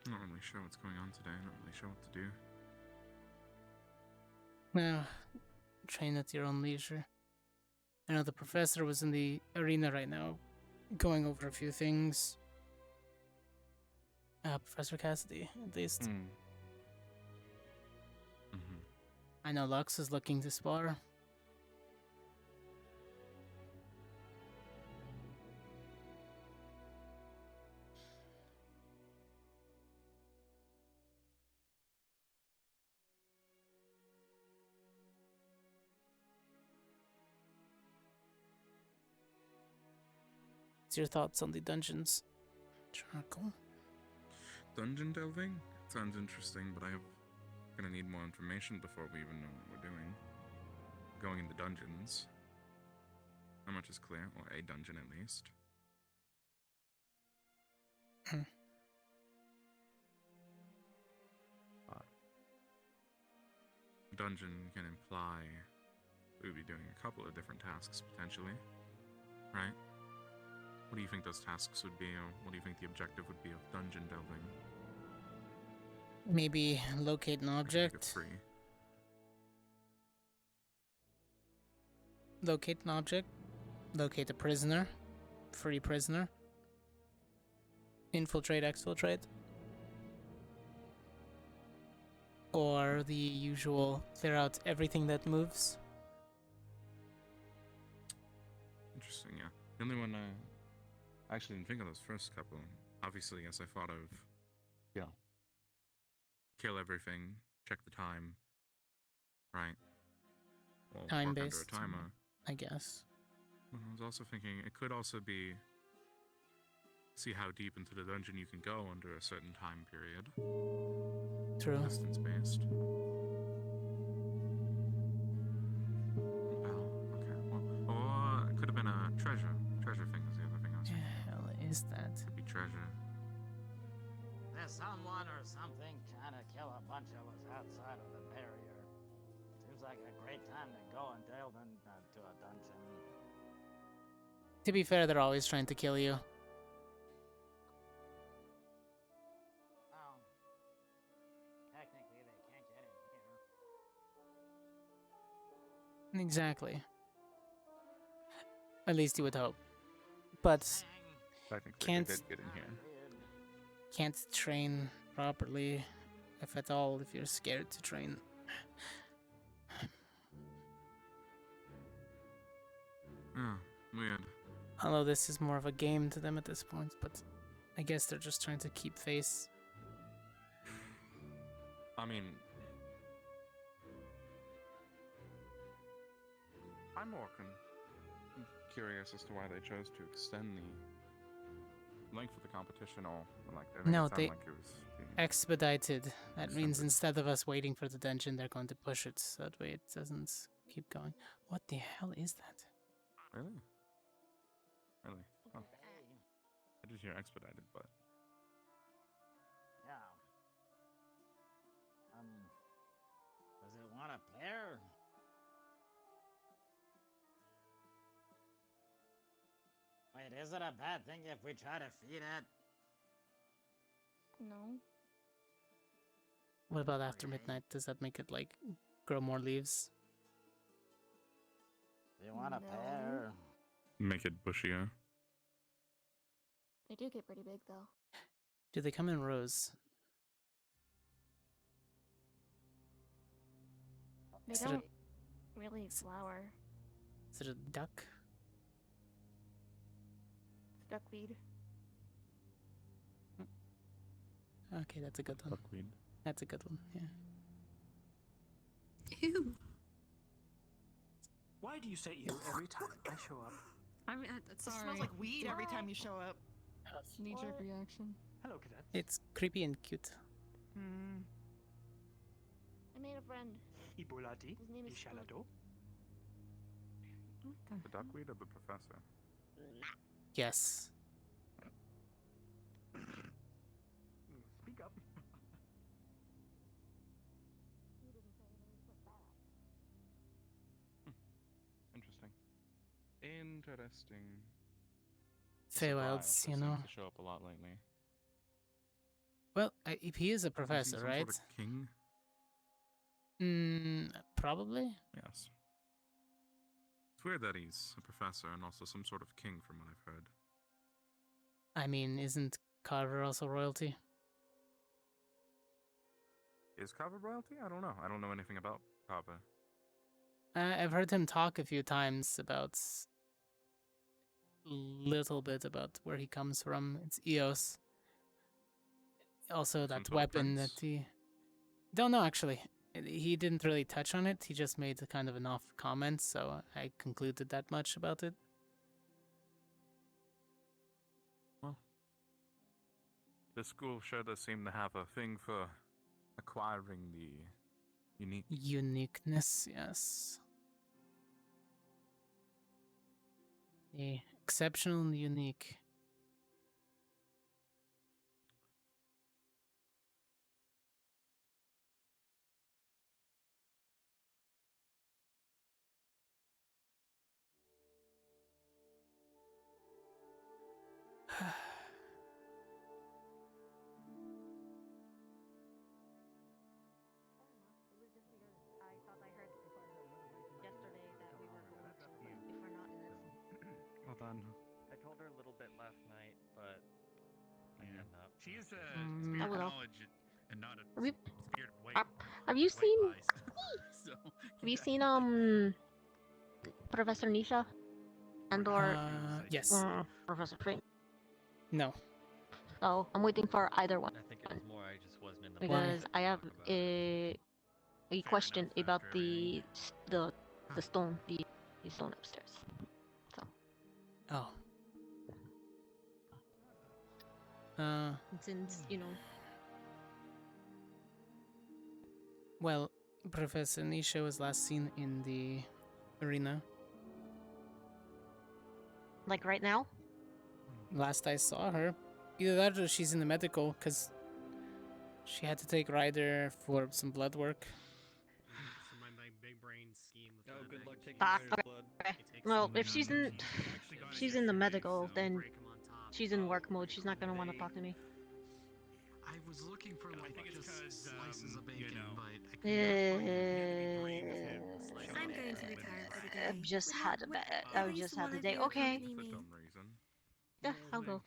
Not really sure what's going on today. Not really sure what to do. Well, train at your own leisure. I know the professor was in the arena right now, going over a few things. Professor Cassidy, at least. Mm-hmm. I know Lux is looking to spar. What's your thoughts on the dungeons? Charcoal? Dungeon delving? Sounds interesting, but I'm gonna need more information before we even know what we're doing. Going in the dungeons. How much is clear? Or a dungeon at least. Dungeon can imply we would be doing a couple of different tasks, potentially. Right? What do you think those tasks would be, or what do you think the objective would be of dungeon delving? Maybe locate an object. Free. Locate an object. Locate a prisoner. Free prisoner. Infiltrate, exfiltrate. Or the usual clear out everything that moves. Interesting, yeah. The only one I actually didn't think of those first couple. Obviously, yes, I thought of, kill everything, check the time, right? Well, Time work under based, a timer. I guess. Well, I was also thinking it could also be see how deep into the dungeon you can go under a certain time period. True. Distance based. Oh, okay. Well, or it could have been a treasure. Treasure thing is the other thing I was thinking. Hell is that? Could be treasure. There's someone or something trying to kill a bunch of us outside of the barrier. Seems like a great time to go and delve into a dungeon. To be fair, they're always trying to kill you. Well, technically they can't get in here. Exactly. At least you would hope. But Technically, can't they did get in here. can't train properly, if at all, if you're scared to train. Oh, weird. Although this is more of a game to them at this point, but I guess they're just trying to keep face. I mean, I'm more curious as to why they chose to extend the length of the competition, or like they No, made it sound they like it was being expedited. That means instead of us waiting for the dungeon, they're going to push it, so that way it doesn't keep going. What the hell is that? Really? Really? Oh. I did hear expedited, but Yeah. Does it want a pair? Wait, is it a bad thing if we try to feed it? No. What about after midnight? Does that make it, like, grow more leaves? Do you want a pair? make it bushier. They do get pretty big, though. Do they come in rows? They Is it a- don't really flower. Is it a duck? Duckweed. Okay, that's a good one. Duckweed. That's a good one, yeah. Ew. Why do you say ew every time I show up? I mean, It smells like weed every time you show up. knee-jerk reaction. Hello, cadets. It's creepy and cute. Hmm. I made a friend. Iboladi, His name is Ishalado. The duckweed or the professor? Yes. Speak up. Interesting. Interesting. Feywilds, you know. Seems to show up a lot lately. Well, he is a Is he professor, some right? Sort of king? Probably. Yes. It's weird that he's a professor and also some sort of king, from what I've heard. I mean, isn't Carver also royalty? Is Carver royalty? I don't know. I don't know anything about Carver. I've heard him talk a few times about little bit about where he comes from. It's Eos. Also, Some that sort of weapon prince? that he don't know actually. He didn't really touch on it. He just made a kind of an off comment, so I concluded that much about it. Well, the school sure does seem to have a thing for acquiring the unique. Uniqueness, yes. The exceptional and unique. Hold on. I told her a little bit last night, but I Yeah. ended up. She is a I spirit of will. knowledge and not a Have you, spirit of white. have you white seen? lies. So, Have you seen Professor Nisha and or yes. Professor Train? No. So I'm waiting for either one I think it was more I just wasn't in the because mood. I have a question about the stone, the stone upstairs. So Oh. since you know, Well, Professor Nisha was last seen in the arena. like right now. Last I saw her. Either that or she's in the medical, because she had to take Ryder for some blood work. So my big brain scheme with Oh, good luck taking Ah, Ryder's okay. blood. Well, if she's in the medical, then she's in work mode. She's not gonna want to talk to me. I was looking for like just slices of bacon, you know, but I I'm going to retire for the day. I've just had a bad. At I've least just had one a of day. you Okay. accompany me. Dumb reason. Yeah, I'll go.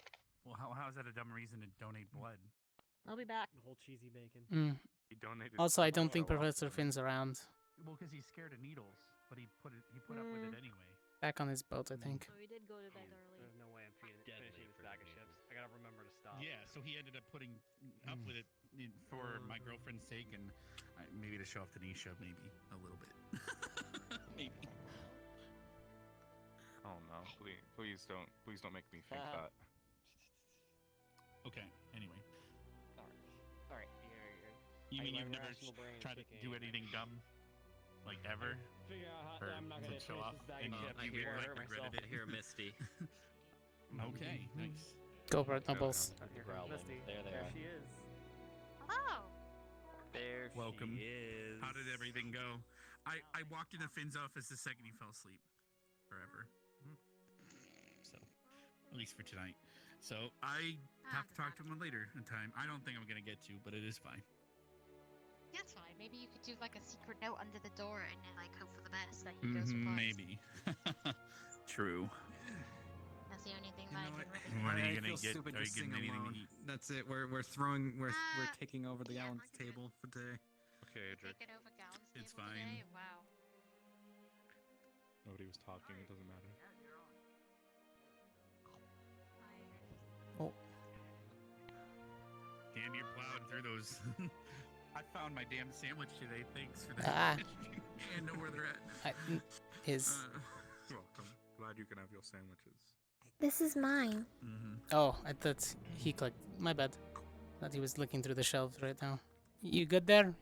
Well, how is that a dumb reason to donate blood? I'll be back. The whole cheesy bacon. He donated. Also, I blood don't so think Professor often. Finn's around. Well, because he's scared of needles, but he put up with it anyway. Back on his boat, I think. So you did go to bed early. There's no way I'm finishing this bag of chips. I gotta remember to stop. Yeah, so he ended up putting up with it for my girlfriend's sake and maybe to show off to Nisha, maybe a little bit. Maybe. Oh no! Please don't make me think that. Okay. Anyway, Sorry. you mean my you've never rational brain tried to kicking do in. anything dumb, like ever? Figure out how Or I'm not gonna show finish off this bag in of your- chips you before I regret- hurt myself. regretted it here, Misty. Okay. Nice. Go for it, Nubbles. Here comes Misty. There she is. Oh. There Welcome. she is. How did everything go? I walked into Finn's office the second he fell asleep. Forever. So, at least for tonight. So I have to talk to him later in time. I don't think I'm gonna get to, but it is fine. That's fine. Maybe you could do like a secret note under the door and then like hope for the best that he goes with us. Maybe. True. That's the only thing You that I know can what? really What are I you gonna feel get? stupid Are you just sing getting anything alone. to eat? That's it. We're taking over the Gallon's table for today. Okay, Adric. Taking over Gallon's It's table fine. today? Wow. Nobody was talking. It doesn't matter. Oh. Damn, you're plowing through those. I found my damn sandwich today. Thanks for that. Ah. And know where they're at. His. Welcome. Glad you can have your sandwiches. This is mine. Oh, I thought he clicked. My bad. Thought he was looking through the shelves right now. You good there?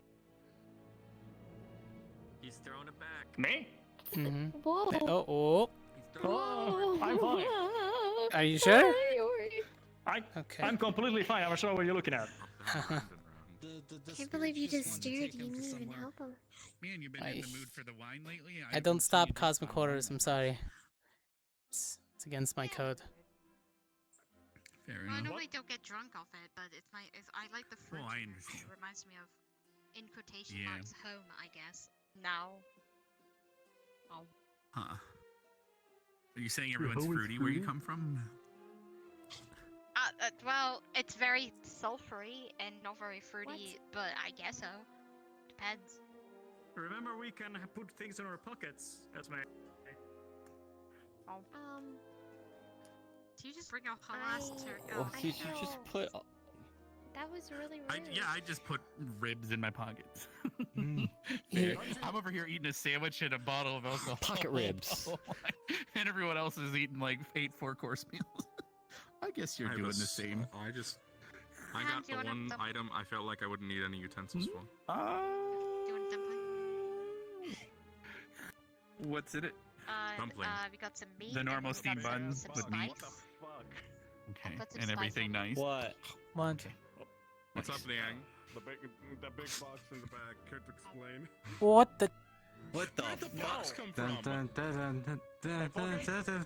He's throwing it back. Me? Mm-hmm. Whoa. Oh. Whoa. I'm fine. Are you sure? Okay. I'm completely fine. I'm sure what you're looking at. Can't believe you just stared. You didn't even help him. Man, you've been in the mood for the wine lately. I don't stop Cosmic Horrors. I'm sorry. It's against my code. Fair Well, I enough. normally don't get drunk off it, but I like the fruit. Well, I juice. understand. It reminds me of, in quotation Yeah. marks, home, I guess. Now. Oh. Huh. Are you saying everyone's fruity where you come from? Well, it's very sulfury and not very fruity, but I guess so. Depends. Remember, we can put things in our pockets. That's my. Oh. Do you just bring a whole ass turkey? Oh, did you just put? That was really rude. I just put ribs in my pockets. Yeah. I'm over here eating a sandwich and a bottle of alcohol. Pocket ribs. And everyone else is eating like 8 4-course meals. I guess you're doing the same. I got do you the want a one dumpling? item I felt like I wouldn't need any utensils for. Do you want a dumpling? What's in it? Dumpling. We got some meat. The and normal we steamed got bun some with meat. spice. Okay. Put some And spice everything on it. nice. What? What? What's up, Liang? The big box in the back. Can't explain. What the? What the Where'd the box come Dun, from? dun, dun, dun, dun, dun, dun, dun, dun.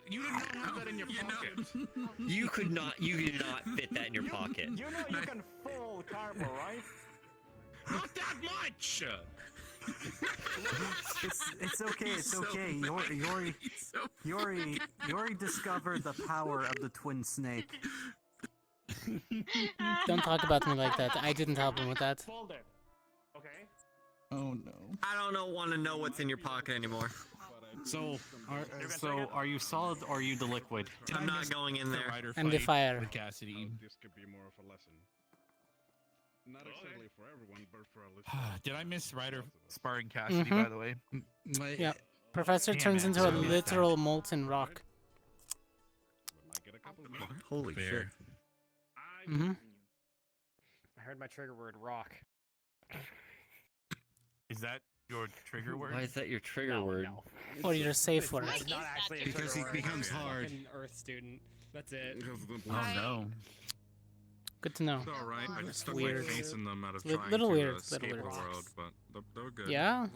You did not have that in your pocket. You could not. You did not fit that in your pocket. You know you can fold cardboard, right? Not that much. It's okay. It's So okay. bad. Yori discovered the power of the twin snake. Don't talk about me like that. I didn't help him with that. Fold it. Okay. Oh no. I don't want to know what's in your pocket anymore. So, are you solid or are you the liquid? I'm not going in there. And the fire. With Cassidy. This could be more of a lesson. Not exactly for everyone, but for our listeners. Did I miss Ryder sparring Cassidy, Mhm. by the way? Yeah. Professor Damn turns it, into a I missed literal molten rock. Holy shit. Mm-hmm. I heard my trigger word rock. Is that your trigger word? Why is that your trigger word? Or your safe word. It's not actually a Because trigger it word. becomes I'm a hard. fucking Earth student. That's it. Oh no. Good to know. It's alright. I just stuck Weird. my face in them out of Li- trying little to weird, escape little the weird. world, but they were good. Yeah?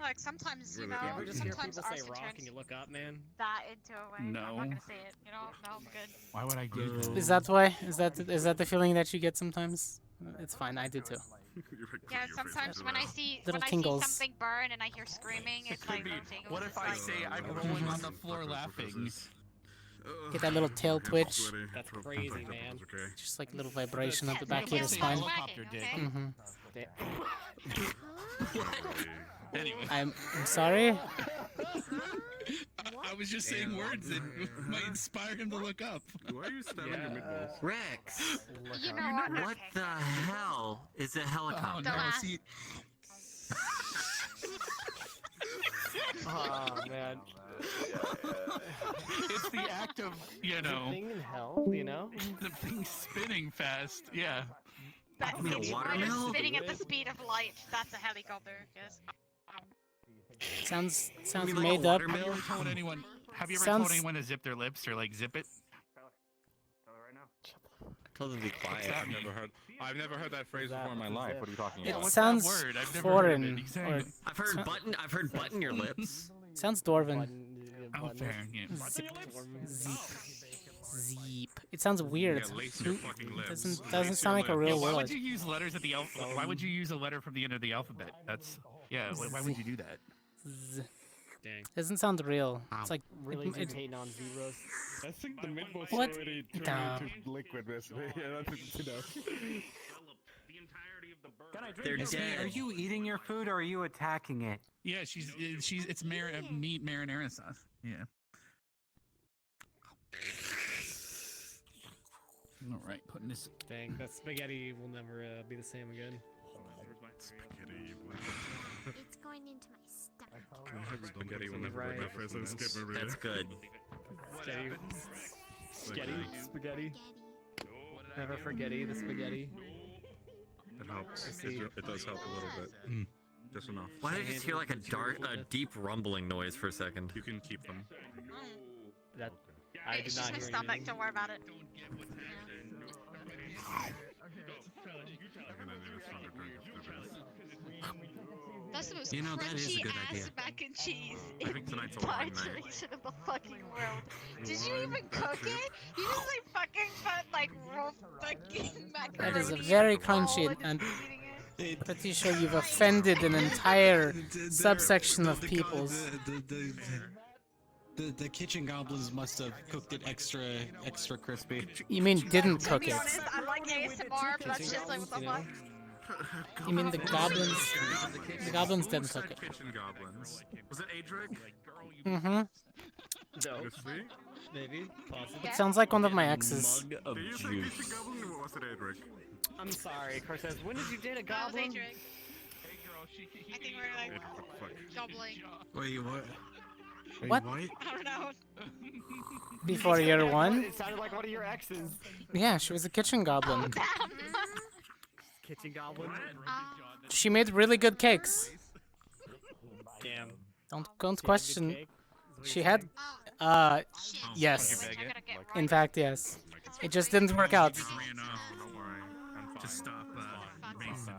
Like sometimes, you Really know, good. You ever just hear sometimes people say arson rock turns and you look up, man? that into a way. I'm No. not gonna say it. You know, no, I'm good. Why would I do that? Is that why? Is that the feeling that you get sometimes? It's fine. I do too. Yeah, sometimes when I see Little when tingles. I see something burn and I hear screaming, it's like little tingles. What if It's I like, say I'm rolling on the floor laughing? Get that little tail twitch. That's crazy, man. Just like little vibration up the Yeah, back of your tail's spine. Helicopter dick. Mm-hmm. Anyway. I'm sorry. I was just saying words that might inspire him to look up. Why are you stabbing your meatballs? Rex, You know what? what the hell is a helicopter? Oh The no, last- see. Oh man. It's the act of, you know, Thing in hell, you know? the thing spinning fast. Yeah. That's mean a it's watermill? spinning at the speed of light. That's a helicopter. Yes. Sounds mean like a made up. Have you watermill? ever told anyone? Have you ever Sounds- told anyone to zip their lips or like zip it? Tell them to be quiet. I've never heard that phrase before in my life. What are you talking It about? What's sounds that word? I've never foreign. heard of it. Exactly. Or I've heard button your lips. sounds dwarven. Oh, fair. Yeah. Zeep. It sounds weird. Yeah, lace your fucking lips. Doesn't Lace sound your like a lips. real Why word. would you use letters at the alphabet? Why would you use a letter from the end of the alphabet? That's yeah. Why would you do that? Z- Dang. Doesn't sound real. It's like Really it, just hating on zeros. I think the mid was What? already Damn. turned into liquid, basically. Yeah, that's you know. They're dead. Are you eating your food or are you attacking it? Yeah, it's meat marinara sauce. Yeah. All right, putting this. Dang, that spaghetti will never be the same again. Spaghetti. It's going into my stomach. Spaghetti will never work out first. Let's skip over That's it. good. Spaghetti. Never forgetty the spaghetti. It helps. It does help a little bit. Just enough. Why did I just hear like a deep rumbling noise for a second? You can keep them. That I did It's not just my hear stomach. anything. Don't worry about it. That's the most You know, that is a crunchy good ass idea. mac and cheese I in think the tonight's a entire wine night. duration of the fucking world. Did you Wine, even cook that's it? You just like fucking put like raw fucking macaroni. That is a very in a bowl crunchy, and and just eating it. pretty sure you've offended an entire subsection of peoples. The kitchen goblins must have cooked it extra crispy. You mean didn't To cook be it? honest, I'm like ASMR, but that's just like what the fuck. You mean the goblins? The goblins didn't cook it. Kitchen goblins. Was it Adric? Mm-hmm. No. Seriously? Maybe. Possibly. It sounds like one of my exes. Mug of Did you say juice. kitchen goblin or was it Adric? I'm sorry, Cortez. When did you date a That was goblin? Adrian. I think we're like doubling. Wait, what? Wait, What? I don't know. Before year one? It sounded like one of your exes. Yeah, she was a kitchen goblin. Kitchen goblin. She made really good cakes. Damn. Don't question. She had, yes. In fact, yes. It just didn't work out. Don't worry. To stop Mason.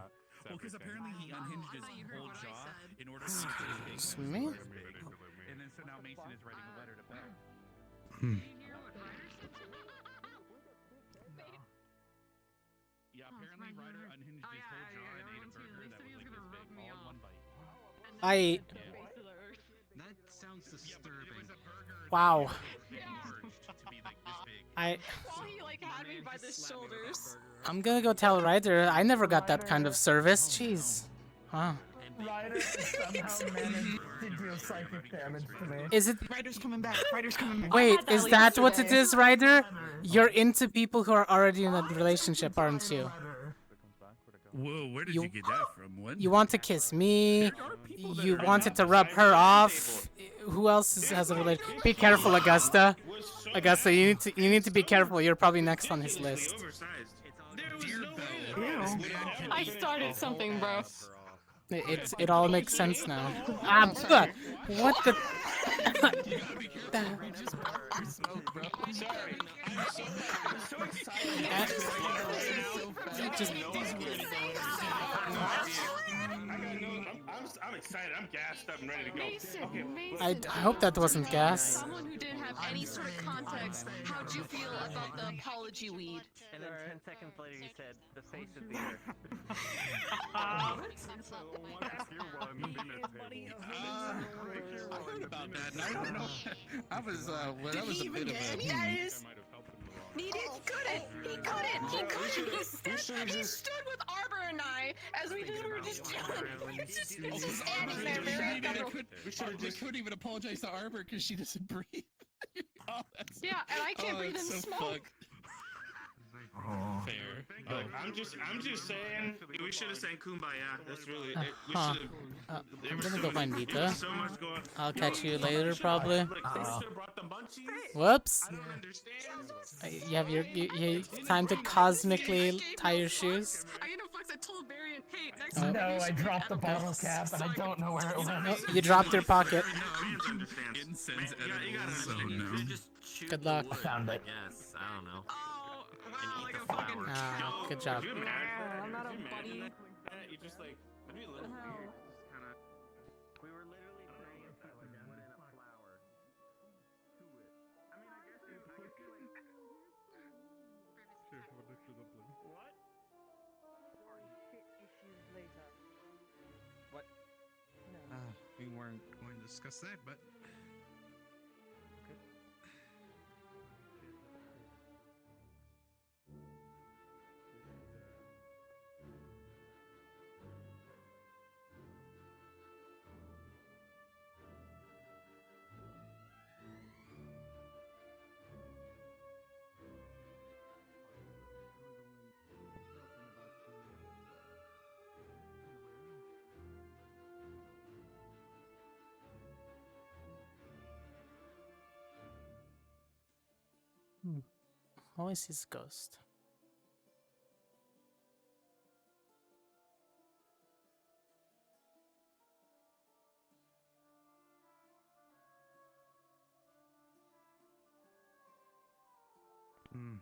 Well, because apparently he unhinged his whole jaw in order to get his big Me? And then so now Mason is writing a letter to Belle. Yeah, apparently Ryder unhinged his whole jaw and ate a burger that was like this big, all in one bite. That sounds disturbing. Wow. While he like had me by the shoulders. I'm gonna go tell Ryder I never got that kind of service. Jeez. Huh. Ryder somehow managed to do psychic damage to me. Is it? Ryder's coming back. Ryder's coming back. Wait, had that is that what it yesterday. is, Ryder? You're into people who are already in a relationship, aren't you? Whoa, where did you get that from? What? You want to kiss me. You wanted to rub her off. Who else has a relationship? Be careful, Augusta. Augusta, you need to be careful. You're probably next on his list. I started something, bro. It all makes sense now. Ah, ugh. What the? I'm excited. I'm gassed up and ready to go. Okay. I hope that wasn't gas. Someone who didn't have any sort of context. How'd you feel about the apology weed? And then 10 seconds later, you said, the face of the earth. I heard about that, and I don't know. I was, well, that was a bit of a. He couldn't. He stood with Arbor and I as we were just chilling. He's just standing there, very uncomfortable. We couldn't even apologize to Arbor because she doesn't breathe. Oh, that's Yeah, and I can't breathe in that's so smoke. fucked. Fair. Look, I'm just saying, we should have sang Kumbaya. That's really it. We Huh. should have. I'm gonna go find Vita. So much going. I'll catch you later, probably. Look, they should have brought the munchies. Whoops. I don't understand. You have you time to cosmically tie your shoes. I know, Fox. I told Barry and Kate next No, time. I dropped the bottle cap and I don't know where it went. Oh, you dropped your pocket. Incense edibles. Oh no. Good luck. I found it. Yes, I don't know. Ah, good job. I'm not a buddy. You just like, it'd be a little weird. Just kind of. We were literally praying that would put in a flower to it. I mean, I guess you like. What? Or shit issues later. What? Being weren't going to discuss that, but Always sees a ghost. Hmm.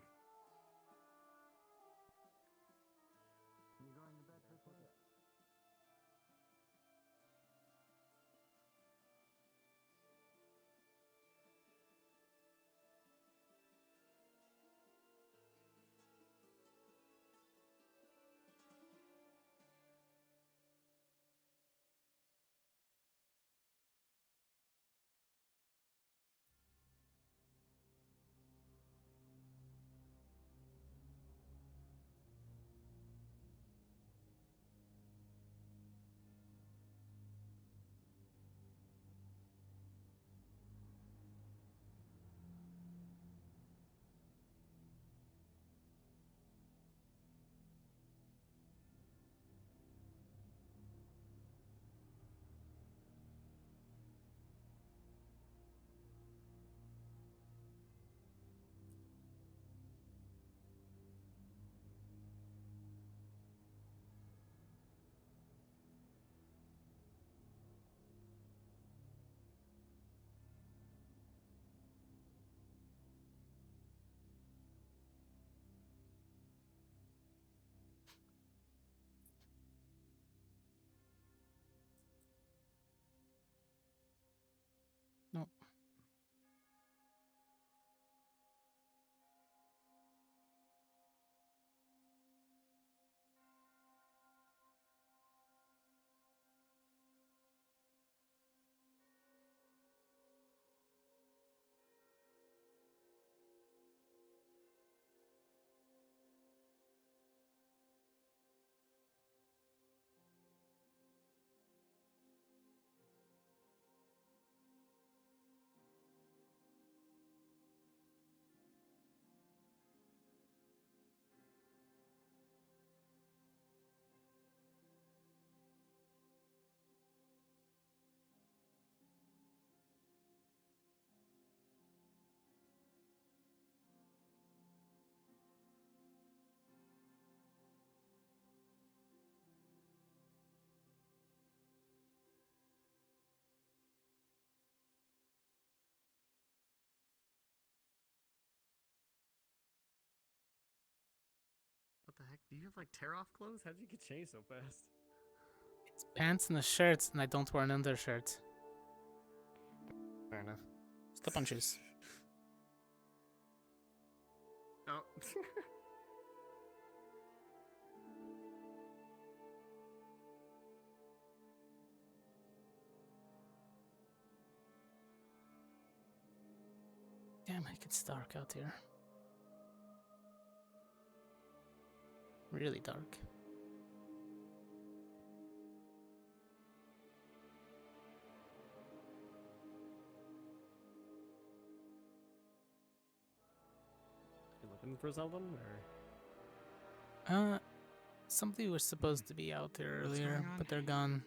No. What the heck? Do you have like tear off clothes? How did you get changed so fast? It's pants and a shirt, and I don't wear an undershirt. Fair enough. Step on shoes. Oh. Damn, it gets dark out here. Really dark. You looking for something, or? Somebody was supposed to be out there What's earlier, going on? but they're gone.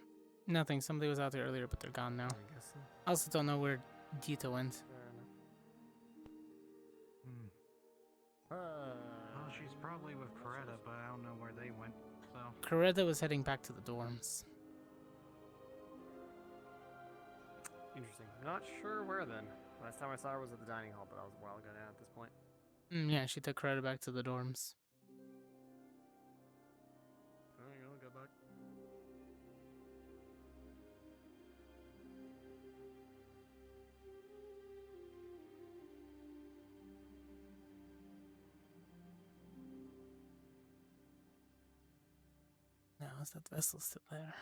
Nothing. Somebody was out there earlier, but they're gone now. I guess so. I also don't know where Dito went. Fair enough. Well, she's probably with Coretta, but I don't know where they went. So Coretta was heading back to the dorms. Interesting. Not sure where then. Last time I saw her was at the dining hall, but that was a while ago now at this point. Yeah, she took Coretta back to the dorms. There you go, go back. Now, is that vessel still there?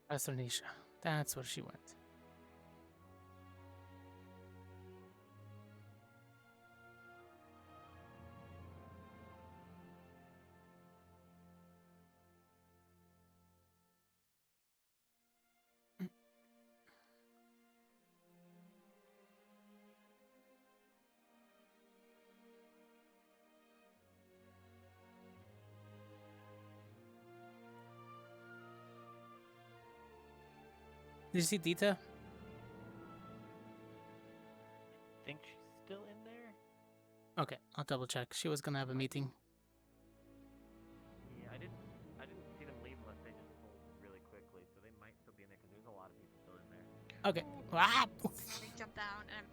Professor Nisha. That's where she went. Did you see Dita? I think she's still in there. Okay, I'll double check. She was gonna have a meeting. Yeah, I didn't see them leave unless they just pulled really quickly, so they might still be in there because there's a lot of people still in there. Okay. Ah! They jump down and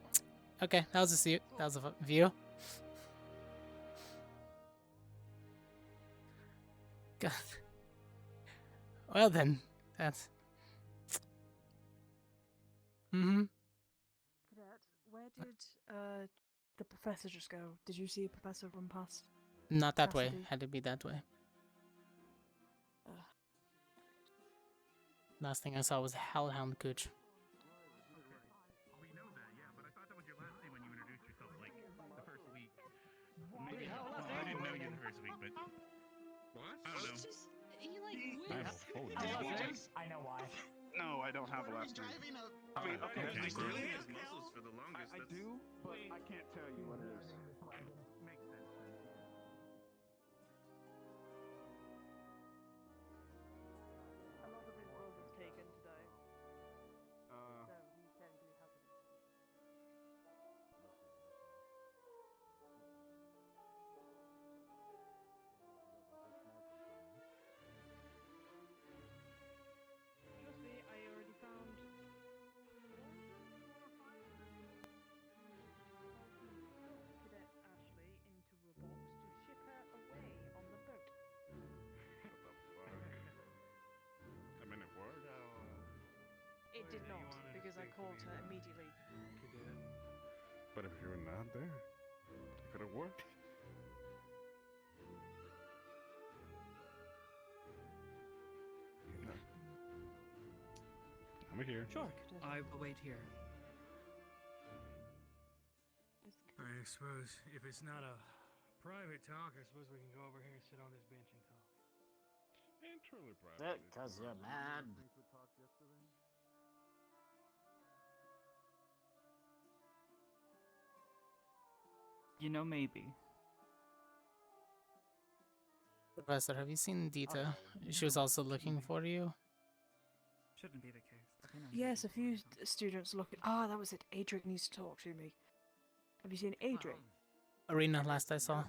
Okay, that was a view. That was a view. God. Well then, that's. Mm-hmm. Cadet, where did the professor just go? Did you see a professor run past? Not that way. Cassidy? Had to be that way. Last thing I saw was Hellhound Cooch. We know that, yeah, but I thought that was your last name when you introduced yourself, like, the first week. Maybe, well, I didn't know you the first week, but... What? I don't know. he like I know why. No, I don't have a last name. I mean, okay, Okay, he's cool. really His muscles for the longest. I do, but I can't tell you what it is. Makes sense. A lot of his blood was taken today. So he technically hasn't. Trust me, I already found. Cadet Ashley into a box to ship her away on the boat. I mean, it worked. It did not, because I called her immediately. But if you were not there, it could have worked. I'm here. Sure. I will wait here. I suppose if it's not a private talk, I suppose we can go over here and sit on this bench and talk. Ain't truly private. Is it 'cause you're mad? You know, maybe. Professor, have you seen Dita? She was also looking for you. Shouldn't be the case. but, you know. Yes, a few students look at. Ah, that was it. Adric needs to talk to me. Have you seen Adric? Arena, last I saw.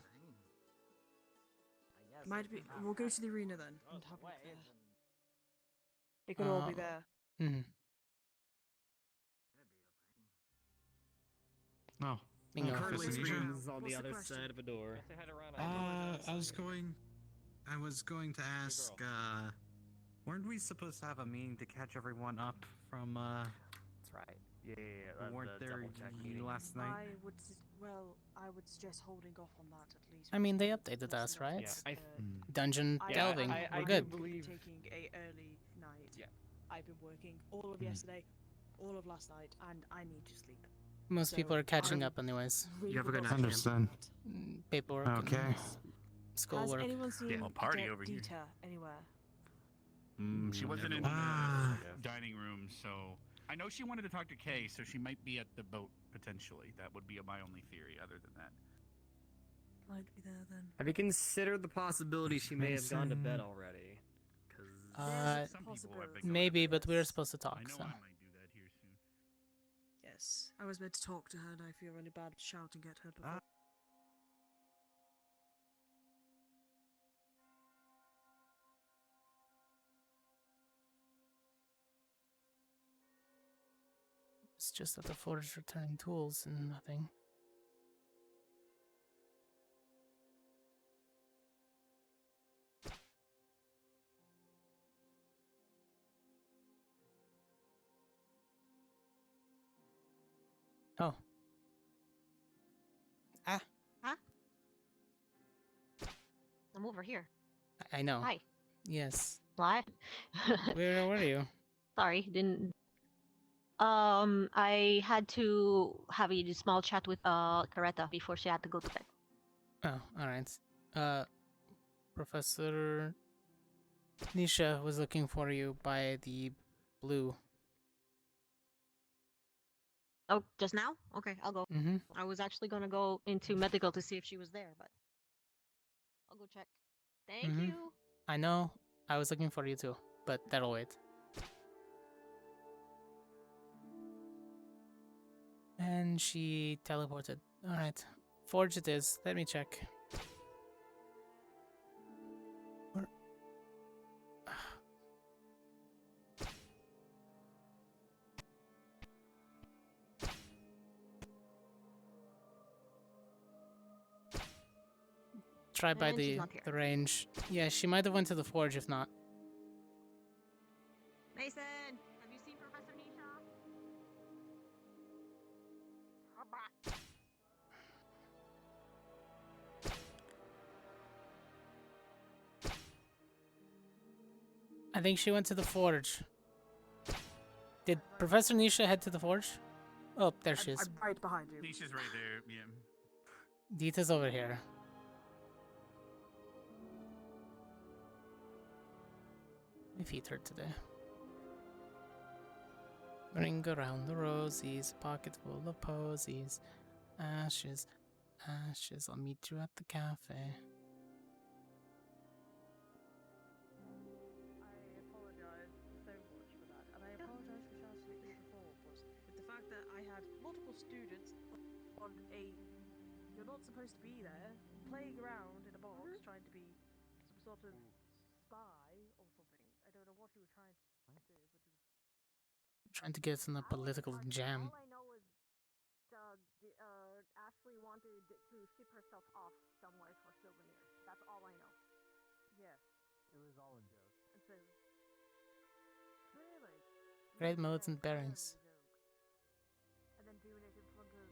Might be. We'll go to the arena then. And have a look there. They could all be there. Mm-hmm. Oh. Bingo. Currently Professor Nisha? screens on What's the the other question? side of a door. I was going to ask, weren't we supposed to have a meeting to catch everyone up from, That's right. Yeah. weren't there last night? I would suggest holding off on that at least. I mean, they updated us, right? Yeah, Dungeon delving. We're good. Taking a early night. Yeah. I've been working all of yesterday, all of last night, and I need to sleep. Most So, people are catching I up anyways. really You have a would good also night, Understand. Paperwork. Okay. And Has schoolwork. anyone seen Well, party over here. Dita anywhere? She wasn't in the Ah. dining room, so... I know she wanted to talk to Kay, so she might be at the boat, potentially. That would be my only theory, other than that. Might be there then. Have you considered the possibility she may have gone to bed Mason. already? Because Some people have been going Maybe, to bed. but we were supposed to talk, I know so. I might do that here soon. Yes. I was meant to talk to her and I feel really bad shouting at her before. It's just that the forge returning tools and nothing. Oh. Ah, Huh? I'm over here. I know. Hi. Yes. Why? Where were you? Sorry, didn't. I had to have a small chat with Coretta before she had to go to bed. Oh, alright. Professor Nisha was looking for you by the blue. Oh, just now? Okay, I'll go. Mm-hmm. I was actually gonna go into medical to see if she was there, but I'll go check. Thank Mm-hmm. you. I know. I was looking for you too, but that'll wait. And she teleported. Alright. Forge it is. Let me check. Where? Try by And she's the not here. range. Yeah, she might have went to the forge if not. Mason, have you seen Professor Nisha? I think she went to the forge. Did Professor Nisha head to the forge? Oh, there she is. I'm right behind you. Nisha's right there. Yeah. Dita's over here. My feet hurt today. Ring around the rosies, pocket full of posies. Ashes, ashes, I'll meet you at the cafe. I apologize so much for that, and I apologize for shouting at you before, but with the fact that I had multiple students on a you're not supposed to be there, playing around in a box, trying to be some sort of spy or something. I don't know what you were trying to do, but you were Trying to get us in a political jam. All I know is Ashley wanted to ship herself off somewhere for souvenirs. That's all I know. yes. It was all a joke. And so really Great modes and bearings. and then doing it in front of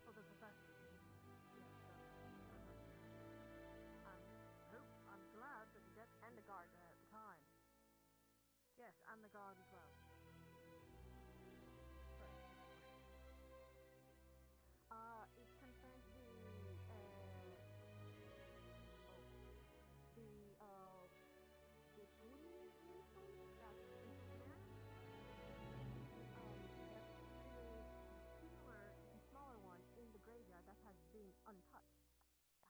other professors. Yes, I'm glad that the desk and the guard were at the time. Yes, and the guard as well. It concerns the police that's in here. The smaller one in the graveyard that has been untouched.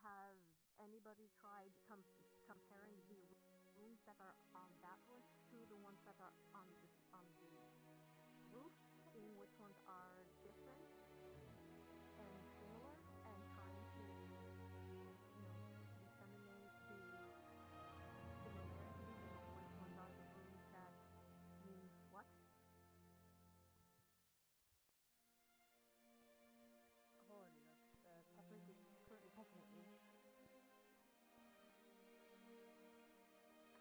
Has anybody tried comparing the rooms that are on that one to the ones that are on the roof, seeing which ones are different and similar, and trying to, disseminate the similarities and know which ones are the rooms that mean what? Apologies, Patrick is currently pecking at you.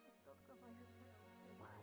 I still got my head down. Why?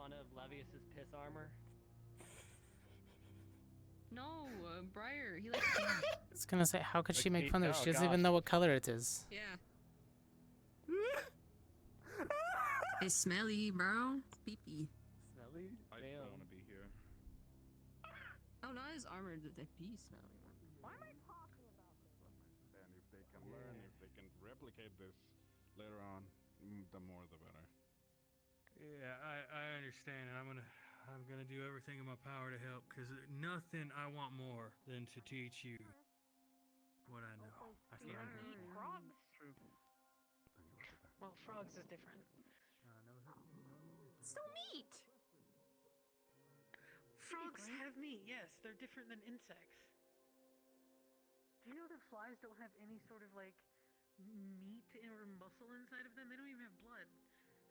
fun of Levius's piss armor? No, Briar, he likes pink. I was gonna say, how could she Like make pink- fun of it? oh, She doesn't even gosh. know what color it is. Yeah. It's smelly, bro. It's pee-pee. Smelly? I Damn. don't want to be here. Oh, not his armor, the pee smelly. Why am I talking about this? And if they can learn, if they can replicate this later on, the more the better. Yeah, I understand, and I'm gonna do everything in my power to help, because nothing I want more than to teach you what I know. I still don't know. Frogs. Well, frogs is different. So neat! Frogs have meat, yes. They're different than insects. Do you know that flies don't have any sort of like meat or muscle inside of them? They don't even have blood.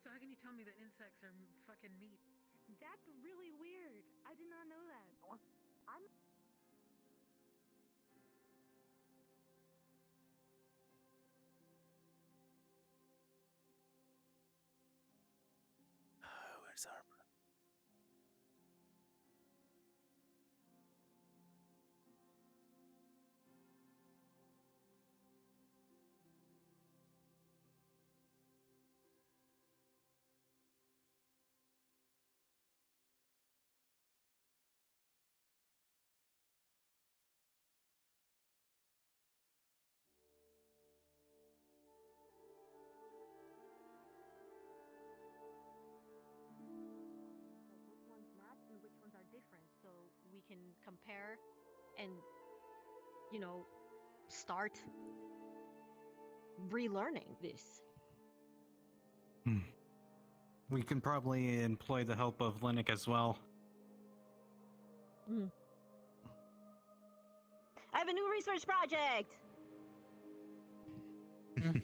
So how can you tell me that insects are fucking meat? That's really weird. I did not know that. I'm Where's Harper? which ones match and which ones are different, so we can compare and, start relearning this. We can probably employ the help of Linux as well. I have a new research project. You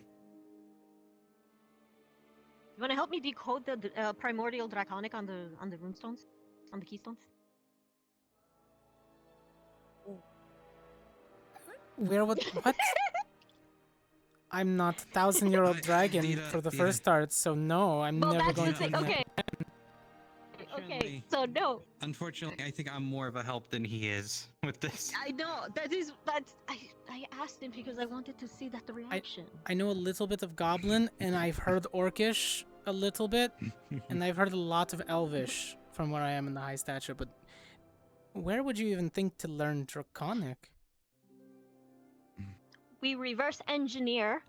want to help me decode the primordial draconic on the runestones, on the keystones? What? I'm not a 1,000-year-old dragon for the first start, so no, I'm Well, never that's going the thing. to. Okay. Okay. So no. Unfortunately, I think I'm more of a help than he is with this. I know I asked him because I wanted to see that the reaction. I know a little bit of Goblin, and I've heard Orcish a little bit, and I've heard a lot of Elvish from where I am in the high stature, but where would you even think to learn Draconic? We reverse engineer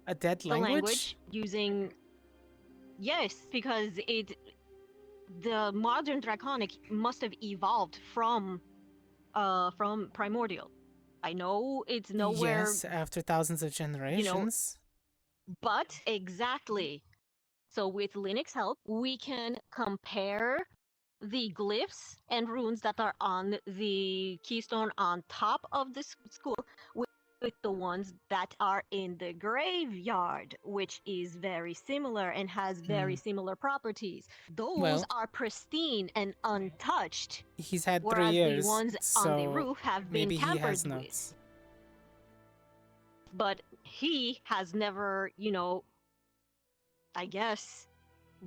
A dead the language using because the modern Draconic must have evolved from primordial. I know it's nowhere. Yes, after thousands of generations. But exactly. So with Linux help, we can compare the glyphs and runes that are on the keystone on top of the school with the ones that are in the graveyard, which is very similar and has very similar properties. Those are pristine and untouched. He's had 3 whereas years, the ones so on the roof have been maybe he tampered has with. notes. But he has never, I guess,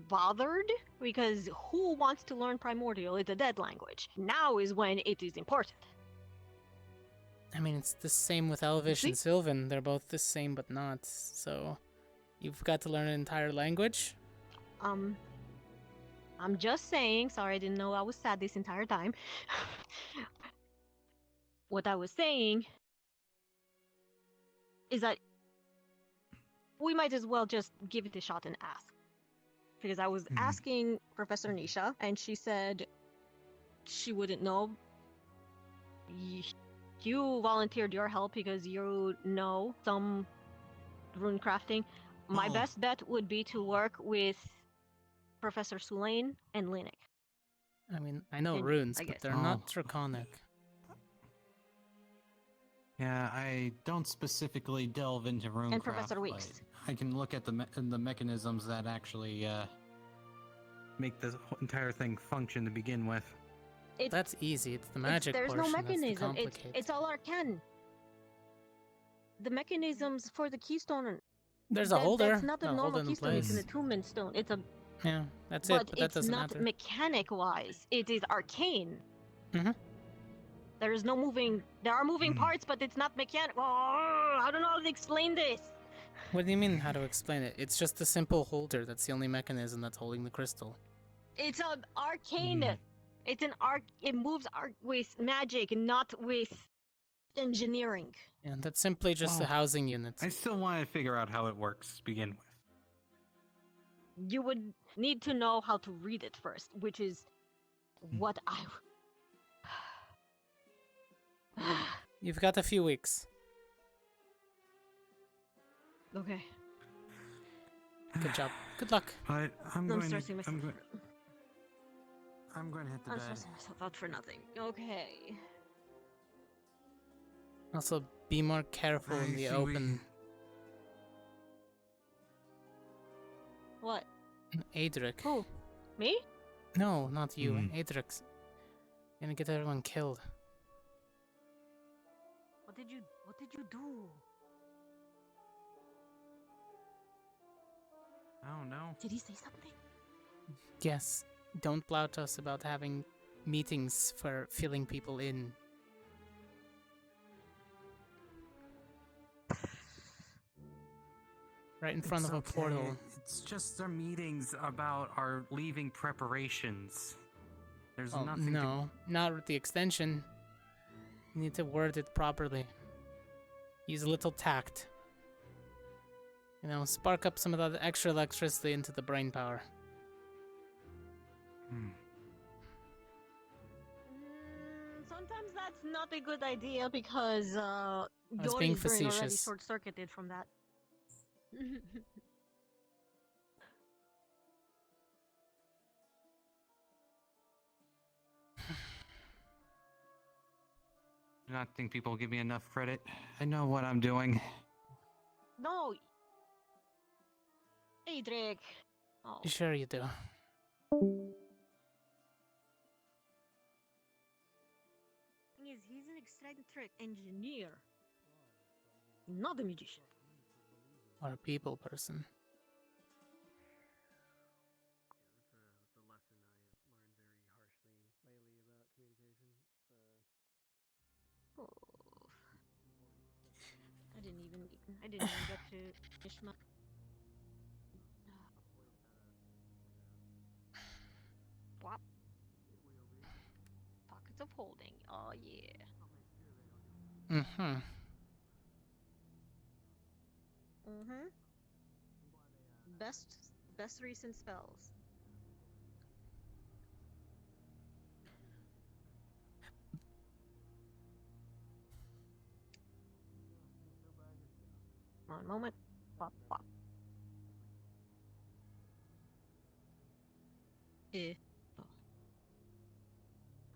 bothered, because who wants to learn primordial? It's a dead language. Now is when it is important. I mean, it's the same with Elvish and Sylvan. They're both the same, but not. So, you've got to learn an entire language? I'm just saying, sorry, I didn't know I was sad this entire time. What I was saying is that we might as well just give it a shot and ask. Because I was asking Professor Nisha, and she said she wouldn't know. You volunteered your help because you know some rune crafting. My best bet would be to work with Professor Sulain and Linux. I mean, I know And runes, I but guess. they're not Draconic. Yeah, I don't specifically delve into runecraft. And Professor but Weeks. I can look at the mechanisms that actually make the entire thing function to begin with. That's easy. It's the magic There's portion no that's the mechanism. It's complicated. all arcane. The mechanisms for the keystone. There's a holder. That's not a I'll hold normal it in keystone. It's an place. attunement stone. It's a. Yeah, that's but it, but that it's doesn't not matter. mechanic-wise. It is arcane. Mhm. There is no moving. There are moving parts, but it's not mechanic. Oh, I don't know how to explain this. What do you mean, how to explain it? It's just a simple holder. That's the only mechanism that's holding the crystal. It's an arcane. It's an arc. It moves with magic, not with engineering. Yeah, that's simply just a Well, housing unit. I still want to figure out how it works to begin with. You would need to know how to read it first, which is what I. You've got a few weeks. Okay. Good job. Good luck. But I'm stressing myself. I'm going to hit the I'm bed. stressing myself out for nothing. Okay. Also, be more careful in the open. What? Adric. Who? Me? No, not you. Adric's gonna get everyone killed. What did you do? I don't know. Did he say something? Yes, don't blout us about having meetings for filling people in. Right in front of a portal. It's just our meetings about our leaving preparations. There's Oh, nothing. no, not with the extension. You need to word it properly. Use a little tact. You know, spark up some of that extra electricity into the brain power. Sometimes that's not a good idea because was being Yori's brain already facetious. short-circuited from that. I do not think people give me enough credit. I know what I'm doing. No. Adric. Oh. Sure you do. He's an eccentric engineer, not a magician. Or a people person. Oh. I didn't even get to finish my. Whop. Pockets of holding. Oh yeah. Mm-hmm. Mm-hmm. Best recent spells. One moment. Pop, pop. Eh.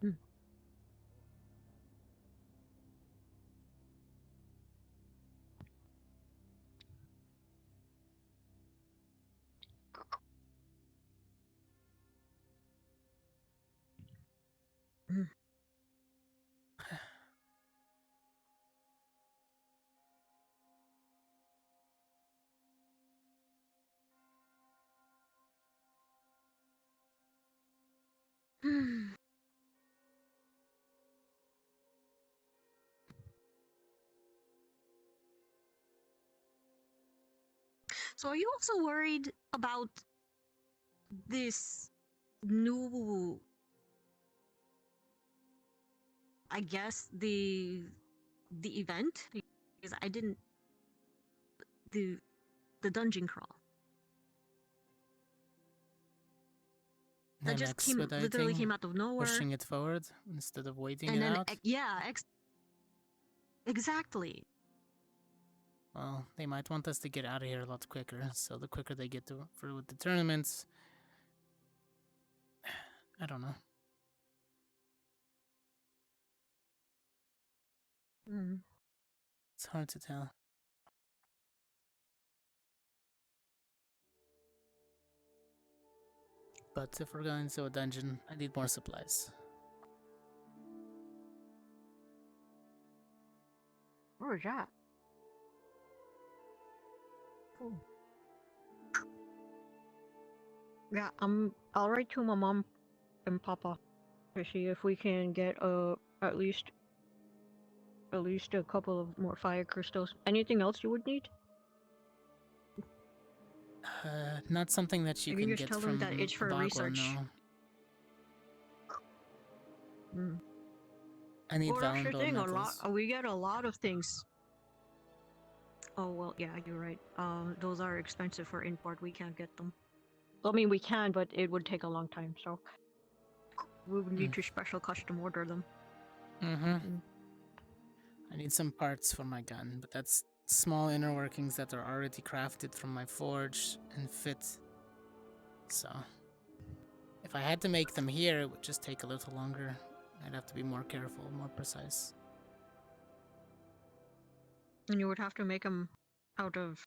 Oh. So are you also worried about this new, I guess, the event? Because I didn't, the dungeon crawl. That Them just literally expediting, came out of nowhere. pushing it forward instead of waiting And it then, out. Exactly. Well, they might want us to get out of here a lot quicker, so the quicker they get through with the tournaments... I don't know. It's hard to tell. But if we're going to a dungeon, I need more supplies. Where's that? Oh. Yeah, I'll write to my mom and papa to see if we can get at least a couple of more fire crystals. Anything else you would need? Not something that you You can can just get tell them from that it's for Bagua, research. no. Mm. I need Well, that's the Valandor thing. metals. We get a lot of things. Oh well, yeah, you're right. Those are expensive for import. We can't get them. I mean, we can, but it would take a long time. So we would need to special custom order them. Mm-hmm. I need some parts for my gun, but that's small inner workings that are already crafted from my forge and fit. So, if I had to make them here, it would just take a little longer. I'd have to be more careful, more precise. And you would have to make them out of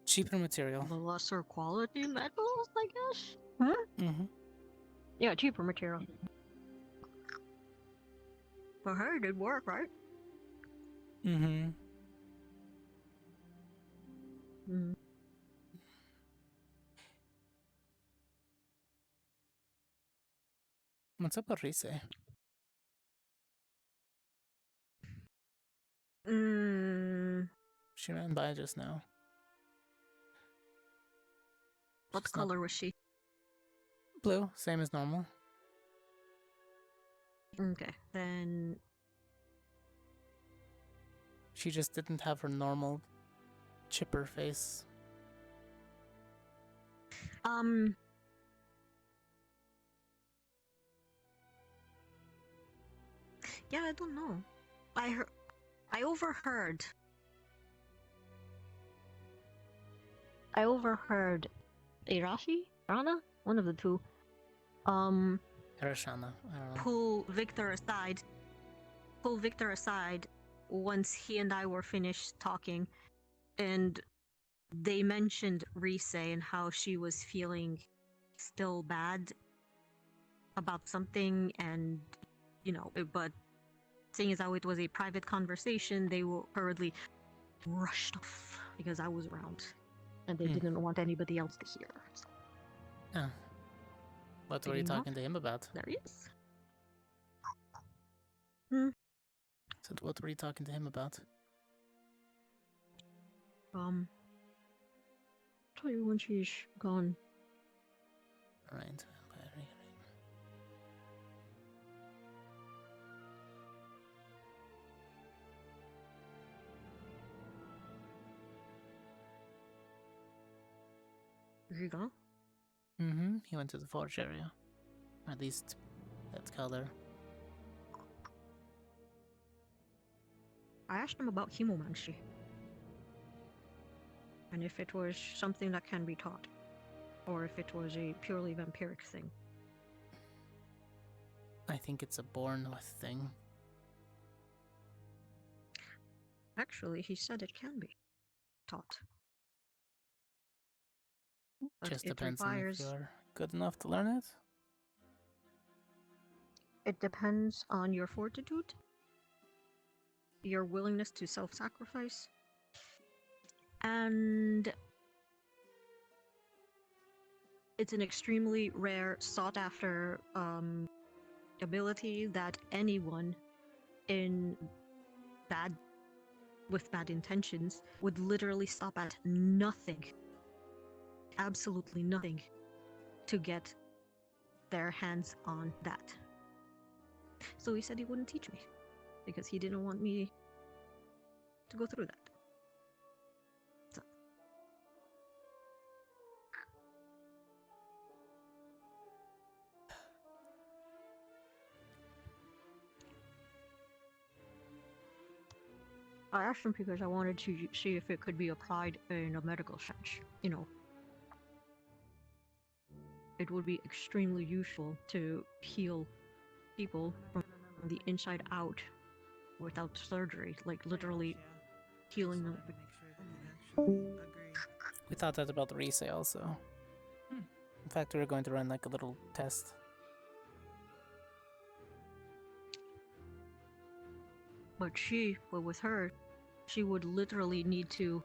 cheaper material. The lesser quality metals, I guess? Huh? Mm-hmm. Yeah, cheaper material. For her, it did work, right? Mm-hmm. Mm. What's up with Rise? She ran by just now. What color was she? Blue, same as normal. Okay, then... She just didn't have her normal chipper face. Yeah, I don't know. I overheard Irashi? Rana? One of the two. Arashana, I don't know. Pull Victor aside once he and I were finished talking, and they mentioned Rise and how she was feeling still bad about something, and but seeing as how it was a private conversation, they were hurriedly rushed off because I was around, and they didn't want anybody else to hear. So. Oh. What were you talking to him about? There he is. So what were you talking to him about? Tell you when she's gone. Right. Did he go? Mm-hmm. He went to the forge area. At least that color. I asked him about hemomancy. And if it was something that can be taught. Or if it was a purely vampiric thing. I think it's a born with thing. Actually, he said it can be taught. But Just it depends requires... on if you're good enough to learn it. It depends on your fortitude, your willingness to self-sacrifice, and it's an extremely rare, sought-after ability that anyone with bad intentions would literally stop at nothing, absolutely nothing, to get their hands on that. So he said he wouldn't teach me, because he didn't want me to go through that. So. I asked him because I wanted to see if it could be applied in a medical sense. It would be extremely useful to heal people from the inside out without surgery, like literally healing them. We thought that about Rise also. In fact, we were going to run like a little test. But with her, she would literally need to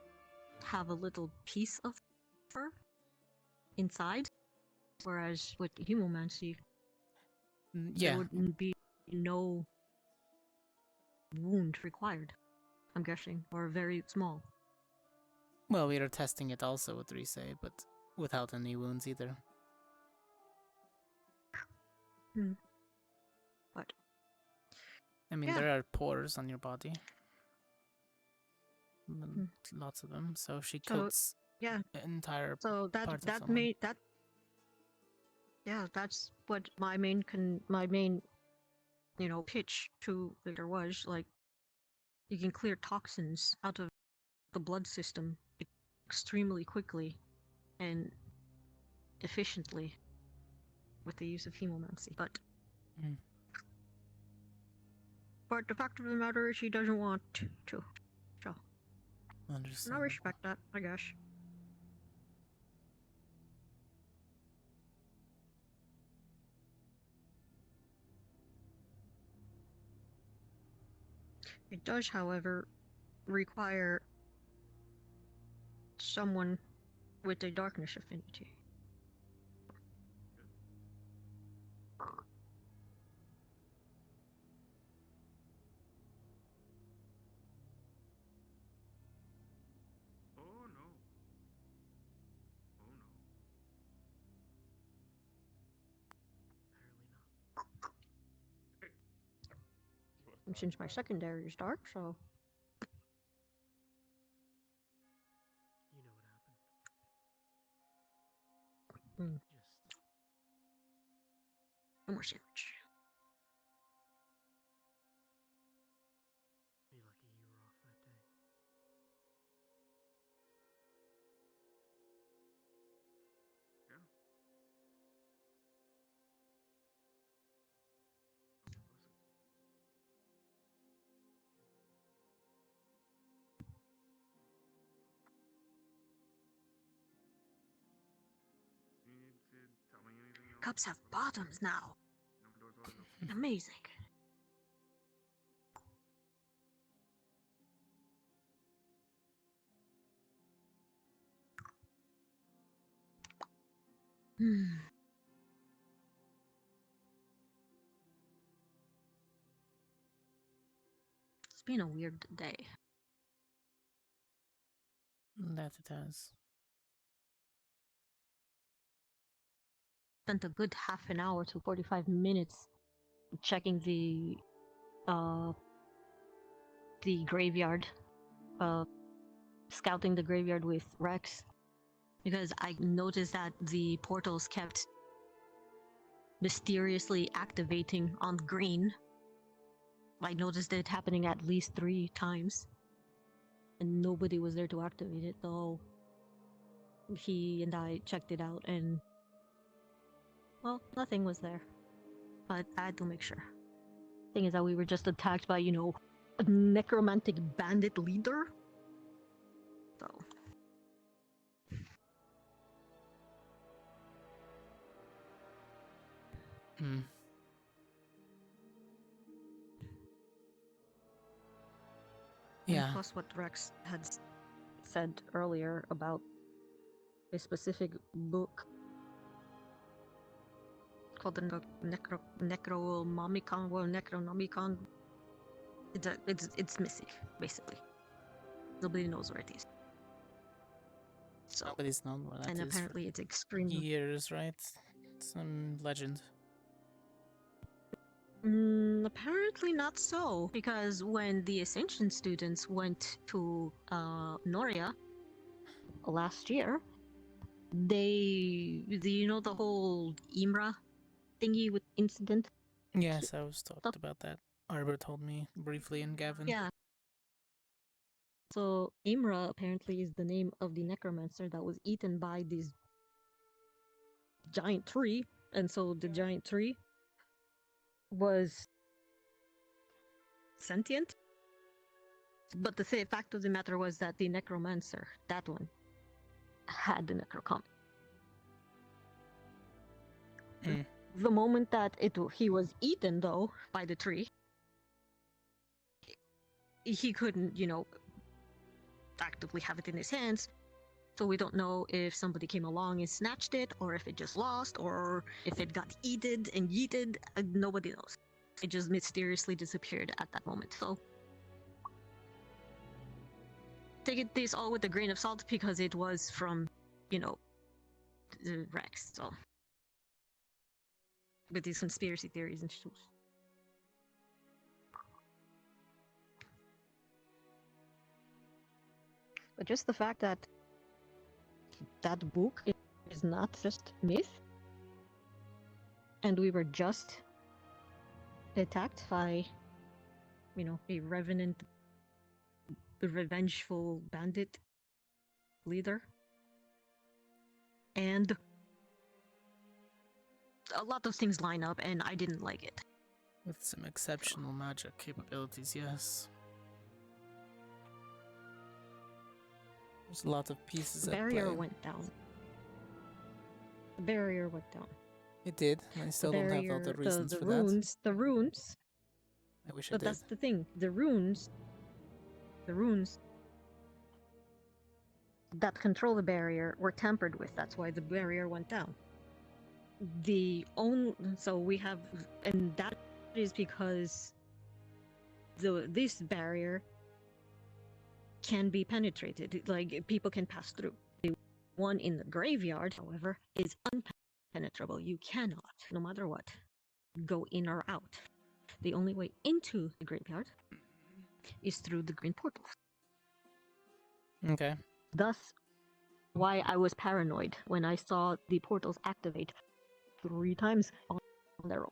have a little piece of her inside Whereas with hemomancy, Yeah. there wouldn't be no wound required, I'm guessing, or very small. Well, we are testing it also with Rise, but without any wounds either. But I mean, yeah. there are pores on your body. Lots of them. So she coats yeah. entire So part of that someone. made that. Yeah, that's what my main pitch to there was, like, you can clear toxins out of the blood system extremely quickly and efficiently with the use of hemomancy, but the fact of the matter is she doesn't want to. So Understand. I respect that, I guess. It does, however, require someone with a darkness affinity. Oh no. Oh no. And since my secondary is dark, so You know what happened. Mm. Just no more sandwich. be lucky you were off that day. Yeah. You need to tell me anything else? Cups have bottoms now. No, door's always open. Amazing. It's been a weird day. That it has. Spent a good half an hour to 45 minutes checking the graveyard, scouting the graveyard with Rex, because I noticed that the portals kept mysteriously activating on green. I noticed it happening at least 3 times, and nobody was there to activate it, though he and I checked it out, and, well, nothing was there. But I had to make sure. Thing is that we were just attacked by, a necromantic bandit leader. So. Yeah. And plus what Rex had said earlier about a specific book called the Necronomicon. Well, Necronomicon. It's missing, basically. Nobody knows where it is. So, nobody's known where that and is apparently for it's extremely years, right? Some legend. Apparently not so, because when the Ascension students went to Noria last year, the whole Imra thingy with incident? Yes, I was talked about that. Arbor told me briefly and Gavin. Yeah. So Imra apparently is the name of the necromancer that was eaten by this giant tree, and so the giant tree was sentient. But the fact of the matter was that the necromancer, that one, had the necrocomic. The moment that he was eaten, though, by the tree, he couldn't, actively have it in his hands, So we don't know if somebody came along and snatched it, or if it just lost, or if it got eaten and yeeted. Nobody knows. It just mysteriously disappeared at that moment. So take this all with a grain of salt because it was from, the Rex. So with these conspiracy theories and stuff. But just the fact that that book is not just myth, and we were just attacked by, a revenant, revengeful bandit leader, and a lot of things line up, and I didn't like it. With some exceptional magic capabilities, yes. There's a lot of pieces The at barrier play. went down. The barrier went down. It did. I still don't have all the reasons for runes, that. The runes. I wish I But did. that's the thing. The runes that control the barrier were tampered with. That's why the barrier went down. So we have, and that is because this barrier can be penetrated. Like, people can pass through. The one in the graveyard, however, is unpenetrable. You cannot, no matter what, go in or out. The only way into the graveyard is through the green portals. Okay. Thus, why I was paranoid when I saw the portals activate 3 times on their own.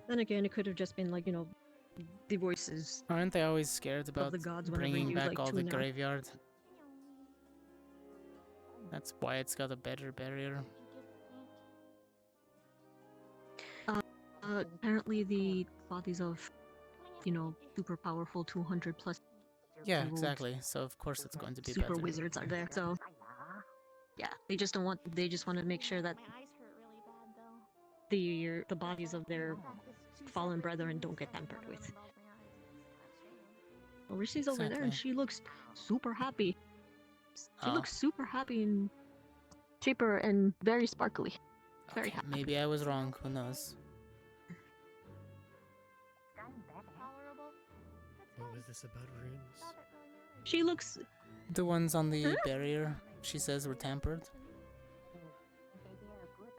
Then again, it could have just been like, the voices. Aren't they always scared about the gods whenever bringing you, back like, all the tune out. graveyard? That's why it's got a better barrier. Apparently the bodies of, super powerful 200 plus. Yeah, year old exactly. So of course it's going to be super better. wizards are there. So yeah, they just want to make sure that the bodies of their fallen brethren don't get tampered with. Well, Rishi's over there and she looks super happy. She looks super happy and chipper and very sparkly. Very happy. Maybe I was wrong. Who knows? What was this about runes? She looks... The ones on the barrier, she says, were tampered.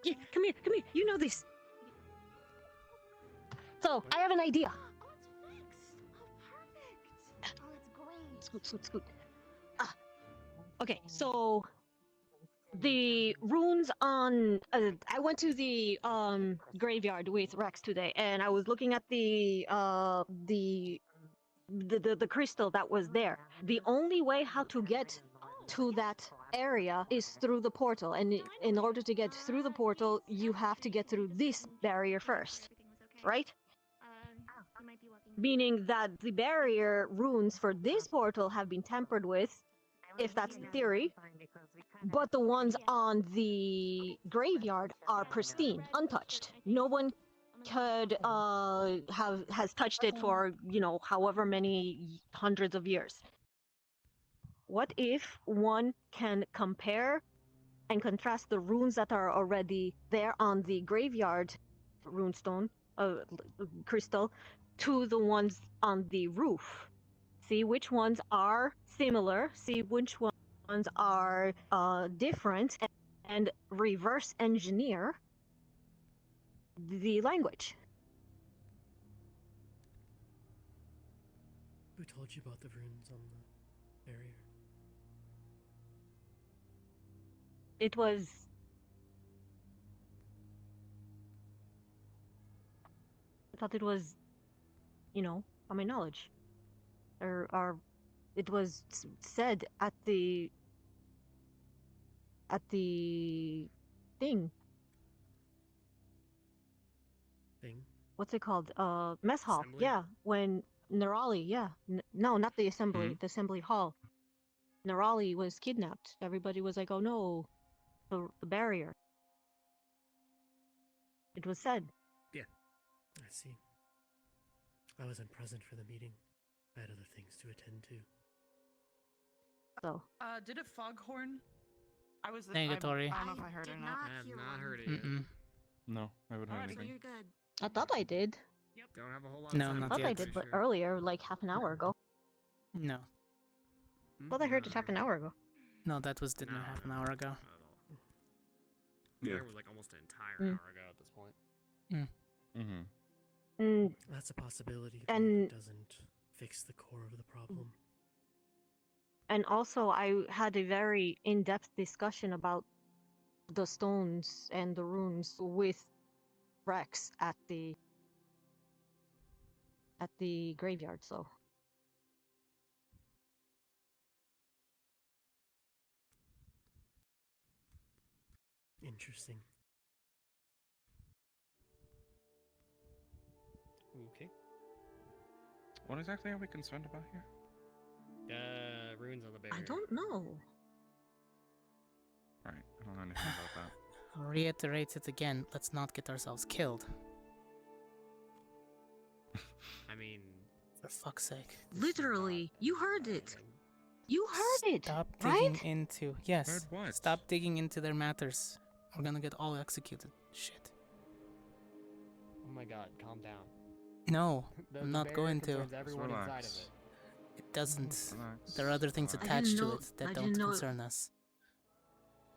Yeah, come here. You know this. So, I have an idea. Scoot. Okay, so the runes on I went to the graveyard with Rex today, and I was looking at the crystal that was there. The only way how to get to that area is through the portal, and in order to get through the portal, you have to get through this barrier first, right? Meaning that the barrier runes for this portal have been tampered with, if that's the theory, but the ones on the graveyard are pristine, untouched. No one could has touched it for, however many hundreds of years. What if one can compare and contrast the runes that are already there on the graveyard runestone crystal to the ones on the roof? See which ones are similar, see which ones are different, and reverse engineer the language. Who told you about the runes on the barrier? It was... I thought it was, on my knowledge. Or it was said at the thing. What's it called? Mess hall. Assembly? Yeah, when Nerali, yeah. No, not the assembly. The assembly hall. Nerali was kidnapped. Everybody was like, oh no, the barrier. It was said. Yeah, I see. I wasn't present for the meeting. I had other things to attend to. So. Did a foghorn? I was Negatory. I don't know if I heard did or not not. I have hear not one. heard it yet. Mm-mm. No, I haven't heard Alright, So anything. you're good. I thought I did. Don't have a whole lot No, of time. not I thought I yet. did, but Sure. earlier, like half an hour ago. No. I thought I heard it half an hour ago. No, that was didn't half an hour ago. Not at all. Yeah. There was like almost an entire hour ago at this point. Mm-hmm. That's a possibility, but And- it doesn't fix the core of the problem. And also, I had a very in-depth discussion about the stones and the runes with Rex at the graveyard. So Interesting. Okay. What exactly are we concerned about here? Runes on the barrier. I don't know. Right, I don't know anything about that. Reiterate it again. Let's not get ourselves killed. I mean, For fuck's sake. Literally, you heard it. You heard it, Stop right? digging into... Yes. Heard what? Stop digging into their matters. We're gonna get all executed. Shit. oh my god, calm down. No, The I'm not barrier going to. concerns everyone inside of Relax. it. It doesn't. Relax. There are other things Relax. attached to know- it that I don't didn't know- concern us.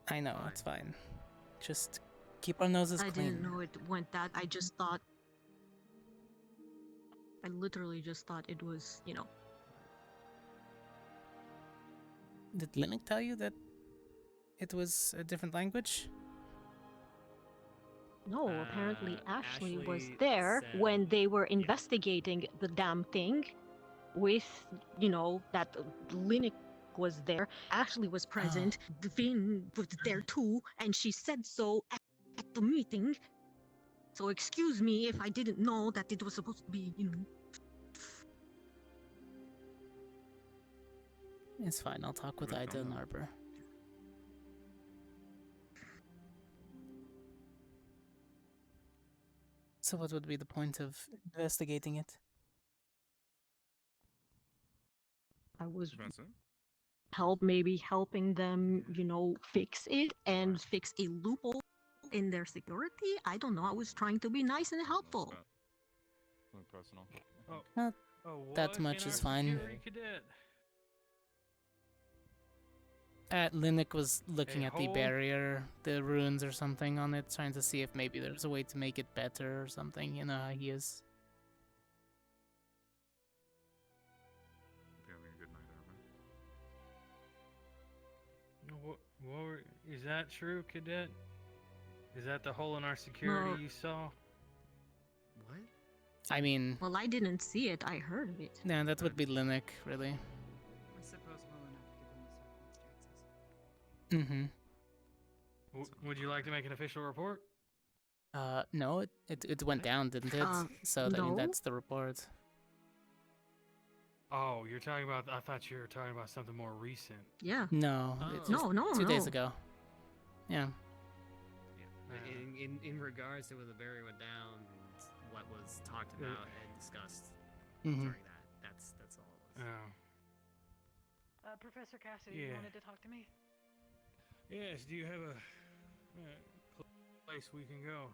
I know, it's fine. Just keep our noses I clean. didn't know it went that. I just thought. I literally just thought it was, you know. Did Linux tell you that it was a different language? No, apparently Ashley was Ashley there said- when they were investigating the damn thing with, you know, that Linux was there. Ashley was present. Vin was there too, and she said so at the meeting. So excuse me if I didn't know that it was supposed to be, you know. It's fine, I'll talk with Right, Ida and no. Arbor. So what would be the point of investigating it? I was Professor? maybe helping them, you know, fix it and fix a loophole in their security. I don't know. I was trying to be nice and helpful. Something personal. Not Oh, that what? much In is our fine. security cadet? Linux was looking A at the hole? barrier, the runes or something on it, trying to see if maybe there's a way to make it better or something. You know how he is. Hope you're having a good night, Arbor. Is that true, cadet? Is that the hole in our security Well- you saw? What? I mean, Well, I didn't see it. I heard of it. yeah, that would be Linux, really. I suppose well enough given the circumstances. Mm-hmm. Would you like to make an official report? No, it went down, didn't it? So I mean, no. that's the report. Oh, you're talking about. I thought you were talking about something more recent. Yeah. No, it's Oh. just No, 2 days no. ago. Yeah. In regards to when the barrier went down, and what was talked about and discussed Mhm. during that. That's all it was. Oh. Professor Cassidy, Yeah. you wanted to talk to me? Yes. Do you have a place we can go?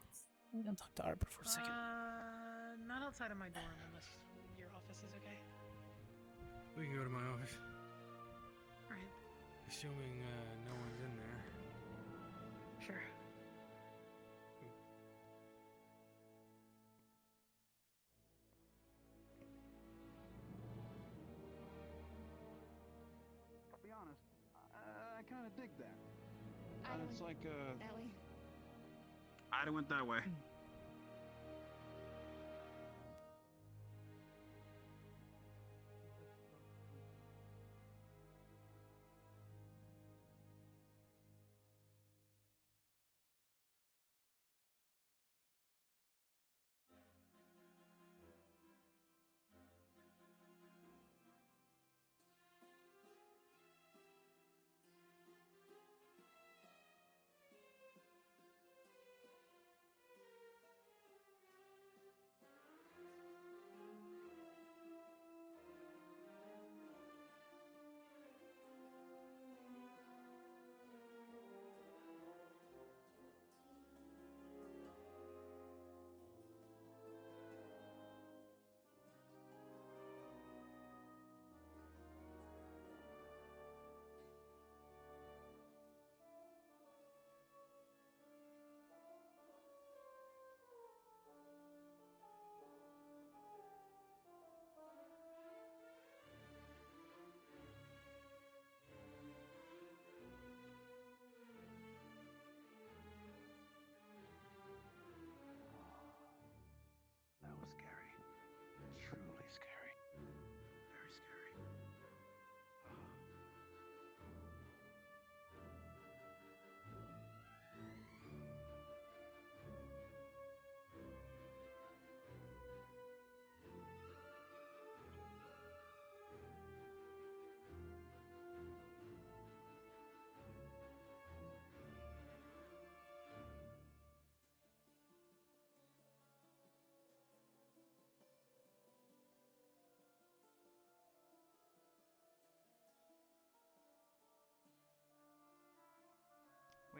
I'm gonna talk to Arbor for a second. Not outside of my dorm unless your office is okay. We can go to my office, Right. assuming no one's in there. Sure. I'll be honest, I kind of dig that. Ida It's went like, that way. Ida went that way.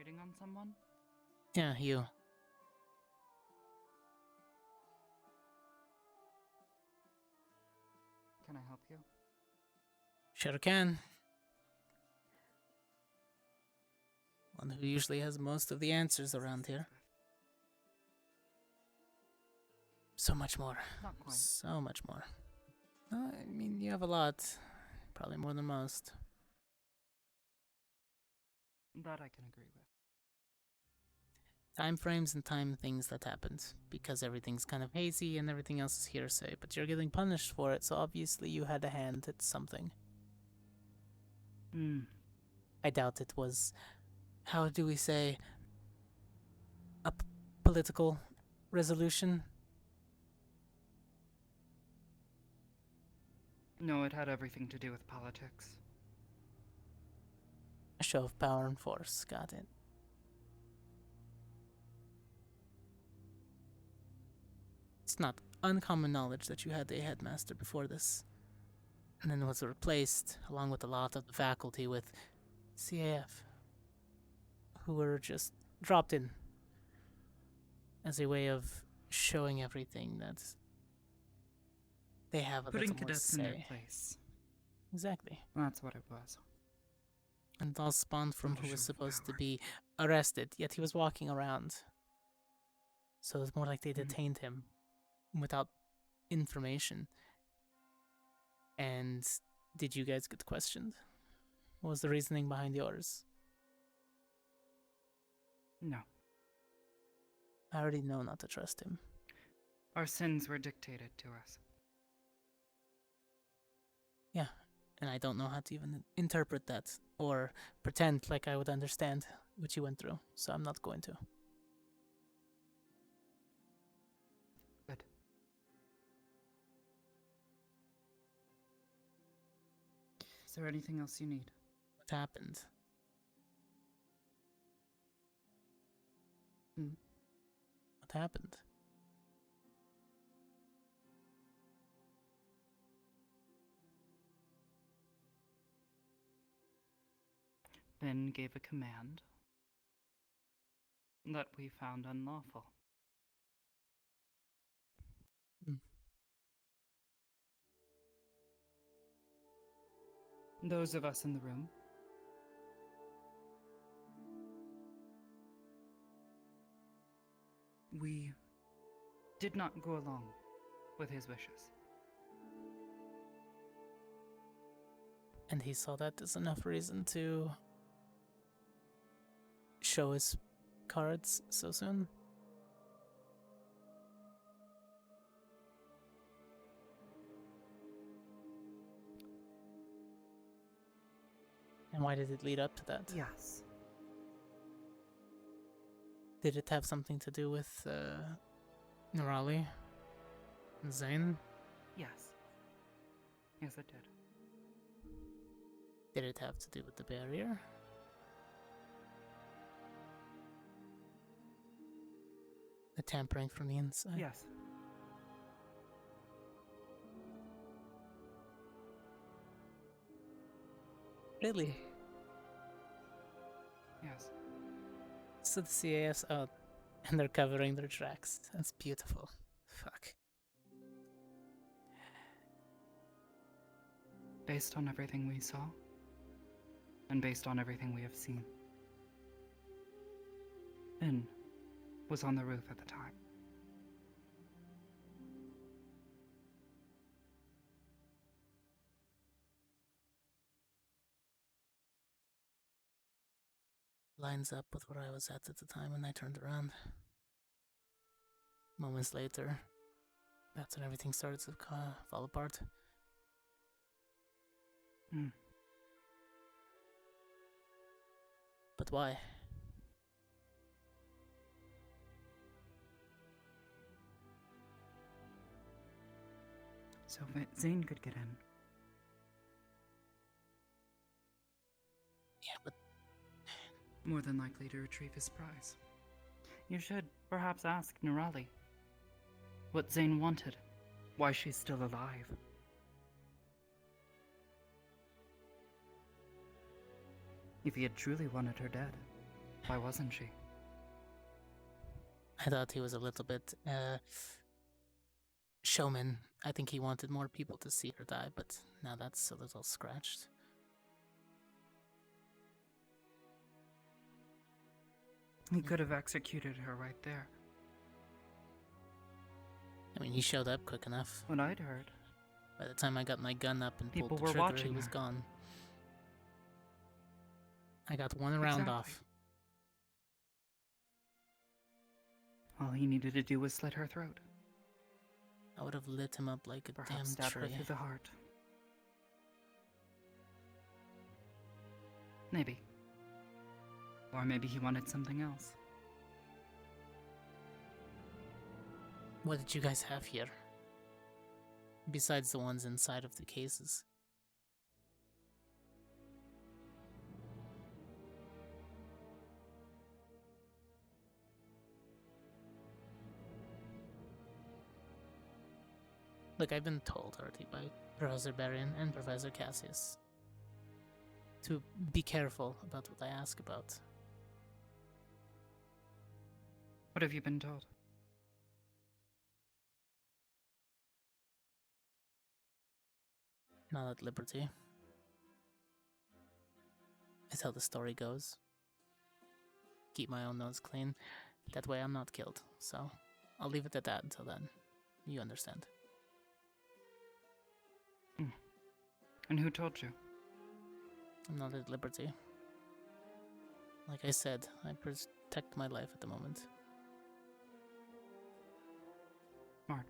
waiting on someone? Yeah, you. Can I help you? Sure can. One who usually has most of the answers around here. So much more. Not quite. So much more. I mean, you have a lot. Probably more than most. That I can agree with. Time frames and time things that happened. Because everything's kind of hazy and everything else is hearsay. But you're getting punished for it, so obviously you had a hand at something. Hmm. I doubt it was, how do we say, a political resolution? No, it had everything to do with politics. A show of power and force, got it. It's not uncommon knowledge that you had a headmaster before this, and then was replaced, along with a lot of the faculty, with CAF, who were just dropped in as a way of showing everything that they have a Putting little more cadets in their say. place. Exactly. That's what it was. And it all spawned from Not a who was show of supposed to power. be arrested, yet he was walking around. So it's more like they detained him without information. And did you guys get questioned? What was the reasoning behind yours? No. I already know not to trust him. Our sins were dictated to us. Yeah, and I don't know how to even interpret that or pretend like I would understand what you went through, so I'm not going to. Good. Is there anything else you need? What happened? Hmm? What happened? Ben gave a command that we found unlawful. Those of us in the room we did not go along with his wishes. And he saw that as enough reason to show his cards so soon? And why did it lead up to that? Yes. Did it have something to do with Nirali and Zane? Yes. Yes, it did. Did it have to do with the barrier? The tampering from the inside? Yes. Really? Yes. So the CAF's out and they're covering their tracks. That's beautiful. Fuck. Based on everything we saw, and based on everything we have seen, Ben was on the roof at the time. Lines up with where I was at the time when I turned around. Moments later, that's when everything started to fall apart. Hmm. But why? So Zane could get in. Yeah, but more than likely to retrieve his prize. You should perhaps ask Nirali what Zane wanted, why she's still alive. If he had truly wanted her dead, Why wasn't she? I thought he was a little bit showman. I think he wanted more people to see her die, but now that's a little scratched. He could have executed her right there. I mean, he showed up quick enough. What I'd heard. By the time I got my gun up and People pulled the were trigger, he watching was her. gone. I got one round Exactly. off. All he needed to do was slit her throat. I would have lit him up like a Perhaps damn stab her tree. through the heart. Maybe. Or maybe he wanted something else. What did you guys have here? Besides the ones inside of the cases. Look, I've been told already by Professor Barian and Professor Cassius to be careful about what I ask about. What have you been told? Not at liberty. It's how the story goes. Keep my own nose clean. That way I'm not killed. So I'll leave it at that until then. You understand. And who told you? I'm not at liberty. Like I said, I protect my life at the moment. Smart.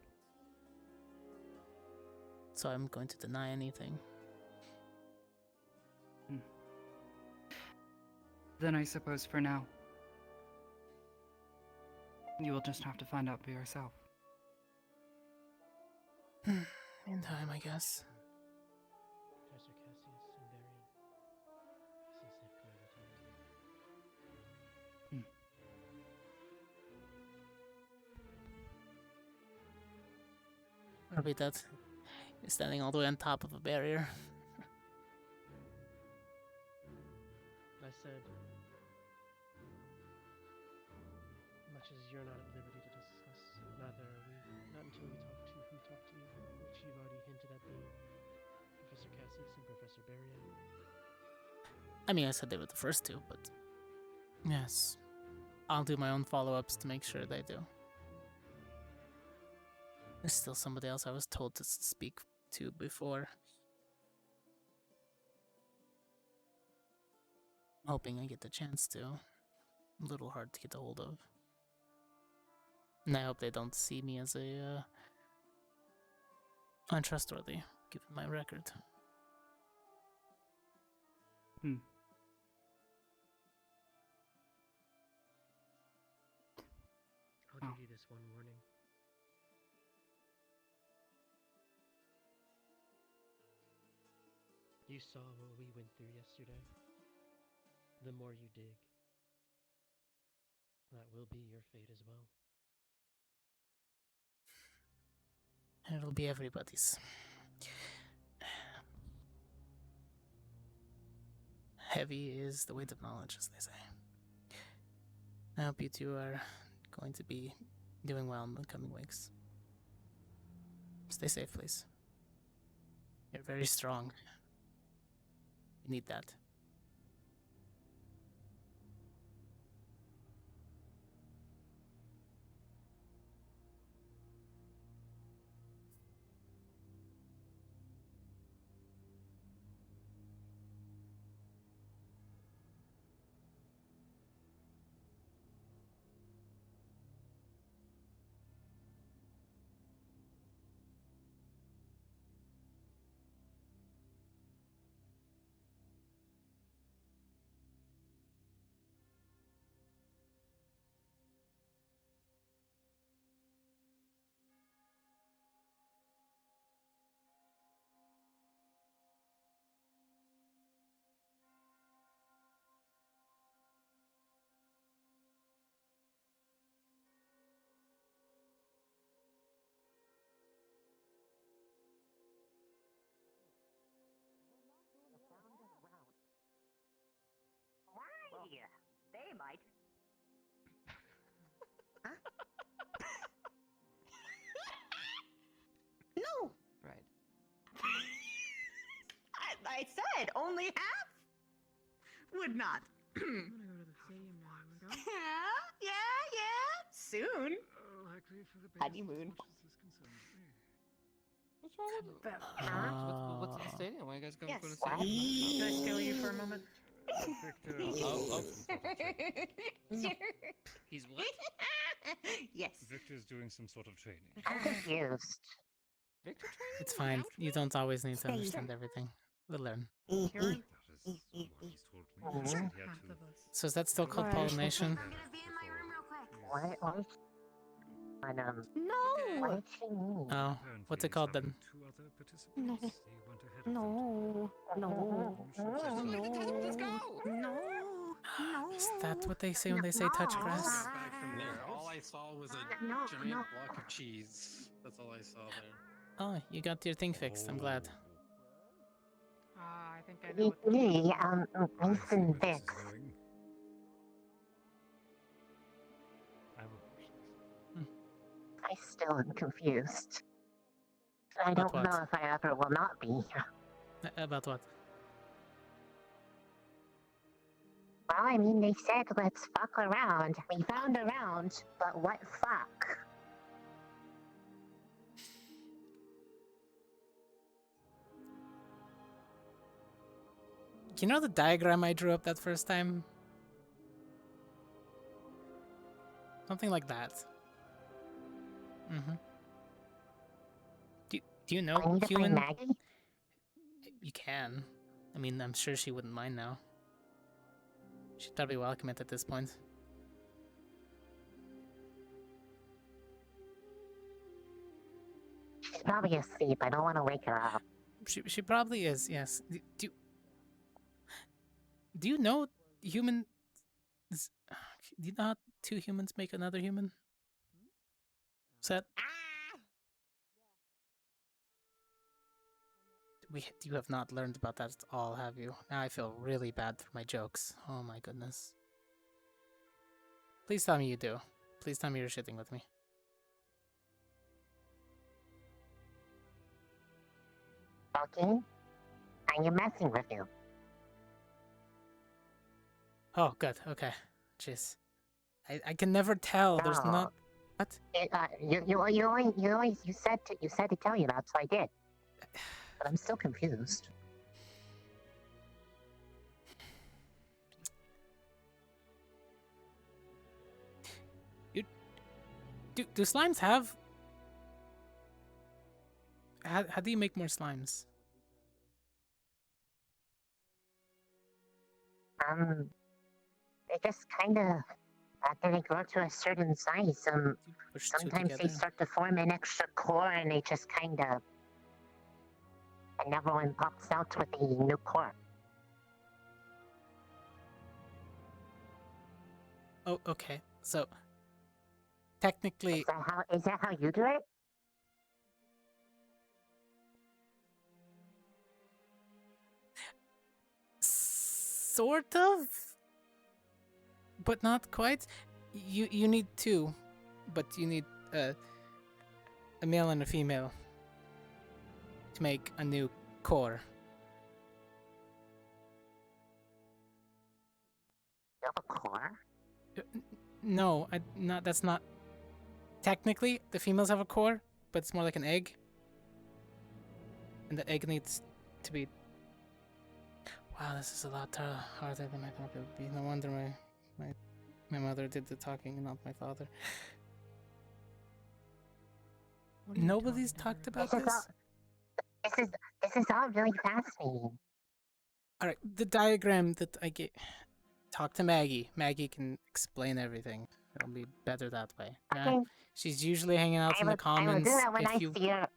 So I'm going to deny anything. Then I suppose for now, you will just have to find out for yourself. In time, I guess. Professor Cassius and Varian. Stay safe, Claire. Repeat that. You're standing all the way on top of a barrier. I said, much as you're not at liberty to discuss, neither are we. Not until we talk to who talked to you, which you've already hinted at being Professor Cassius and Professor Barian. I mean, I said they were the first two, but yes. I'll do my own follow-ups to make sure they do. There's still somebody else I was told to speak to before. I'm hoping I get the chance to. A little hard to get a hold of. And I hope they don't see me as a untrustworthy, given my record. I'll give you this one warning. You saw what we went through yesterday. The more you dig, that will be your fate as well. It'll be everybody's. Heavy is the weight of knowledge, as they say. I hope you two are going to be doing well in the coming weeks. Stay safe, please. You're very strong. You need that. Why? They might I said, only half would not. I'm gonna go to the stadium now. You wanna go? Yeah. Soon. Likely for the Honeymoon. What's wrong with that? What's at the stadium? Why are you guys going Yes. for the stadium? Can I steal you for a moment? Victor. Oh. Sure. He's what? Yes. Victor's doing some sort of training. I'm confused. Victor training? It's fine. You don't always need to Stay understand there. everything. We'll learn. That is what he's told me. He said he had to. So is that still called Right. pollination? I'm gonna be in my room real quick. What? No. What did she mean? Oh, what's it called then? Two other participants. No. They went ahead of No. Is that what they say when they say touch grass? Back from there, all I saw was a giant block of cheese. That's all I saw there. Oh, you got your thing fixed. I'm glad. I think I know what Me, Mason Vix. I still am confused. I About don't what? know if I ever will not be. About what? Well, I mean, they said let's fuck around. We found around, but what fuck? You know the diagram I drew up that first time? Something like that. Mm-hmm. Do you know I need to find human? Maggie? You can. I mean, I'm sure she wouldn't mind now. She'd probably welcome it at this point. She's probably asleep. I don't want to wake her up. She probably is. Yes. Do you know human? Do you know how two humans make another human? Set. You have not learned about that at all, have you? Now I feel really bad for my jokes. Oh my goodness. Please tell me you do. Please tell me you're shitting with me. Okay? I am messing with you. Oh, good. Okay. Jeez. I can never tell. There's No. not. What? You said to tell you that, so I did. But I'm still confused. Do slimes have? How do you make more slimes? They just kind of, after they grow to a certain size, sometimes they start to form an extra core and they just kind of, and everyone pops out with a new core. Oh, okay. So, technically... Is that how you do it? Sort of, but not quite. You need two, but you need a male and a female to make a new core. You have a core? No, not. That's not. Technically, the females have a core, but it's more like an egg, and the egg needs to be. Wow, this is a lot harder than I thought it would be. No wonder my mother did the talking and not my father. Nobody's talked about this. This is all really fascinating. All right, the diagram that I get. Talk to Maggie. Maggie can explain everything. It'll be better that way. Okay. Yeah? She's usually hanging out in the commons. I will do that when I see her.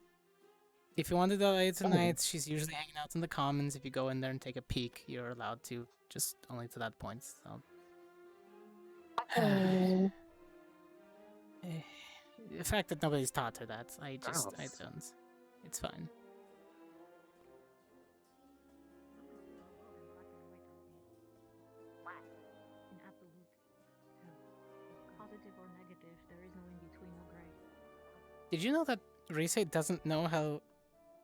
If you want to do it tonight, she's usually hanging out in the commons. If you go in there and take a peek, you're allowed to. Just only to that point. So. Okay. The fact that nobody's taught her that, I don't. It's fine. In absolute, positive or negative, there is no in between, no gray. Did you know that Rise doesn't know how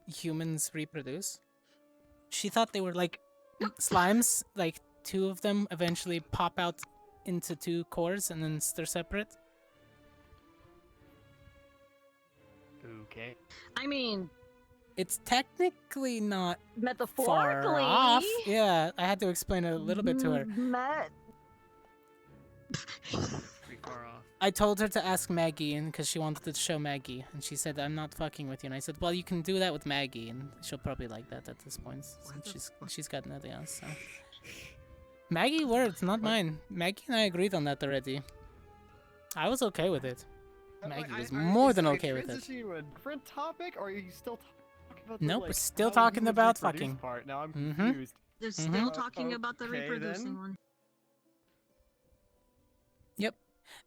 humans reproduce? she thought they were like slimes. Like 2 of them eventually pop out into 2 cores, and then they're separate. Okay. I mean, It's technically not far metaphorically. off. Yeah, I had to explain it a little bit to her. Pretty far off. I told her to ask Maggie, and because she wanted to show Maggie, and she said, "I'm not fucking with you." And I said, "Well, you can do that with Maggie, and she'll probably like that at this point, since she's got nothing else." So. Maggie words, not mine. Maggie and I agreed on that already. I was okay with it. Maggie was more than okay with it. Transitioning to a different topic, or are you still talking about? Nope, the, we're like, still how talking humans about reproduce fucking. Part. Now I'm Mhm. confused. They're still talking about the Okay, reproducing then. one. Yep.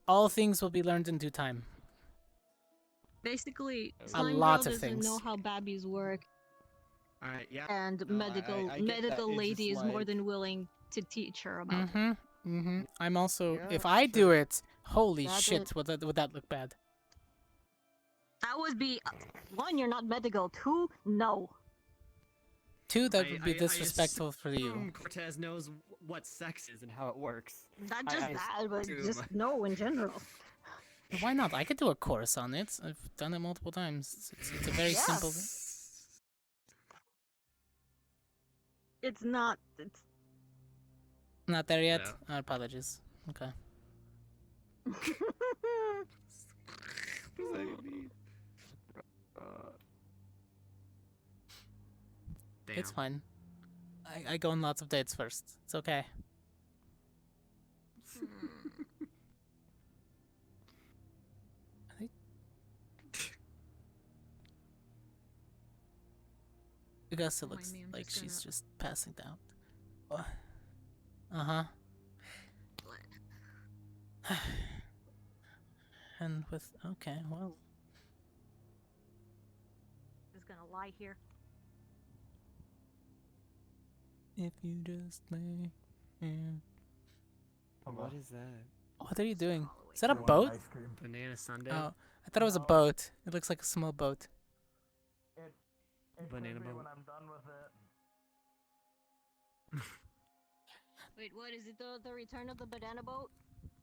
All things will be learned in due time. Basically, A Slime lot Girl of doesn't things. know how babbies work, Alright, yeah. and No, medical I get that. medical It's lady just is more like- than willing to teach her about it. Mm-hmm. Mm-hmm. I'm also, Yeah, if I do it, holy That's shit, it. would that look bad? That would be 1, you're not medical. 2, no. 2, that would be disrespectful for you. Cortez knows what sex is and how it works. Not just that, but assume- just no in general. Why not? I could do a course on it. I've done it multiple times. It's a very simple. It's not. It's Not there yet. Apologies. Okay. What does that even mean? It's fine. I go on lots of dates first. It's okay. Augusta looks me, I'm like just she's gonna- just passing out. Uh-huh. And with... Okay, well... just gonna lie here. If you just may... Yeah. What is that? What are you doing? Is that a boat? Banana sundae? Oh, I thought it was a boat. It looks like a small boat. Banana boat. When I'm done with it. Wait, what is it? The return of the banana boat?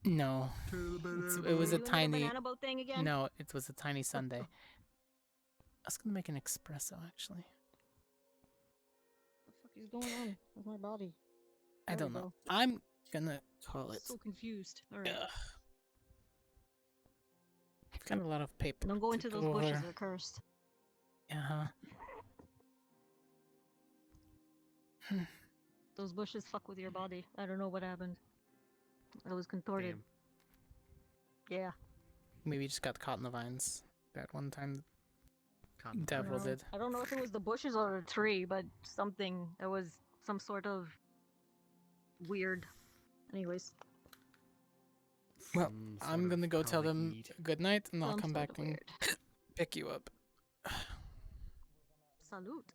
No. It was a You doing the tiny... banana boat thing again? No, it was a tiny sundae. I was gonna make an espresso, actually. What the fuck is going on with my body? I There don't we know. go. I'm gonna call it. So confused. Alright. Ugh. I've got a lot of paper. Don't go to into those go bushes, over. they're cursed. Uh-huh. Those bushes fuck with your body. I don't know what happened. I was contorted. Yeah. Maybe you just got caught in the vines. That one time Cotton Devil No, did. I don't know if it was the bushes or the tree, but something. There was some sort of weird. Anyways. Well, Some I'm sort gonna of go tell comic them heat. good night, and I'll Some come sort back of and weird. pick you up. Salute.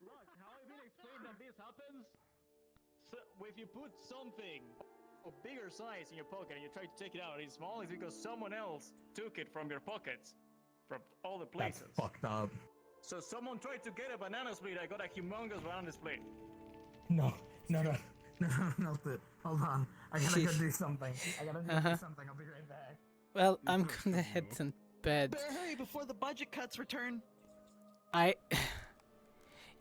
Look, how I will explain that this happens? So, if you put something of bigger size in your pocket and you try to take it out, it's small, it's because someone else took it from your pockets. From all the places. That's fucked up. So someone tried to get a banana split, I got a humongous banana split. No, not it. Hold on. I gotta go do something. I gotta go do something. I'll be right back. Well, I'm gonna head to bed. Better hurry before the budget cuts return.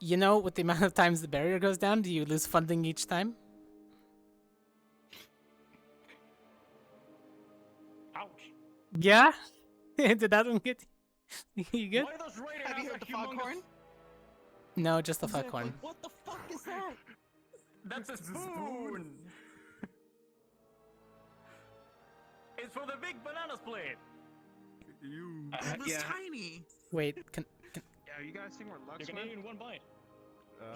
You know, with the amount of times the barrier goes down, do you lose funding each time? Ouch. Yeah? Did that one get you good? Have you heard the foghorn? No, just the foghorn. What the fuck is that? That's a spoon! It's for the big banana split! It was tiny. Wait, can Yeah, you guys seen where Lux You can went? eat it in one bite.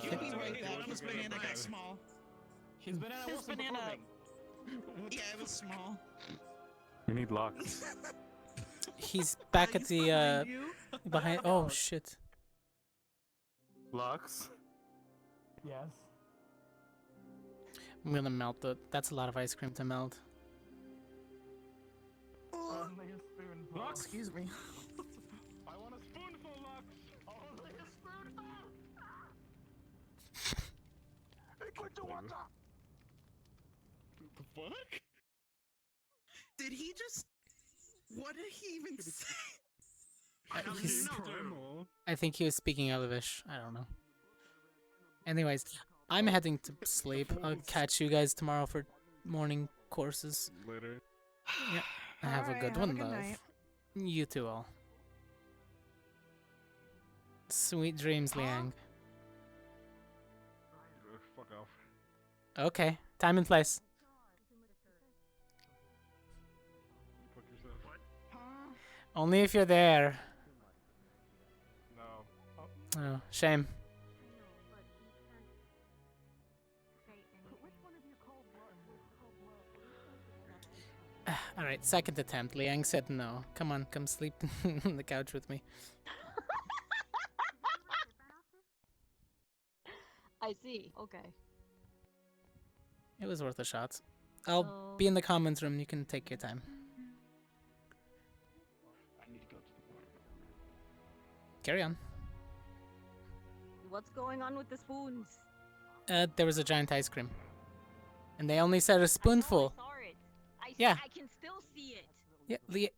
You mean right that his banana got small? His banana His wasn't banana. performing. Yeah, it was small. You need locks. he's back at the behind oh shit. Lux? Yes. I'm gonna melt it. That's a lot of ice cream to melt. Only a spoonful. Excuse me. I want a spoonful, Lux. Only a spoonful. Put the water. The fuck? Did he just? What did he even say? I have He's- no clue. I think he was speaking Elvish. I don't know. Anyways, I'm heading to sleep. I'll catch you guys tomorrow for morning courses. Later. Yeah. Have a Alright, good have a one, good love. night. You too, all. Sweet dreams, Liang. Fuck off. Okay, time and place. Fuck yourself. What? Only if you're there. No. Oh, shame. Alright, second attempt. Liang said no. Come on, come sleep on the couch with me. I see. Okay. It was worth a shot. I'll be in the comments room. You can take your time. I need to go to the water. Carry on. What's going on with the spoons? There was a giant ice cream. And they only said a spoonful. I saw it. Yeah. I can still see it.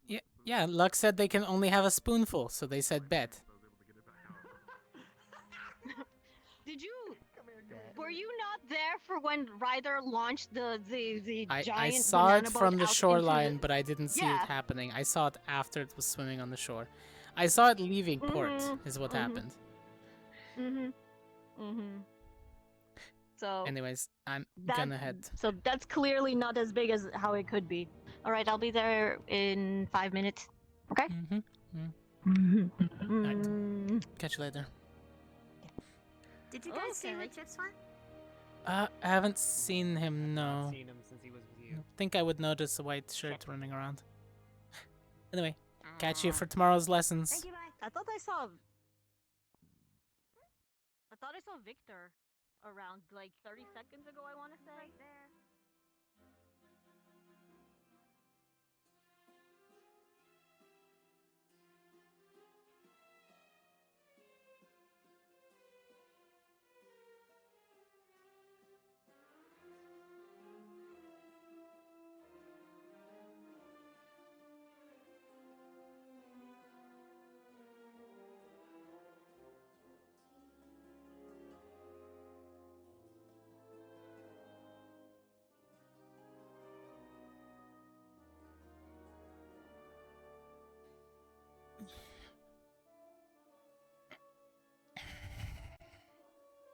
Yeah, Lux said they can only have a spoonful, so they said bet. Did you? Were you not there for when Ryder launched the giant I saw banana it boat from the out into shoreline, but I didn't see Yeah. it happening. I saw it after it was swimming on the shore. I saw it leaving port, is what happened. So. Anyways, I'm That- gonna head. So that's clearly not as big as how it could be. All right, I'll be there in 5 minutes. Okay. Catch you later. Did you guys see what Chips won? I haven't seen him, no. Seen him since he was with you. Think I would notice a white shirt running around. Anyway, catch you for tomorrow's lessons. Thank you, bye. I thought I saw Victor around like 30 seconds ago, I want to say.